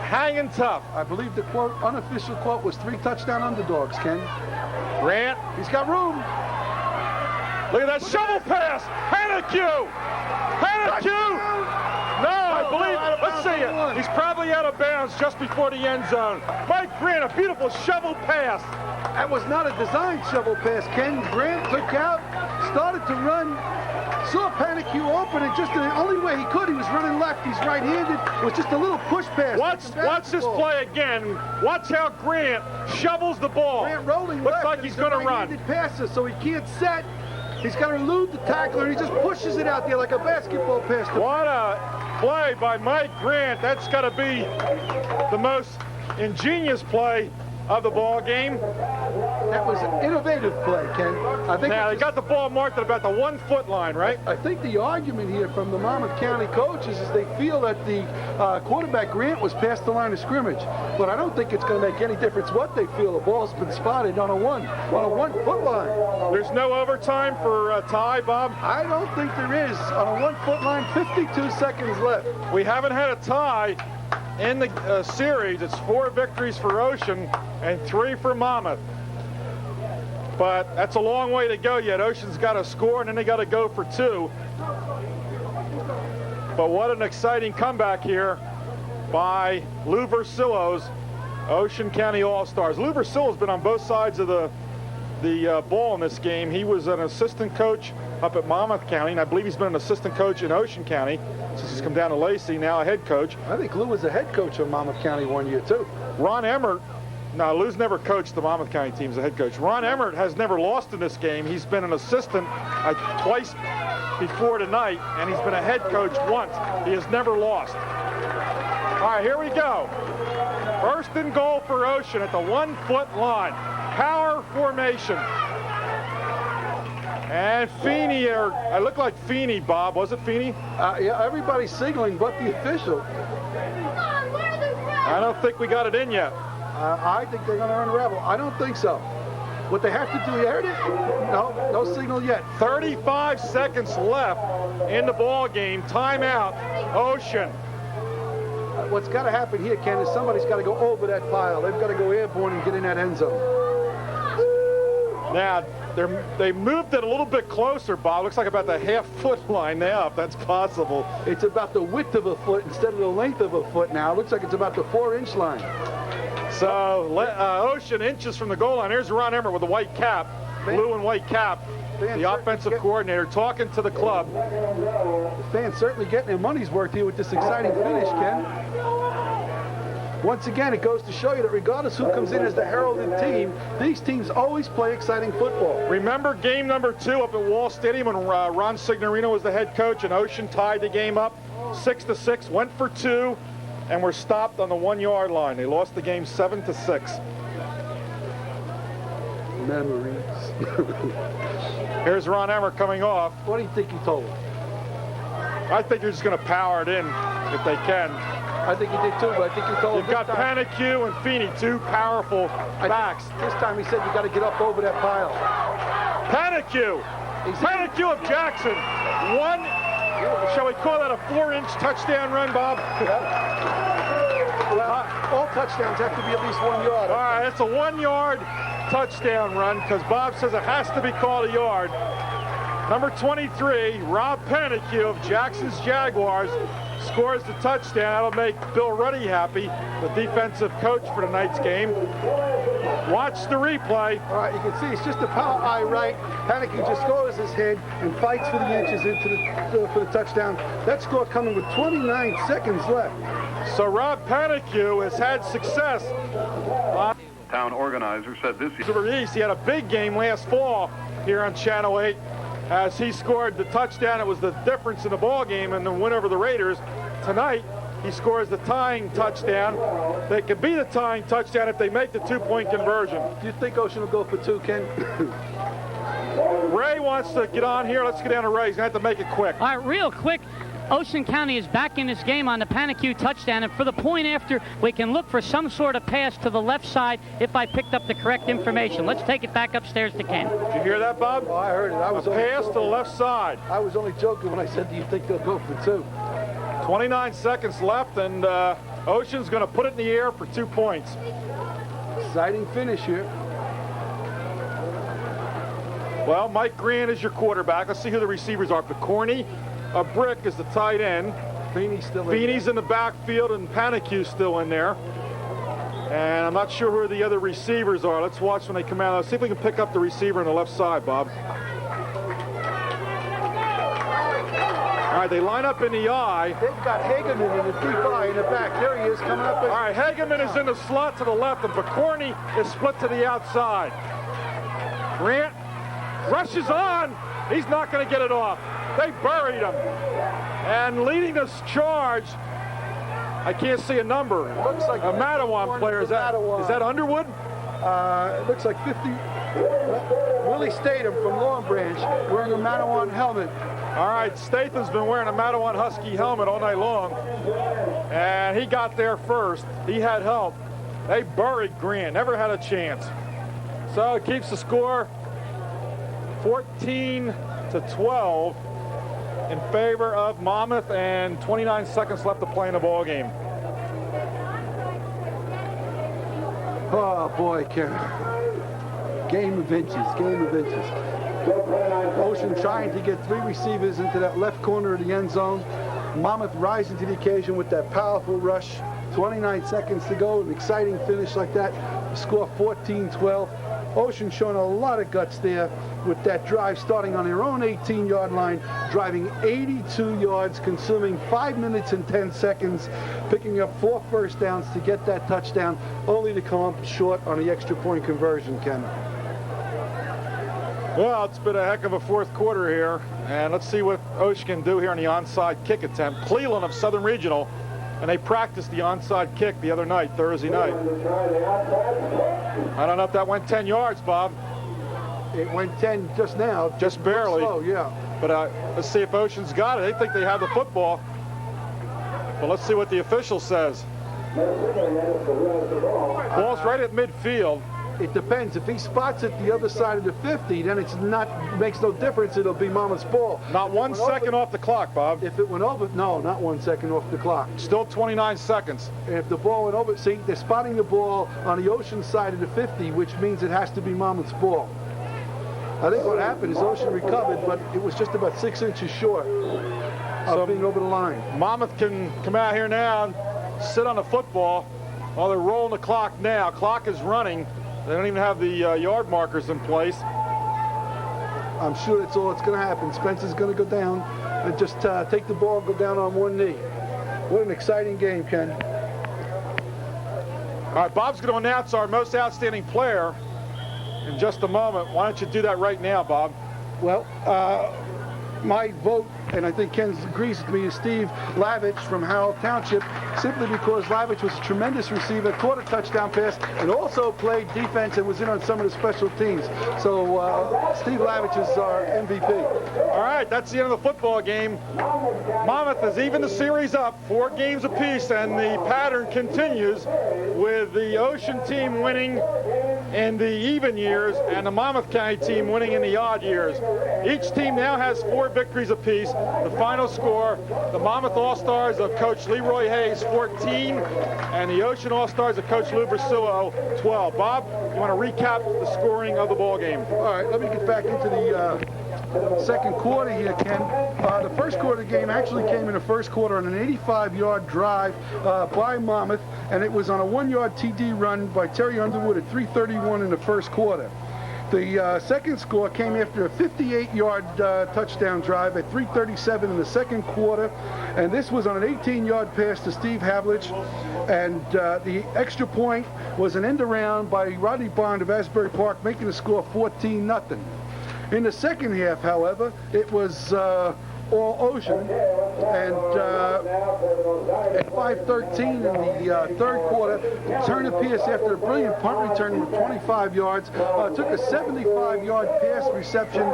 hanging tough. I believe the quote, unofficial quote, was 3 touchdown underdogs, Ken. Grant. He's got room. Look at that shovel pass. Hanacue. No, I believe, let's see it. He's probably out of bounds just before the end zone. Mike Grant, a beautiful shovel pass. That was not a designed shovel pass, Ken. Grant took out, started to run, saw Hanacue open, and just the only way he could, he was running left. He's right-handed. It was just a little push pass. Watch this play again. Watch how Grant shovels the ball. Grant rolling looks left, like he's going to run. Passer, so he can't set. He's got to elude the tackler, and he just pushes it out there like a basketball pass. What a play by Mike Grant. That's got to be the most ingenious play of the ball game. That was an innovative play, Ken. I think now, they got the ball marked at about the 1-foot line, right? I think the argument here from the Monmouth County coaches is they feel that the quarterback Grant was past the line of scrimmage. But I don't think it's going to make any difference what they feel. The ball's been spotted on a 1-foot line. There's no overtime for a tie, Bob? I don't think there is. On a 1-foot line, 52 seconds left. We haven't had a tie in the series. It's 4 victories for Ocean and 3 for Monmouth. But that's a long way to go yet. Ocean's got to score, and then they got to go for 2. But what an exciting comeback here by Lou Versillo's Ocean County All-Stars. Lou Versillo's been on both sides of the ball in this game. He was an assistant coach up at Monmouth County, and I believe he's been an assistant coach in Ocean County since he's come down to Lacey, now a head coach. I think Lou was a head coach of Monmouth County one year, too. Ron Emmert, no, Lou's never coached the Monmouth County team as a head coach. Ron Emmert has never lost in this game. He's been an assistant twice before tonight, and he's been a head coach once. He has never lost. All right, here we go. 1st and goal for Ocean at the 1-foot line. Power formation. And Feeney, I look like Feeney, Bob. Was it Feeney? Yeah, everybody's signaling but the official. I don't think we got it in yet. I think they're going to unravel. I don't think so. What they have to do, you heard it? No signal yet. 35 seconds left in the ball game. Timeout, Ocean. What's got to happen here, Ken, is somebody's got to go over that pile. They've got to go airborne and get in that end zone. Now, they moved it a little bit closer, Bob. Looks like about the half-foot line now, if that's possible. It's about the width of a foot instead of the length of a foot now. It looks like it's about the 4-inch line. So Ocean inches from the goal line. Here's Ron Emmert with a white cap, blue and white cap, the offensive coordinator, talking to the club. The fans certainly getting their money's worth here with this exciting finish, Ken. Once again, it goes to show you that regardless who comes in as the heralded team, these teams always play exciting football. Remember game number 2 up at Wall Stadium when Ron Signorino was the head coach and Ocean tied the game up 6-6, went for 2, and were stopped on the 1-yard line. They lost the game 7-6. Memories. Here's Ron Emmert coming off. What do you think he told him? I think they're just going to power it in if they can. I think he did too, but I think he told him. You've got Panicu and Feeney, 2 powerful backs. This time he said you got to get up over that pile. Panicu of Jackson. One, shall we call that a 4-inch touchdown run, Bob? Well, all touchdowns have to be at least 1 yard. All right, it's a 1-yard touchdown run because Bob says it has to be called a yard. Number 23, Rob Panicu of Jackson's Jaguars, scores the touchdown. That'll make Bill Ruddy happy, the defensive coach for tonight's game. Watch the replay. All right, you can see it's just a power eye right. Panicu just lowers his head and fights for the inches for the touchdown. That score coming with 29 seconds left. So Rob Panicu has had success. Town organizer said this East. He had a big game last fall here on Channel 8. As he scored the touchdown, it was the difference in the ball game and the win over the Raiders. Tonight, he scores the tying touchdown. They could be the tying touchdown if they make the 2-point conversion. Do you think Ocean will go for 2, Ken? Ray wants to get on here. Let's get down to Ray. He's going to have to make it quick. All right, real quick. Ocean County is back in this game on the Panicu touchdown, and for the point after, we can look for some sort of pass to the left side if I picked up the correct information. Let's take it back upstairs to Ken. Did you hear that, Bob? Oh, I heard it. I was a pass to the left side. I was only joking when I said, do you think they'll go for 2? 29 seconds left, and Ocean's going to put it in the air for 2 points. Exciting finish here. Well, Mike Grant is your quarterback. Let's see who the receivers are. Picorni, Brick is the tight end. Feeney's in the backfield, and Panicu's still in there. And I'm not sure who the other receivers are. Let's watch when they come out. Let's see if we can pick up the receiver on the left side, Bob. All right, they line up in the eye. They've got Hageman in the deep eye in the back. There he is coming up. All right, Hageman is in the slot to the left, and Picorni is split to the outside. Grant rushes on. He's not going to get it off. They buried him. And leading this charge, I can't see a number. It looks like a Mattawan player. Is that Underwood? It looks like 50. Willie Statham from Long Branch wearing a Mattawan helmet. All right, Statham's been wearing a Mattawan Husky helmet all night long. And he got there first. He had help. They buried Grant. Never had a chance. So it keeps the score 14-12 in favor of Monmouth, and 29 seconds left to play in the ball game. Oh boy, Ken. Game of inches, game of inches. Ocean trying to get 3 receivers into that left corner of the end zone. Monmouth rising to the occasion with that powerful rush. 29 seconds to go, an exciting finish like that. Score 14-12. Ocean showing a lot of guts there with that drive starting on their own 18-yard line, driving 82 yards, consuming 5 minutes and 10 seconds, picking up 4 first downs to get that touchdown, only to come up short on the extra point conversion, Ken. Well, it's been a heck of a fourth quarter here, and let's see what Ocean can do here on the onside kick attempt. Cleveland of Southern Regional, and they practiced the onside kick the other night, Thursday night. I don't know if that went 10 yards, Bob. It went 10 just now. Just barely. Slow, yeah. But let's see if Ocean's got it. They think they have the football. But let's see what the official says. Ball's right at midfield. It depends. If he spots it the other side of the 50, then it's not, makes no difference. It'll be Monmouth's ball. Not 1 second off the clock, Bob. If it went over, no, not 1 second off the clock. Still 29 seconds. And if the ball went over, see, they're spotting the ball on the Ocean side of the 50, which means it has to be Monmouth's ball. I think what happened is Ocean recovered, but it was just about 6 inches short of being over the line. Monmouth can come out here now and sit on the football. Well, they're rolling the clock now. Clock is running. They don't even have the yard markers in place. I'm sure that's all that's going to happen. Spencer's going to go down and just take the ball and go down on one knee. What an exciting game, Ken. All right, Bob's going to announce our most outstanding player in just a moment. Why don't you do that right now, Bob? Well, my vote, and I think Ken agrees with me, is Steve Lavich from Howell Township, simply because Lavich was a tremendous receiver, caught a touchdown pass, and also played defense and was in on some of the special teams. So Steve Lavich is our MVP. All right, that's the end of the football game. Monmouth has evened the series up, 4 games apiece, and the pattern continues with the Ocean team winning in the even years and the Monmouth County team winning in the odd years. Each team now has 4 victories apiece. The final score, the Monmouth All-Stars of Coach Leroy Hayes, 14, and the Ocean All-Stars of Coach Lou Versuo, 12. Bob, you want to recap the scoring of the ball game? All right, let me get back into the second quarter here, Ken. The first quarter game actually came in the first quarter on an 85-yard drive by Monmouth, and it was on a 1-yard TD run by Terry Underwood at 3:31 in the first quarter. The second score came after a 58-yard touchdown drive at 3:37 in the second quarter, and this was on an 18-yard pass to Steve Havlich, and the extra point was an end around by Rodney Bond of Asbury Park, making the score 14-0. In the second half, however, it was all Ocean, and at 5:13 in the third quarter, Turner Pierce, after a brilliant punt return with 25 yards, took a 75-yard pass reception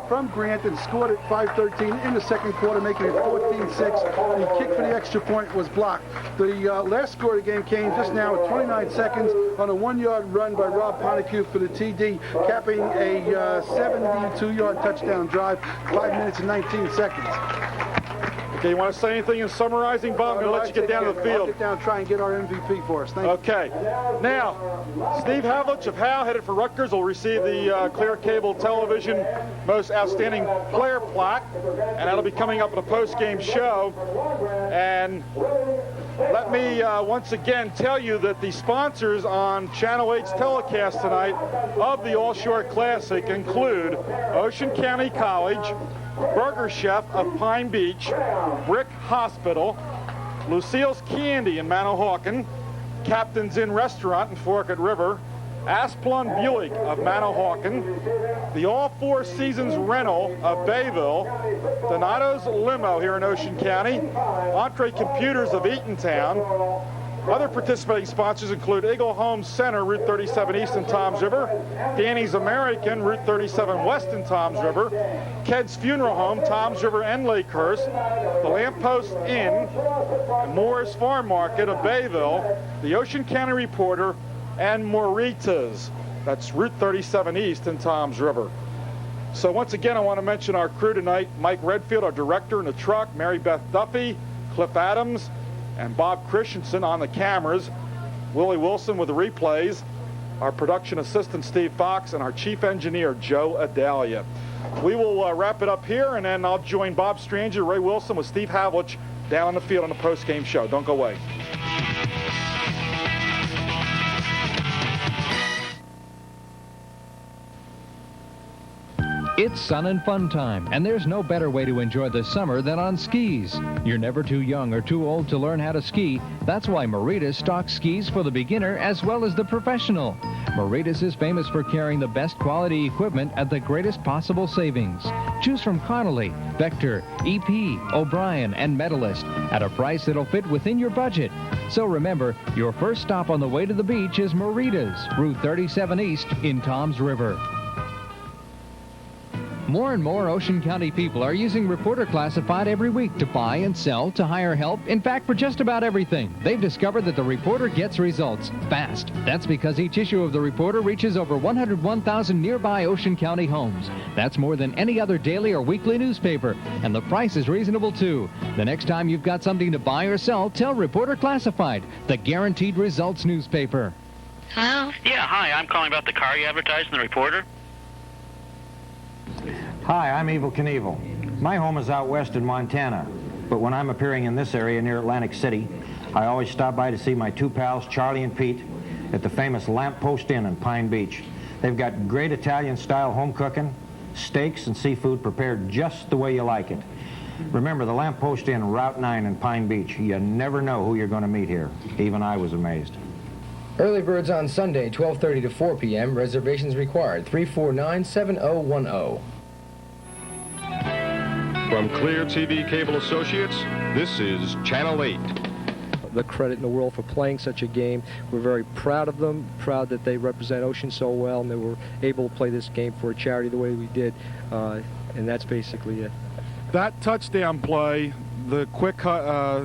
from Grant and scored at 5:13 in the second quarter, making it 14-6. The kick for the extra point was blocked. The last score of the game came just now at 29 seconds on a 1-yard run by Rob Ponecue for the TD, capping a 72-yard touchdown drive, 5 minutes and 19 seconds. Okay, you want to say anything in summarizing, Bob? I'm going to let you get down to the field. I'll get down and try and get our MVP for us. Thank you. Okay. Now, Steve Havlich of Howe, headed for Rutgers, will receive the Clear Cable Television Most Outstanding Player plaque, and that'll be coming up in a post-game show. And let me once again tell you that the sponsors on Channel 8's telecast tonight of the All Shore Classic include Ocean County College, Burger Chef of Pine Beach, Brick Hospital, Lucille's Candy in Manahawkin, Captain's Inn Restaurant in Forked River, Asplund Buick of Manahawkin, the All Four Seasons Rental of Bayville, Donato's Limo here in Ocean County, Entree Computers of Eatontown. Other participating sponsors include Eagle Home Center, Route 37 East in Toms River, Danny's American, Route 37 West in Toms River, Ked's Funeral Home, Toms River and Lakehurst, the Lamppost Inn, Moore's Farm Market of Bayville, the Ocean County Reporter, and Morita's. That's Route 37 East in Toms River. So once again, I want to mention our crew tonight: Mike Redfield, our director in the truck, Mary Beth Duffy, Cliff Adams, and Bob Christensen on the cameras, Willie Wilson with the replays, our production assistant Steve Fox, and our chief engineer Joe Adalia. We will wrap it up here, and then I'll join Bob Stranger, Ray Wilson with Steve Havlich down on the field on the post-game show. Don't go away. It's sun and fun time, and there's no better way to enjoy the summer than on skis. You're never too young or too old to learn how to ski. That's why Maritas stocks skis for the beginner as well as the professional. Maritas is famous for carrying the best quality equipment at the greatest possible savings. Choose from Connolly, Vector, EP, O'Brien, and Medalist at a price that'll fit within your budget. So remember, your first stop on the way to the beach is Maritas, Route 37 East in Toms River. More and more Ocean County people are using Reporter Classified every week to buy and sell, to hire help, in fact, for just about everything. They've discovered that the Reporter gets results fast. That's because each issue of the Reporter reaches over 101,000 nearby Ocean County homes. That's more than any other daily or weekly newspaper, and the price is reasonable, too. The next time you've got something to buy or sell, tell Reporter Classified, the guaranteed results newspaper. Hello? Yeah, hi. I'm calling about the car you advertised in the Reporter. Hi, I'm Evel Knievel. My home is out west in Montana, but when I'm appearing in this area near Atlantic City, I always stop by to see my two pals, Charlie and Pete, at the famous Lamp Post Inn in Pine Beach. They've got great Italian-style home cooking, steaks and seafood prepared just the way you like it. Remember, the Lamp Post Inn, Route 9 in Pine Beach. You never know who you're going to meet here. Even I was amazed. Early birds on Sunday, 12:30 to 4 p.m. Reservations required. 349-7010. From Clear TV Cable Associates, this is Channel 8. The credit in the world for playing such a game. We're very proud of them, proud that they represent Ocean so well, and that we're able to play this game for a charity the way we did, and that's basically it. That touchdown play, the quick,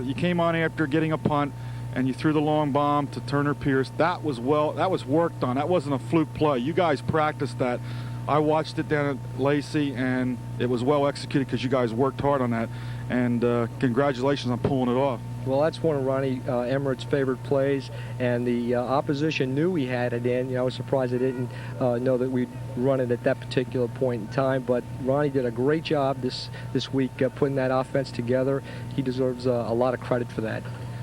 you came on after getting a punt, and you threw the long bomb to Turner Pierce. That was worked on. That wasn't a fluke play. You guys practiced that. I watched it down at Lacey, and it was well executed because you guys worked hard on that. And congratulations on pulling it off. Well, that's one of Ronnie Emmert's favorite plays, and the opposition knew we had it in. You know, I was surprised they didn't know that we'd run it at that particular point in time, but Ronnie did a great job this week putting that offense together. He deserves a lot of credit for that.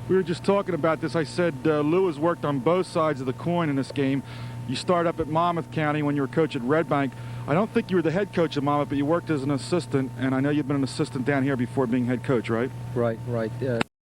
We were just talking about this. I said Lou has worked on both sides of the coin in this game. You start up at Monmouth County when you were coach at Red Bank. I don't think you were the head coach at Monmouth, but you worked as an assistant, and I know you've been an assistant down here before being head coach, right? Right.